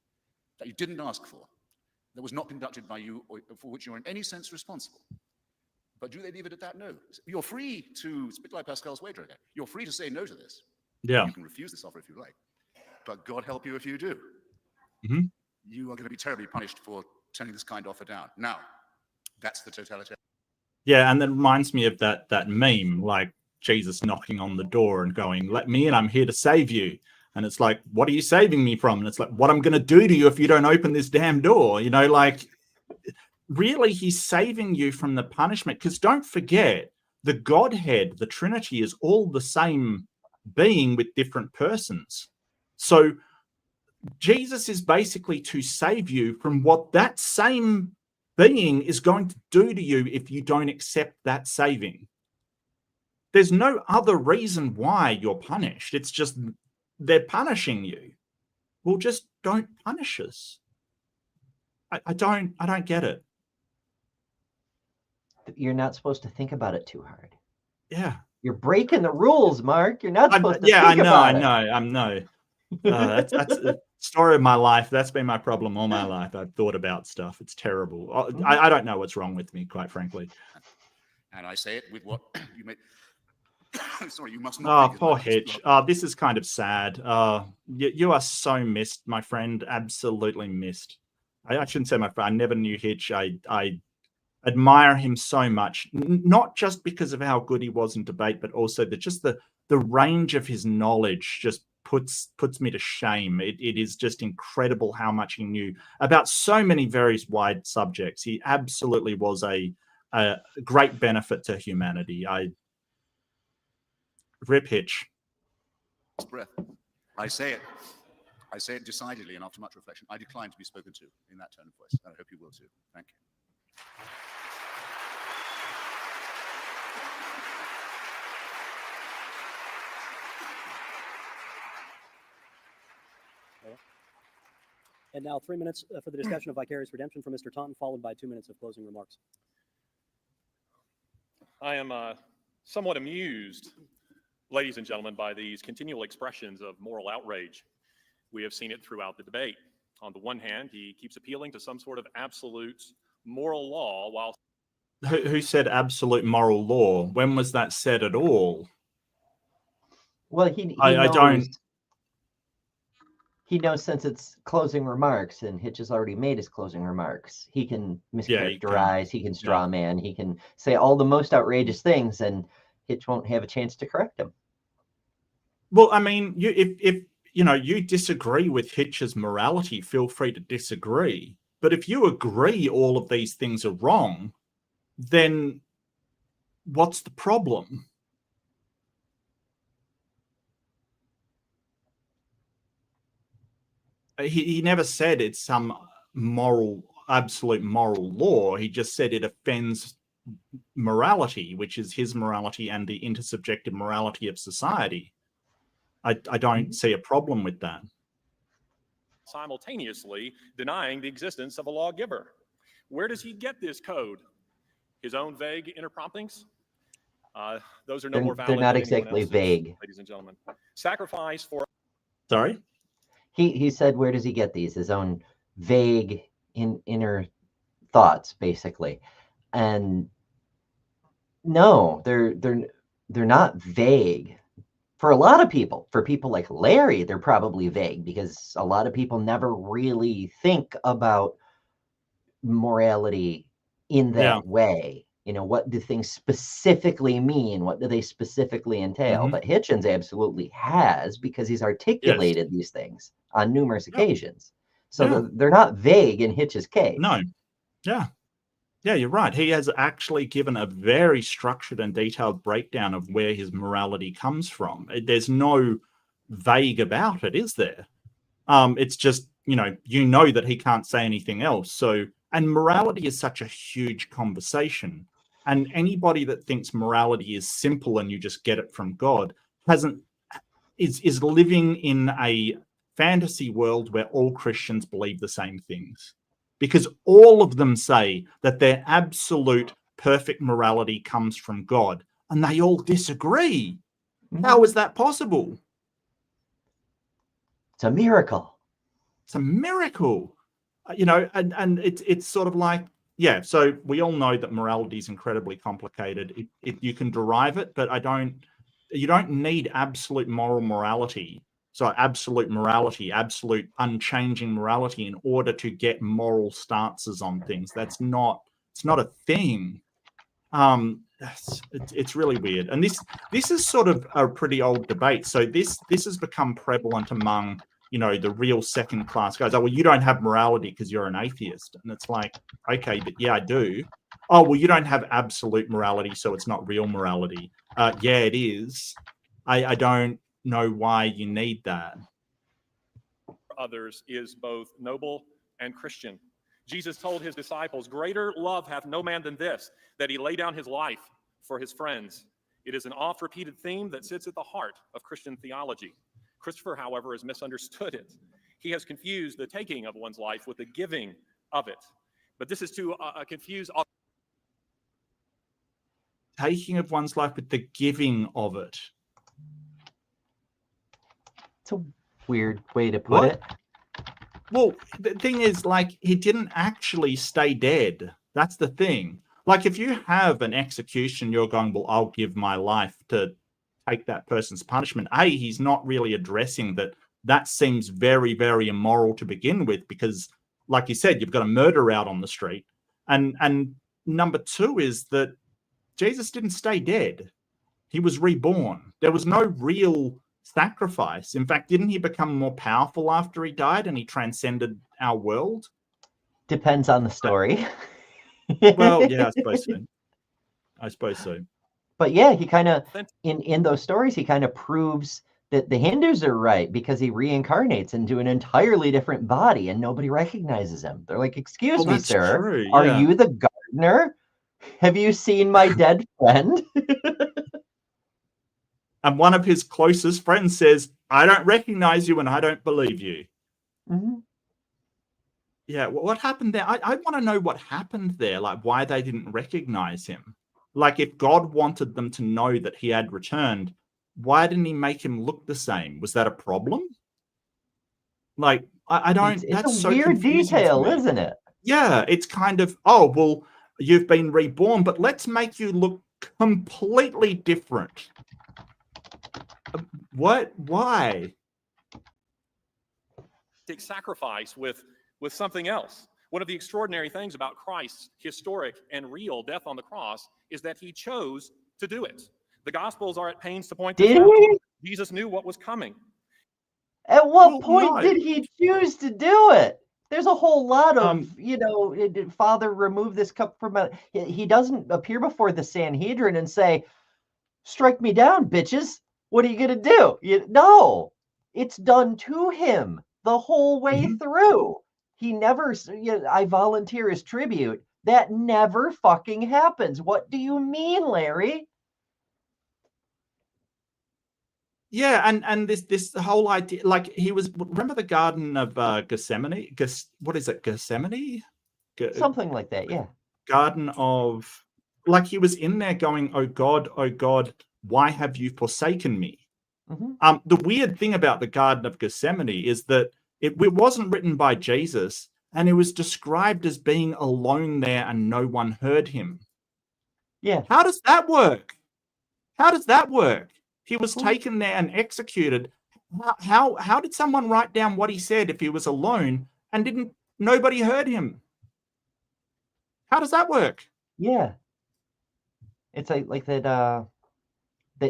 that you didn't ask for, that was not conducted by you, or for which you're in any sense responsible. But do they leave it at that? No. You're free to, it's a bit like Pascal's wager again. You're free to say no to this. Yeah. You can refuse this offer if you like. But God help you if you do. You are going to be terribly punished for turning this kind of offer down. Now, that's the totalitarian. Yeah, and that reminds me of that meme, like Jesus knocking on the door and going, let me in, I'm here to save you. And it's like, what are you saving me from? And it's like, what I'm going to do to you if you don't open this damn door. You know, like, really, he's saving you from the punishment. Because don't forget, the Godhead, the Trinity, is all the same being with different persons. So Jesus is basically to save you from what that same being is going to do to you if you don't accept that saving. There's no other reason why you're punished. It's just they're punishing you. Well, just don't punish us. I don't get it. You're not supposed to think about it too hard. Yeah. You're breaking the rules, Mark. You're not supposed to think about it. I know. That's the story of my life. That's been my problem all my life. I've thought about stuff. It's terrible. I don't know what's wrong with me, quite frankly. And I say it with what you may... Sorry, you must not. Oh, poor Hitch. This is kind of sad. You are so missed, my friend. Absolutely missed. I shouldn't say my friend. I never knew Hitch. I admire him so much, not just because of how good he was in debate, but also the range of his knowledge just puts me to shame. It is just incredible how much he knew about so many various wide subjects. He absolutely was a great benefit to humanity. Rip Hitch. Breath. I say it decidedly, and after much reflection, I decline to be spoken to in that tone of voice. And I hope you will too. Thank you. And now 3 minutes for the discussion of vicarious redemption from Mr. Taunton, followed by 2 minutes of closing remarks. I am somewhat amused, ladies and gentlemen, by these continual expressions of moral outrage. We have seen it throughout the debate. On the one hand, he keeps appealing to some sort of absolute moral law, while... Who said absolute moral law? When was that said at all? Well, he I knows, don't. he knows since it's closing remarks, and Hitch has already made his closing remarks. He can mischaracterize, he can straw man, he can say all the most outrageous things, and Hitch won't have a chance to correct him. Well, I mean, if you know you disagree with Hitch's morality, feel free to disagree. But if you agree all of these things are wrong, then what's the problem? He never said it's some absolute moral law. He just said it offends morality, which is his morality and the intersubjective morality of society. I don't see a problem with that. Simultaneously denying the existence of a lawgiver. Where does he get this code? His own vague inner promptings? Those are no more valid. They're not exactly vague, ladies and gentlemen. Sacrifice for. Sorry? He said, where does he get these? His own vague inner thoughts, basically. And no, they're not vague. For a lot of people, for people like Larry, they're probably vague because a lot of people never really think about morality in that way. You know, what do things specifically mean? What do they specifically entail? But Hitchens absolutely has, because he's articulated these things on numerous occasions. So they're not vague in Hitch's case. No. Yeah, you're right. He has actually given a very structured and detailed breakdown of where his morality comes from. There's no vague about it, is there? It's just, you know that he can't say anything else. So, and morality is such a huge conversation. And anybody that thinks morality is simple and you just get it from God is living in a fantasy world where all Christians believe the same things. Because all of them say that their absolute perfect morality comes from God, and they all disagree. How is that possible? It's a miracle. It's a miracle. And it's sort of like, so we all know that morality is incredibly complicated. You can derive it, but you don't need absolute moral morality. So absolute morality, absolute unchanging morality in order to get moral stances on things. It's not a thing. It's really weird. And this is sort of a pretty old debate. So this has become prevalent among, the real second class guys. Oh, well, you don't have morality because you're an atheist. And it's like, okay, but yeah, I do. Oh, well, you don't have absolute morality, so it's not real morality. Yeah, it is. I don't know why you need that. Others is both noble and Christian. Jesus told his disciples, greater love hath no man than this, that he lay down his life for his friends. It is an oft-repeated theme that sits at the heart of Christian theology. Christopher, however, has misunderstood it. He has confused the taking of one's life with the giving of it. But this is to confuse taking of one's life with the giving of it. It's a weird way to put it. Well, the thing is, he didn't actually stay dead. That's the thing. If you have an execution, you're going, well, I'll give my life to take that person's punishment. He's not really addressing that seems very, very immoral to begin with, because, like you said, you've got a murder out on the street. And number two is that Jesus didn't stay dead. He was reborn. There was no real sacrifice. In fact, didn't he become more powerful after he died and he transcended our world? Depends on the story. Well, yeah, I suppose so. But yeah, he kind of, in those stories, he kind of proves that the Hindus are right, because he reincarnates into an entirely different body and nobody recognizes him. They're like, excuse me, sir, true, yeah. Are you the gardener? Have you seen my dead friend? And one of his closest friends says, I don't recognize you and I don't believe you. Mm-hmm. Yeah, what happened there? I want to know what happened there, why they didn't recognize him. If God wanted them to know that he had returned, why didn't he make him look the same? Was that a problem? I don't... It's a weird detail, isn't it? Yeah, it's kind of, oh, well, you've been reborn, but let's make you look completely different. What? Why? Sacrifice with something else. One of the extraordinary things about Christ's historic and real death on the cross is that he chose to do it. The Gospels are at pains to point this Did out. he? Jesus knew what was coming. At what Well, point no. did he choose to do it? There's a whole lot of, Father, remove this cup from my... He doesn't appear before the Sanhedrin and say, strike me down, bitches. What are you going to do? No, it's done to him the whole way through. He never, I volunteer as tribute. That never fucking happens. What do you mean, Larry? Yeah, and this whole idea, like he was. Remember the Garden of Gethsemane? What is it? Gethsemane? Something like that. Yeah. Garden of, like he was in there going, oh God, why have you forsaken me? The weird thing about the Garden of Gethsemane is that it wasn't written by Jesus, and it was described as being alone there and no one heard him. Yeah. How does that work? How does that work? He was taken there and executed. How did someone write down what he said if he was alone and nobody heard him? How does that work? Yeah. It's like that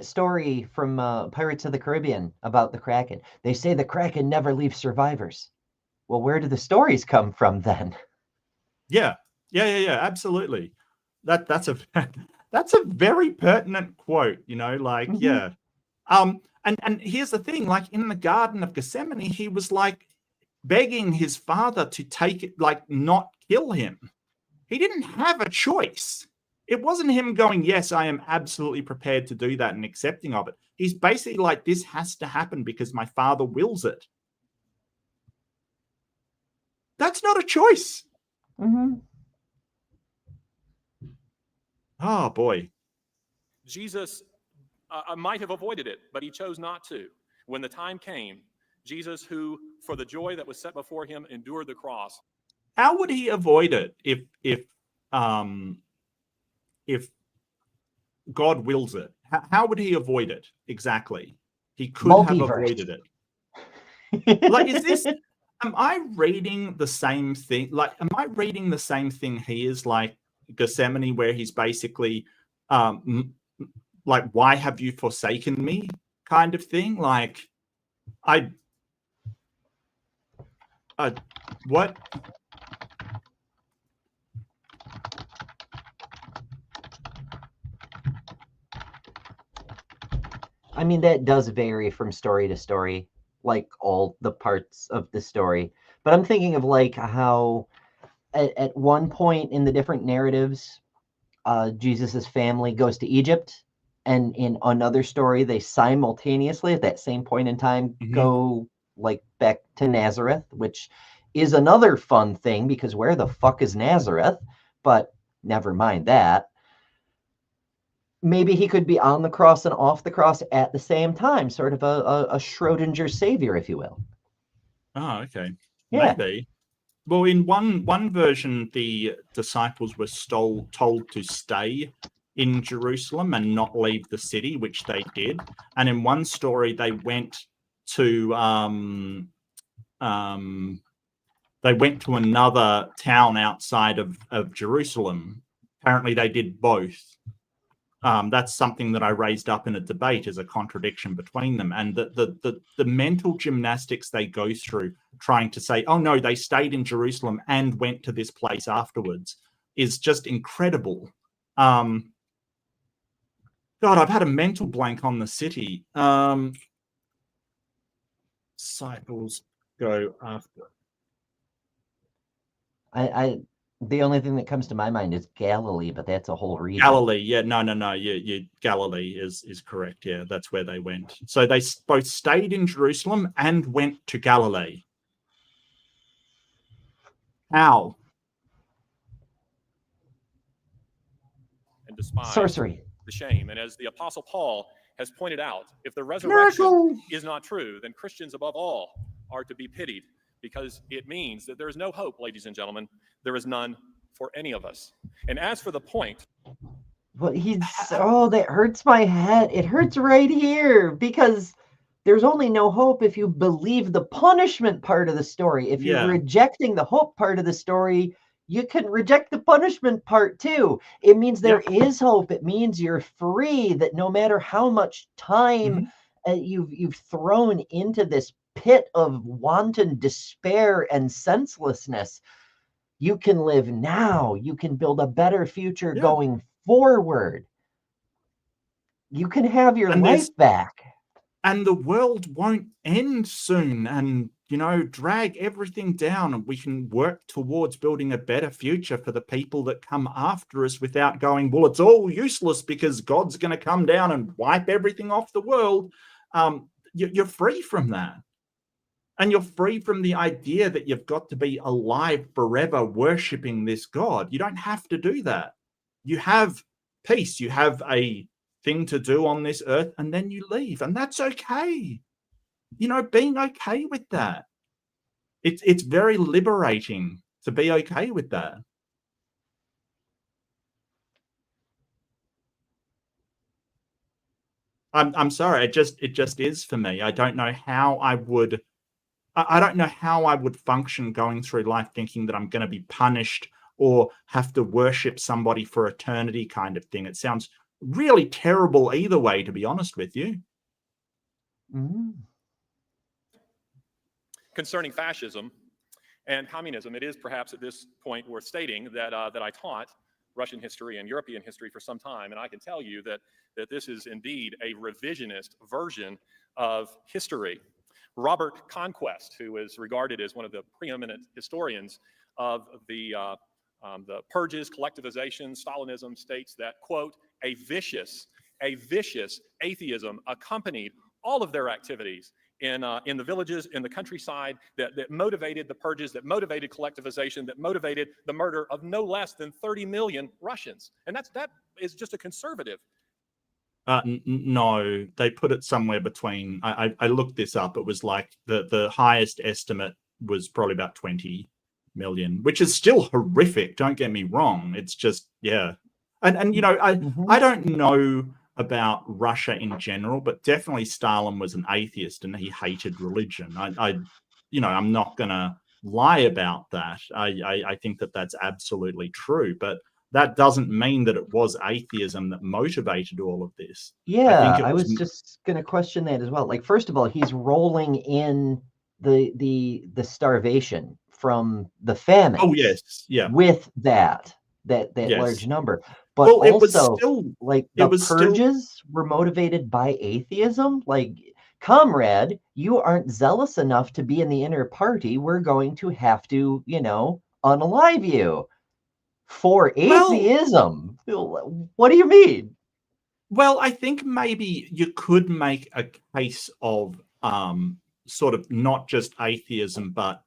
story from Pirates of the Caribbean about the Kraken. They say the Kraken never leaves survivors. Well, where do the stories come from then? Yeah, absolutely. That's a very pertinent quote, yeah. And here's the thing, like in the Garden of Gethsemane, he was like begging his father to take it, like not kill him. He didn't have a choice. It wasn't him going, yes, I am absolutely prepared to do that and accepting of it. He's basically like, this has to happen because my father wills it. That's not a choice. Oh, boy. Jesus might have avoided it, but he chose not to. When the time came, Jesus, who for the joy that was set before him endured the cross. How would he avoid it if God wills it? How would he avoid it exactly? He could have avoided it. Like, is this? Am I reading the same thing? Like, am I reading the same thing he is, like Gethsemane, where he's basically like, why have you forsaken me kind of thing? Like, what? I mean, that does vary from story to story, like all the parts of the story. But I'm thinking of like how at one point in the different narratives, Jesus's family goes to Egypt, and in another story, they simultaneously at that same point in time go like back to Nazareth, which is another fun thing because where the fuck is Nazareth? But never mind that. Maybe he could be on the cross and off the cross at the same time, sort of a Schrodinger savior, if you will. Oh, okay. Yeah. Maybe. Well, in one version, the disciples were told to stay in Jerusalem and not leave the city, which they did. And in one story, they went to another town outside of Jerusalem. Apparently, they did both. That's something that I raised up in a debate as a contradiction between them, and the mental gymnastics they go through trying to say, oh no, they stayed in Jerusalem and went to this place afterwards is just incredible. God, I've had a mental blank on the city. Disciples go after. The only thing that comes to my mind is Galilee, but that's a whole region. Galilee, yeah, no. Galilee is correct. Yeah, that's where they went. So they both stayed in Jerusalem and went to Galilee. How? And despise sorcery, the shame. And as the Apostle Paul has pointed out, if the resurrection is not true, then Christians above all are to be pitied, because it means that there is no hope, ladies and gentlemen. There is none for any of us. And as for the point, but that hurts my head. It hurts right here because there's only no hope if you believe the punishment part of the story. If you're rejecting the hope part of the story, you can reject the punishment part too. It means there is hope. It means you're free, that no matter how much time you've thrown into this pit of wanton despair and senselessness, you can live now. You can build a better future going forward. You can have your life back. And the world won't end soon, and, you know, drag everything down, and we can work towards building a better future for the people that come after us without going, well, it's all useless because God's going to come down and wipe everything off the world. You're free from that. And you're free from the idea that you've got to be alive forever worshiping this God. You don't have to do that. You have peace. You have a thing to do on this earth, and then you leave, and that's okay. You know, being okay with that. It's very liberating to be okay with that. I'm sorry, it just is for me. I don't know how I would function going through life thinking that I'm going to be punished or have to worship somebody for eternity kind of thing. It sounds really terrible either way, to be honest with you. Concerning fascism and communism, it is perhaps at this point worth stating that that I taught Russian history and European history for some time, and I can tell you that this is indeed a revisionist version of history. Robert Conquest, who is regarded as one of the preeminent historians of the purges, collectivization, Stalinism, states that, quote, a vicious atheism accompanied all of their activities in the villages, in the countryside, that motivated the purges, that motivated collectivization, that motivated the murder of no less than 30 million Russians. And that is just a conservative. No, they put it somewhere between, I looked this up, it was like the highest estimate was probably about 20 million, which is still horrific, don't get me wrong. It's just, and you know, I don't know about Russia in general, but definitely Stalin was an atheist and he hated religion. You know, I'm not gonna lie about that. I think that that's absolutely true, but that doesn't mean that it was atheism that motivated all of this. I was just going to question that as well. Like, first of all, he's rolling in the starvation from the famine. Oh yes, with that large number. But well, it was also, still, like, the purges were motivated by atheism. Like, comrade, you aren't zealous enough to be in the inner party. We're going to have to, you know, unalive you. For atheism? What do you mean? Well, I think maybe you could make a case of sort of not just atheism, but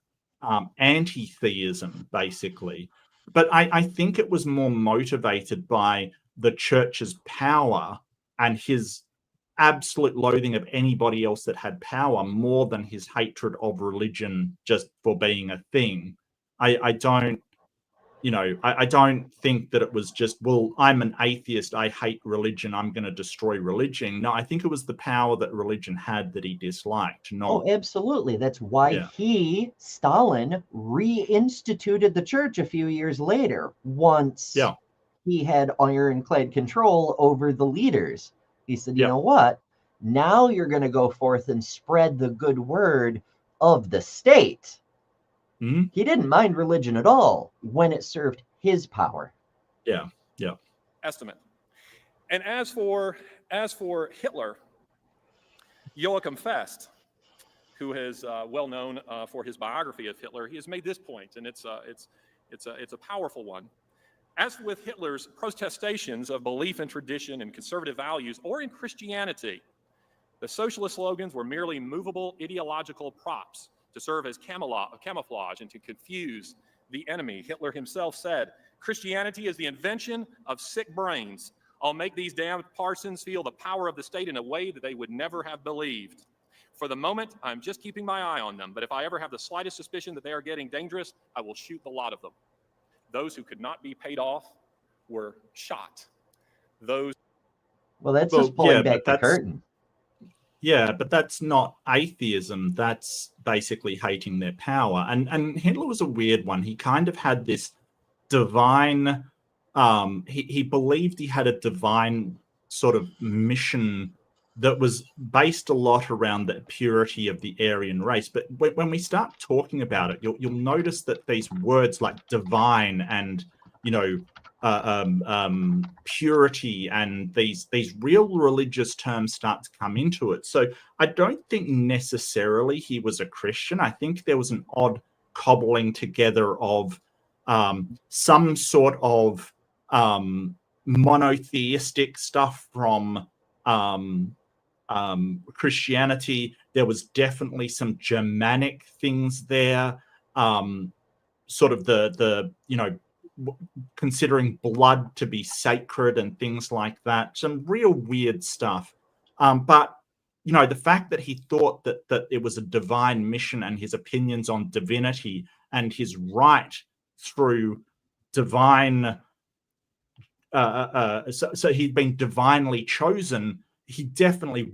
anti-theism, basically. But I think it was more motivated by the church's power and his absolute loathing of anybody else that had power more than his hatred of religion just for being a thing. I don't think that it was just, well, I'm an atheist, I hate religion, I'm going to destroy religion. No, I think it was the power that religion had that he disliked. Oh, absolutely. That's why Stalin, reinstituted the church a few years later, once he had ironclad control over the leaders. He said, you know what? Now you're going to go forth and spread the good word of the state. He didn't mind religion at all when it served his power. Estimate. And as for Hitler, Joachim Fest, who is well known for his biography of Hitler, he has made this point, and it's a powerful one. As with Hitler's protestations of belief in tradition and conservative values, or in Christianity, the socialist slogans were merely movable ideological props to serve as camouflage and to confuse the enemy. Hitler himself said, Christianity is the invention of sick brains. I'll make these damned parsons feel the power of the state in a way that they would never have believed. For the moment, I'm just keeping my eye on them, but if I ever have the slightest suspicion that they are getting dangerous, I will shoot the lot of them. Those who could not be paid off were shot. Well, that's just pulling back the curtain. Yeah, but that's not atheism. That's basically hating their power. And Hitler was a weird one. He kind of had this divine, he believed he had a divine sort of mission that was based a lot around the purity of the Aryan race. But when we start talking about it, you'll notice that these words like divine and, you know, purity and these real religious terms start to come into it. So I don't think necessarily he was a Christian. I think there was an odd cobbling together of some sort of monotheistic stuff from Christianity. There was definitely some Germanic things there. Sort of the you know, considering blood to be sacred and things like that. Some real weird stuff. But, you know, the fact that he thought that it was a divine mission and his opinions on divinity and his right through divine, so he'd been divinely chosen, he definitely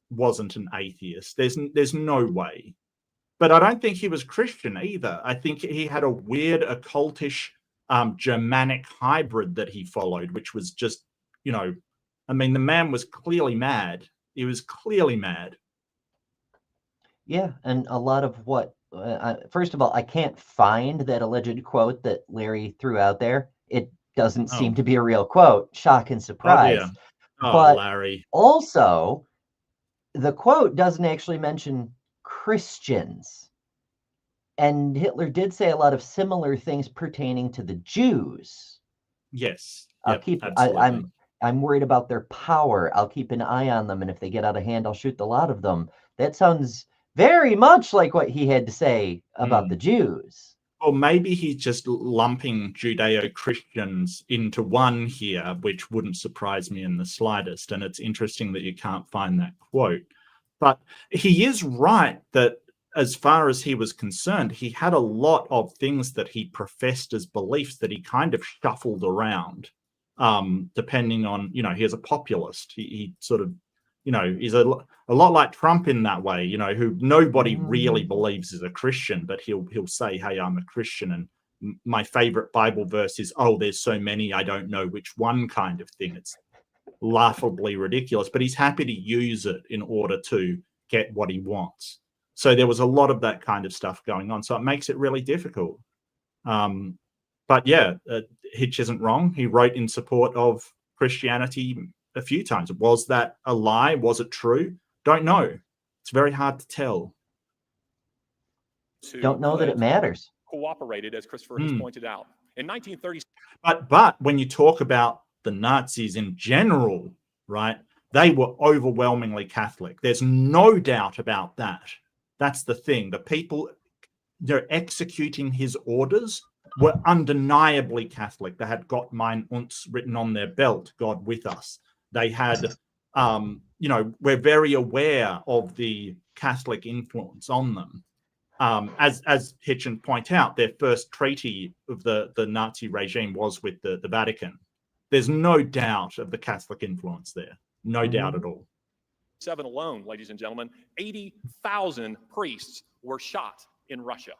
wasn't an atheist. There's no way. But I don't think he was Christian either. I think he had a weird occultish Germanic hybrid that he followed, which was just, you know, I mean, the man was clearly mad. He was clearly mad. Yeah, and a lot of what, first of all, I can't find that alleged quote that Larry threw out there. It doesn't seem to be a real quote. Shock and surprise. Oh, yeah. But Larry. Also, the quote doesn't actually mention Christians. And Hitler did say a lot of similar things pertaining to the Jews. Yes. I'm worried about their power. I'll keep an eye on them, and if they get out of hand, I'll shoot the lot of them. That sounds very much like what he had to say about the Jews. Or maybe he's just lumping Judeo-Christians into one here, which wouldn't surprise me in the slightest. And it's interesting that you can't find that quote. But he is right that as far as he was concerned, he had a lot of things that he professed as beliefs that he kind of shuffled around, depending on, you know, he is a populist. He sort of, you know, he's a lot like Trump in that way, you know, who nobody really believes is a Christian, but he'll say, hey, I'm a Christian. And my favorite Bible verse is, oh, there's so many, I don't know which one, kind of thing. It's laughably ridiculous, but he's happy to use it in order to get what he wants. So there was a lot of that kind of stuff going on. So it makes it really difficult. But yeah, Hitch isn't wrong. He wrote in support of Christianity a few times. Was that a lie? Was it true? Don't know. It's very hard to tell. Don't know that it matters. Cooperated, as Christopher has pointed out. In 1930s. But when you talk about the Nazis in general, right, they were overwhelmingly Catholic. There's no doubt about that. That's the thing. The people they're executing his orders were undeniably Catholic. They had Gott mein uns written on their belt, God with us. They had, you know, we're very aware of the Catholic influence on them. As Hitchens point out, their first treaty of the Nazi regime was with the Vatican. There's no doubt of the Catholic influence there. No doubt at all. 7 alone, ladies and gentlemen, 80,000 priests were shot in Russia.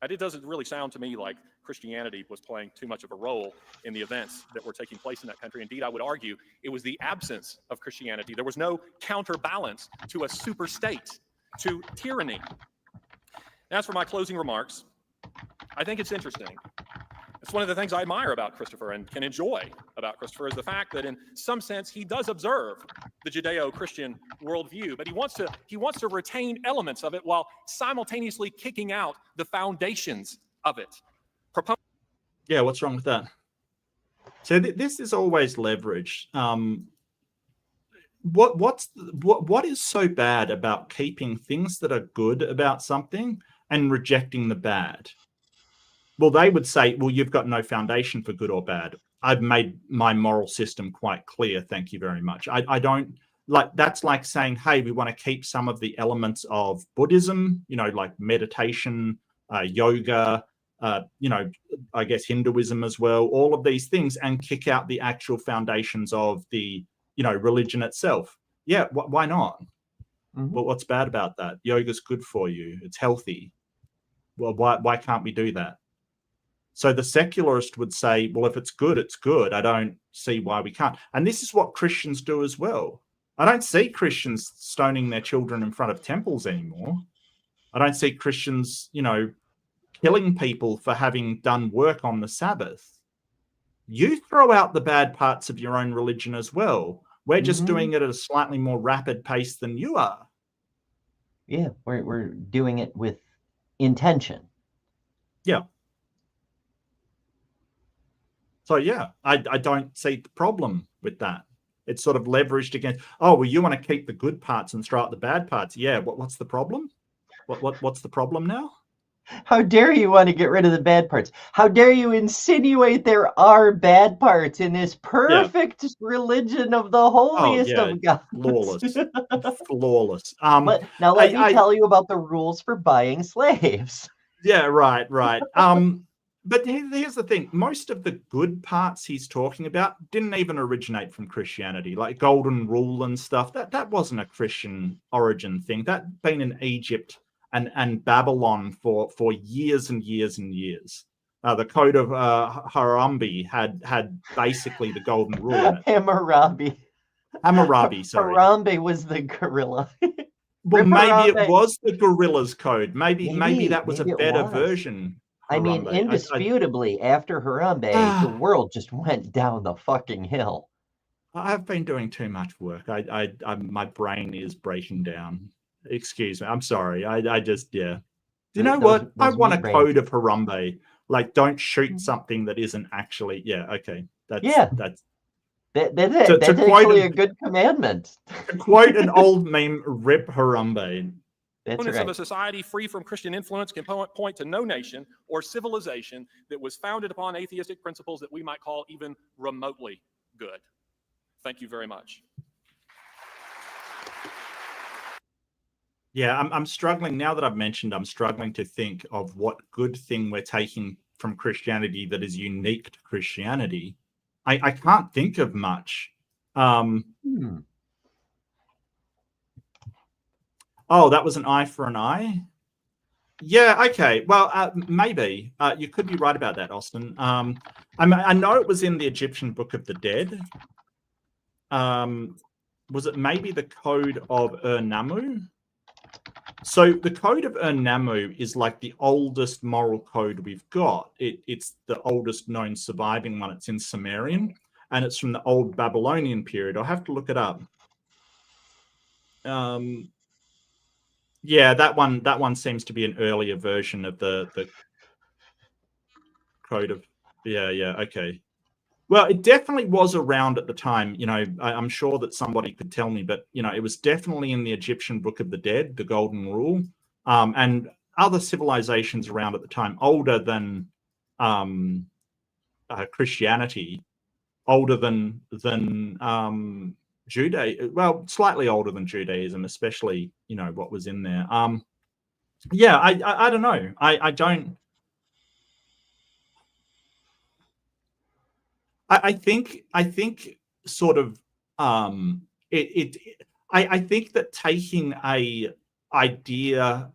And it doesn't really sound to me like Christianity was playing too much of a role in the events that were taking place in that country. Indeed, I would argue it was the absence of Christianity. There was no counterbalance to a super state, to tyranny. As for my closing remarks, I think it's interesting. It's one of the things I admire about Christopher and can enjoy about Christopher is the fact that in some sense he does observe the Judeo-Christian worldview, but he wants to retain elements of it while simultaneously kicking out the foundations of it. Yeah, what's wrong with that? So this is always leverage. What is so bad about keeping things that are good about something and rejecting the bad? Well, they would say, well, you've got no foundation for good or bad. I've made my moral system quite clear. Thank you very much. I don't like, that's like saying, hey, we want to keep some of the elements of Buddhism, you know, like meditation, yoga, you know, I guess Hinduism as well, all of these things, and kick out the actual foundations of the, you know, religion itself. Yeah, why not? But what's bad about that? Yoga's good for you. It's healthy. Well, why can't we do that? So the secularist would say, well, if it's good, it's good. I don't see why we can't. And this is what Christians do as well. I don't see Christians stoning their children in front of temples anymore. I don't see Christians, killing people for having done work on the Sabbath. You throw out the bad parts of your own religion as well. We're just doing it at a slightly more rapid pace than you are. Yeah, we're doing it with intention. Yeah. So, yeah, I don't see the problem with that. It's sort of leveraged against, oh, well, you want to keep the good parts and throw out the bad parts. Yeah, what's the problem? What's the problem now? How dare you want to get rid of the bad parts? How dare you insinuate there are bad parts in this perfect religion of the holiest of gods? Flawless. Flawless. Now let me tell you about the rules for buying slaves. Yeah, right. But here's the thing. Most of the good parts he's talking about didn't even originate from Christianity, like Golden Rule and stuff. That wasn't a Christian origin thing. That'd been in Egypt and Babylon for years and years and years. The Code of Hammurabi had basically the Golden Rule in it. Hammurabi, sorry. Harambe was the gorilla. Well, maybe it was the Gorilla's Code. Maybe that was a better version. I mean, indisputably, after Harambe, the world just went down the fucking hill. I've been doing too much work. My brain is breaking down. Excuse me. I'm sorry. I just, yeah. You know what? I want a Code of Harambe. Like, don't shoot something that isn't actually, okay. That's it. That's actually a good commandment. To quote an old meme, rip Harambe. Components of a society free from Christian influence can point to no nation or civilization that was founded upon atheistic principles that we might call even remotely good. Thank you very much. Yeah, I'm struggling now that I've mentioned, I'm struggling to think of what good thing we're taking from Christianity that is unique to Christianity. I can't think of much. Oh, that was an eye for an eye? Yeah, okay. Well, maybe. You could be right about that, Austin. I know it was in the Egyptian Book of the Dead. Was it maybe the Code of Ur-Nammu? So the Code of Ur-Nammu is like the oldest moral code we've got. It's the oldest known surviving one. It's in Sumerian, and it's from the old Babylonian period. I'll have to look it up. Yeah, that one seems to be an earlier version of the Code of. Yeah, okay. Well, it definitely was around at the time. I'm sure that somebody could tell me, but it was definitely in the Egyptian Book of the Dead, the Golden Rule, and other civilizations around at the time, older than Christianity, older than Judaism. Well, slightly older than Judaism, especially what was in there. Yeah, I don't know. I don't. I think sort of I think that taking a idea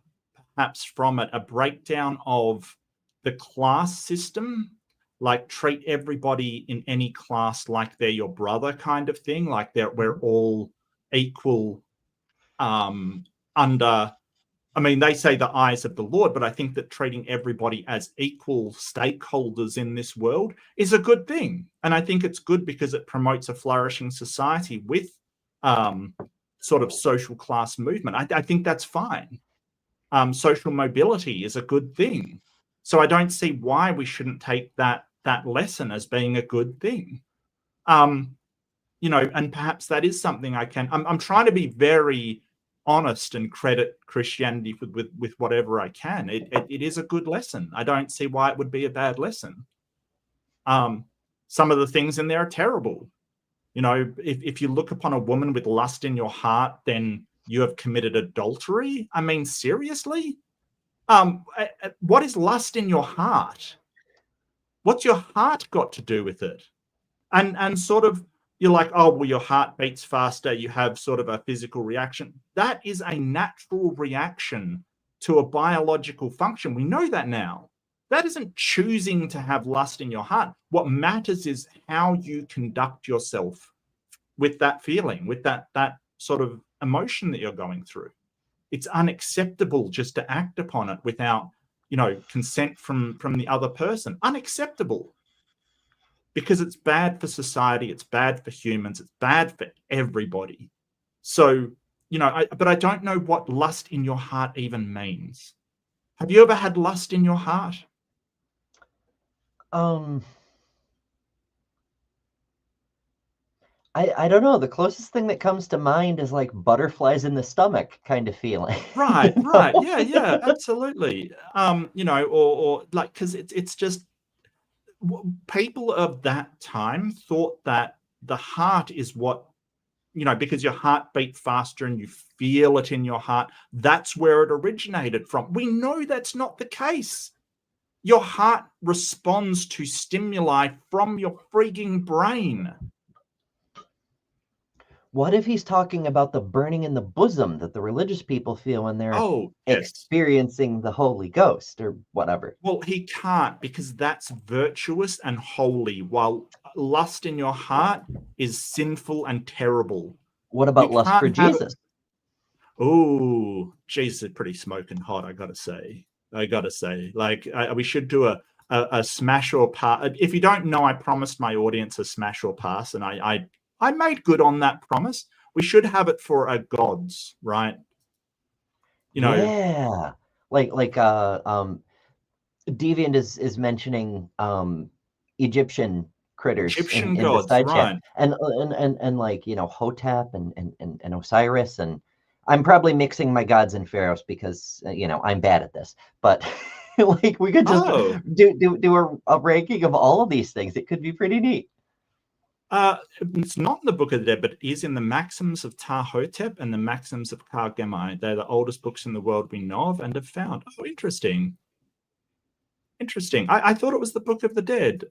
perhaps from it, a breakdown of the class system, like treat everybody in any class like they're your brother kind of thing, like we're all equal under. I mean, they say the eyes of the Lord, but I think that treating everybody as equal stakeholders in this world is a good thing. And I think it's good because it promotes a flourishing society with sort of social class movement. I think that's fine. Social mobility is a good thing. So I don't see why we shouldn't take that lesson as being a good thing. And perhaps that is something I'm trying to be very honest and credit Christianity with whatever I can. It is a good lesson. I don't see why it would be a bad lesson. Some of the things in there are terrible. If you look upon a woman with lust in your heart, then you have committed adultery. I mean, seriously? What is lust in your heart? What's your heart got to do with it? And sort of, you're like, oh, well, your heart beats faster. You have sort of a physical reaction. That is a natural reaction to a biological function. We know that now. That isn't choosing to have lust in your heart. What matters is how you conduct yourself with that feeling, with that sort of emotion that you're going through. It's unacceptable just to act upon it without, consent from the other person. Unacceptable. Because it's bad for society, it's bad for humans, it's bad for everybody. So, but I don't know what lust in your heart even means. Have you ever had lust in your heart? I don't know. The closest thing that comes to mind is like butterflies in the stomach kind of feeling. Right. Yeah, absolutely. Or like, because it's just, people of that time thought that the heart is what, because your heart beat faster and you feel it in your heart, that's where it originated from. We know that's not the case. Your heart responds to stimuli from your freaking brain. What if he's talking about the burning in the bosom that the religious people feel when they're experiencing the Holy Ghost or whatever? Well, he can't, because that's virtuous and holy, while lust in your heart is sinful and terrible. What about lust for Jesus? Oh, Jesus is pretty smoking hot, I gotta say. Like, we should do a smash or pass. If you don't know, I promised my audience a smash or pass, and I made good on that promise. We should have it for our gods, right? Yeah. Like Deviant is mentioning Egyptian critters Egyptian in gods, the side right? chat. And like, Hotep and Osiris, and I'm probably mixing my gods and pharaohs because I'm bad at this. But like, we could just do a ranking of all of these things. It could be pretty neat. It's not in the Book of the Dead, but it is in the Maxims of Ptah-hotep and the Maxims of Kar-Gemai. They're the oldest books in the world we know of and have found. Oh, interesting. I thought it was the Book of the Dead.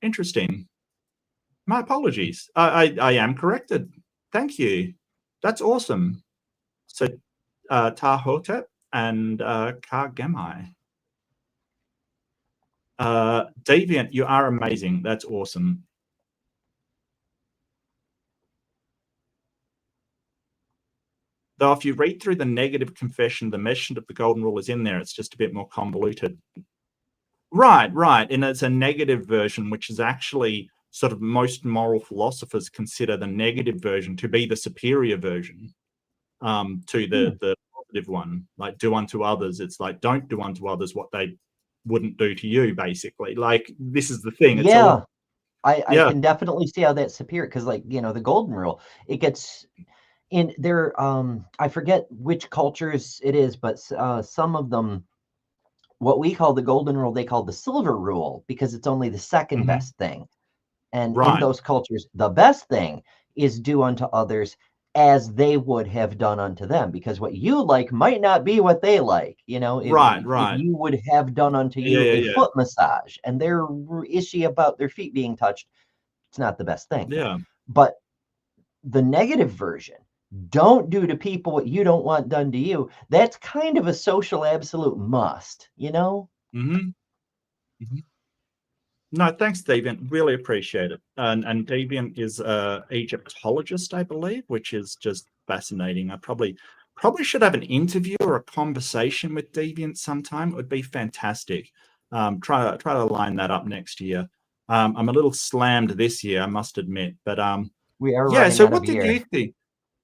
Interesting. My apologies. I am corrected. Thank you. That's awesome. So Ptah-hotep and Kar-Gemai. Deviant, you are amazing. That's awesome. Though if you read through the negative confession, the mention of the golden rule is in there. It's just a bit more convoluted. Right. And it's a negative version, which is actually sort of most moral philosophers consider the negative version to be the superior version to the positive one. Like, do unto others. It's like, don't do unto others what they wouldn't do to you, basically. Like, this is the thing. It's I can definitely see how that's superior, because like, the golden rule, it gets... in there, I forget which cultures it is, but some of them, what we call the golden rule, they call the silver rule, because it's only the second best thing. And in those cultures, the best thing is do unto others as they would have done unto them, because what you like might not be what they like. If you would have done unto you a foot massage and they're ishy about their feet being touched, it's not the best thing. Yeah. But the negative version, don't do to people what you don't want done to you, that's kind of a social absolute must, No, thanks, Deviant. Really appreciate it. And Deviant is an Egyptologist, I believe, which is just fascinating. I probably should have an interview or a conversation with Deviant sometime. It would be fantastic. Try to line that up next year. I'm a little slammed this year, I must admit, but we are running so out what of did year. you think?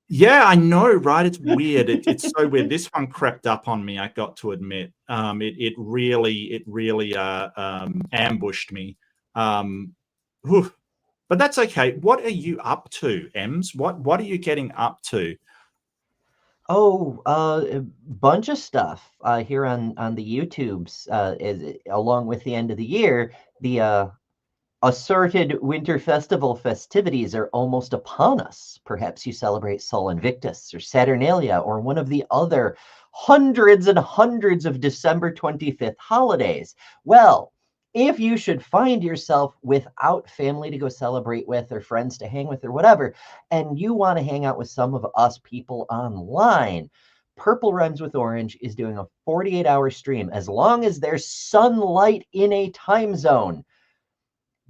Yeah, I know, right? It's weird. It's so weird. This one crept up on me, I got to admit. It really ambushed me. But that's okay. What are you up to, Ems? What are you getting up to? Oh, a bunch of stuff here on the YouTubes. Along with the end of the year, the assorted winter festival festivities are almost upon us. Perhaps you celebrate Sol Invictus or Saturnalia or one of the other hundreds and hundreds of December 25th holidays. Well, if you should find yourself without family to go celebrate with or friends to hang with or whatever, and you want to hang out with some of us people online, Purple Rhymes with Orange is doing a 48-hour stream as long as there's sunlight in a time zone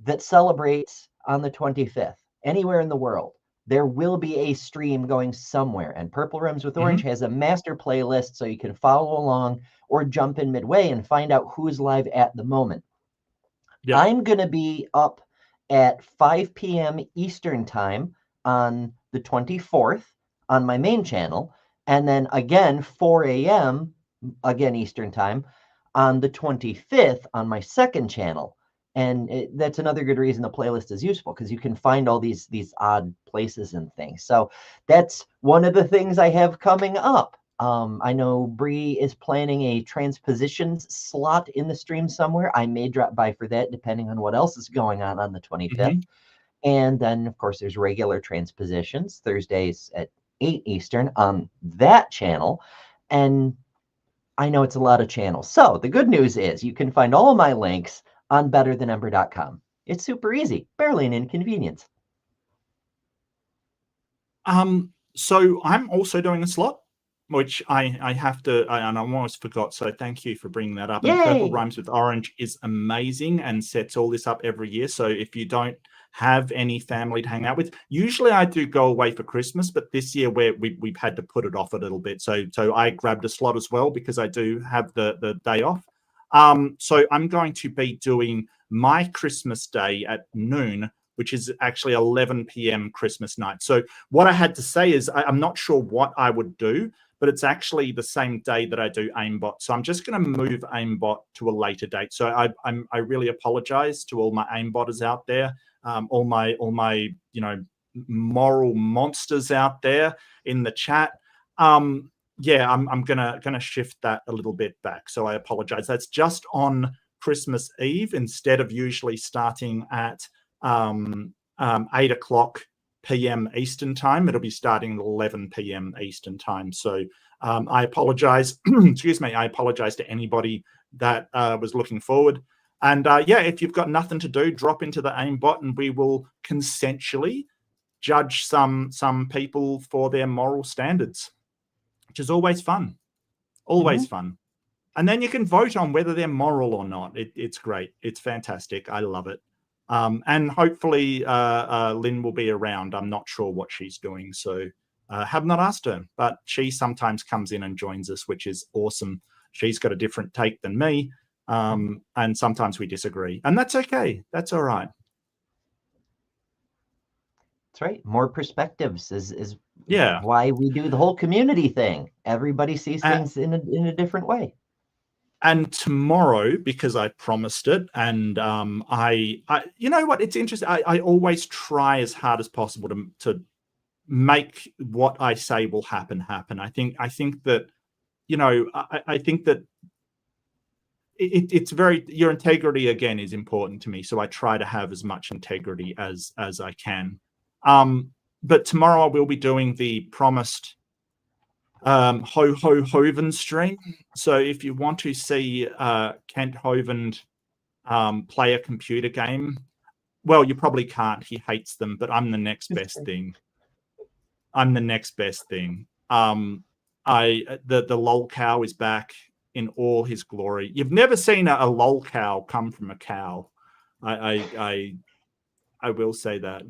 that celebrates on the 25th, anywhere in the world. There will be a stream going somewhere, and Purple Rhymes with Orange has a master playlist so you can follow along or jump in midway and find out who's live at the moment. Yep. I'm going to be up at 5 p.m. Eastern time on the 24th on my main channel, and then again 4 a.m. again Eastern time on the 25th on my second channel. And that's another good reason the playlist is useful, because you can find all these odd places and things. So that's one of the things I have coming up. I know Bree is planning a transpositions slot in the stream somewhere. I may drop by for that, depending on what else is going on the 25th. And then, of course, there's regular transpositions, Thursdays at 8 Eastern on that channel. And I know it's a lot of channels. So the good news is you can find all of my links on betterthanember.com. It's super easy, barely an inconvenience. So I'm also doing a slot, which I have to, and I almost forgot, so thank you for bringing that up. Yay! And Purple Rhymes with Orange is amazing and sets all this up every year. So if you don't have any family to hang out with, usually I do go away for Christmas, but this year we've had to put it off a little bit. So I grabbed a slot as well because I do have the day off. So I'm going to be doing my Christmas day at noon, which is actually 11 p.m. Christmas night. So what I had to say is I'm not sure what I would do, but it's actually the same day that I do aimbot. So I'm just going to move aimbot to a later date. So I really apologize to all my aimbotters out there, all my moral monsters out there in the chat. Yeah, I'm gonna shift that a little bit back. So I apologize. That's just on Christmas Eve instead of usually starting at 8 o'clock p.m. Eastern time. It'll be starting at 11 p.m. Eastern time. So I apologize. Excuse me. I apologize to anybody that was looking forward. And yeah, if you've got nothing to do, drop into the aimbot and we will consensually judge some people for their moral standards, which is always fun. Always fun. And then you can vote on whether they're moral or not. It's great. It's fantastic. I love it. And hopefully Lynn will be around. I'm not sure what she's doing, so have not asked her. But she sometimes comes in and joins us, which is awesome. She's got a different take than me, and sometimes we disagree. And that's okay. That's all right. That's right. More perspectives is yeah why we do the whole community thing. Everybody sees things in a different way. And tomorrow, because I promised it, and I you know what, it's interesting. I always try as hard as possible to make what I say will happen. I think that, I think that it's very, your integrity again is important to me. So I try to have as much integrity as I can. But tomorrow I will be doing the promised Hoven stream. So if you want to see Kent Hovind play a computer game, well, you probably can't. He hates them, but I'm the next best thing. I'm the next best thing. The lol cow is back in all his glory. You've never seen a lol cow come from a cow. I will say that.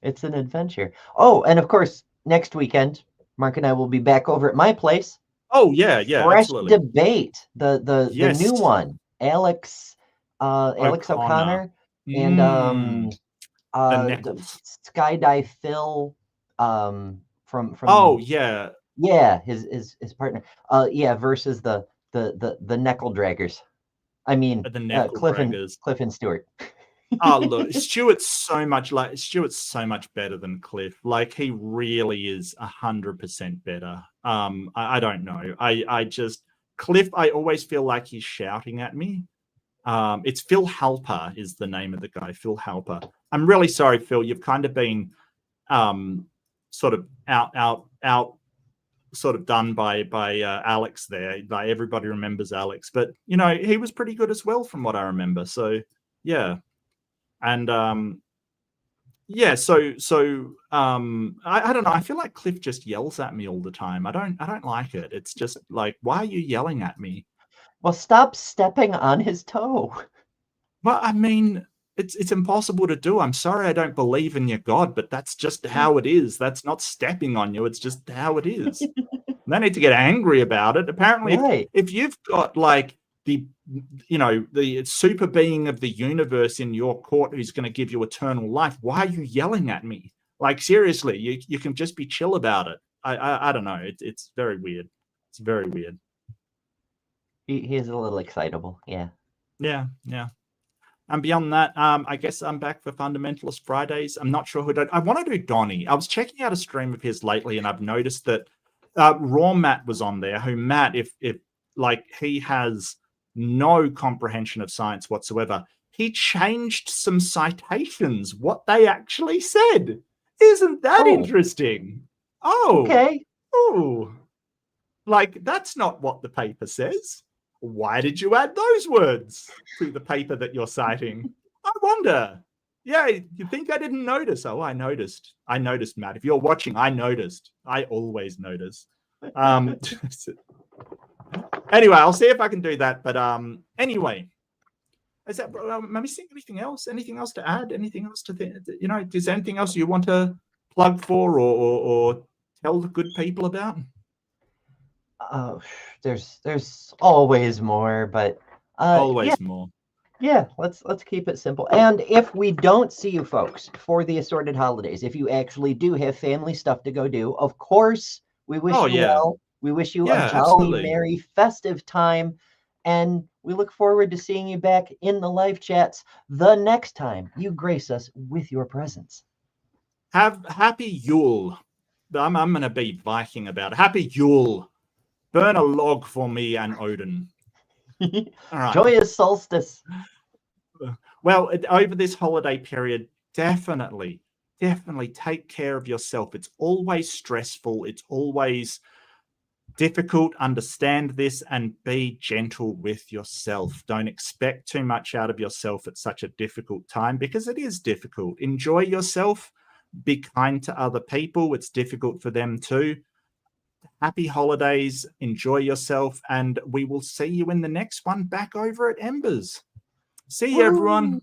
It's an adventure. Oh, and of course, next weekend, Mark and I will be back over at my place. Oh, yeah, Fresh absolutely. Debate, the new one. Alex O'Connor and the Skydive Phil from oh yeah his partner versus the Knuckle Draggers. I mean the Cliff and Stewart. Oh, look, Stuart's so much better than Cliff. Like, he really is 100% better. I don't know. Cliff, I always feel like he's shouting at me. It's Phil Halper is the name of the guy, Phil Halper. I'm really sorry, Phil. You've kind of been sort of out sort of done by Alex there. Like everybody remembers Alex, but you know, he was pretty good as well from what I remember. So yeah. And yeah, so I don't know. I feel like Cliff just yells at me all the time. I don't like it. It's just like, why are you yelling at me? Well, stop stepping on his toe. Well, I mean, it's impossible to do. I'm sorry I don't believe in your God, but that's just how it is. That's not stepping on you. It's just how it is. No need to get angry about it. Apparently, Right. if you've got like the super being of the universe in your court who's going to give you eternal life, why are you yelling at me? Like, seriously, you can just be chill about it. I don't know. It's very weird. It's very weird. He is a little excitable. Yeah. Yeah. And beyond that, I guess I'm back for Fundamentalist Fridays. I'm not sure who I want to do Donnie. I was checking out a stream of his lately, and I've noticed that Raw Matt was on there. Who Matt, if like he has no comprehension of science whatsoever, he changed some citations, what they actually said. Isn't that interesting? Oh, okay. Oh, like that's not what the paper says. Why did you add those words to the paper that you're citing? I wonder. Yeah, you think I didn't notice? Oh, I noticed. I noticed, Matt. If you're watching, I noticed. I always notice. Anyway, I'll see if I can do that. But anyway, is that? Am I missing anything else? Anything else to add? Anything else to think? You know, is there anything else you want to plug for or tell the good people about? There's always more, but always more. Yeah, let's keep it simple. And if we don't see you folks for the assorted holidays, if you actually do have family stuff to go do, of course, we wish you well. We wish you a jolly, merry, festive time. And we look forward to seeing you back in the live chats the next time you grace us with your presence. Have happy Yule. I'm going to be Viking about it. Happy Yule. Burn a log for me and Odin. All right. Joyous solstice. Well, over this holiday period, definitely take care of yourself. It's always stressful. It's always difficult. Understand this and be gentle with yourself. Don't expect too much out of yourself at such a difficult time, because it is difficult. Enjoy yourself. Be kind to other people. It's difficult for them too. Happy holidays. Enjoy yourself. And we will see you in the next one back over at Embers. See you, everyone.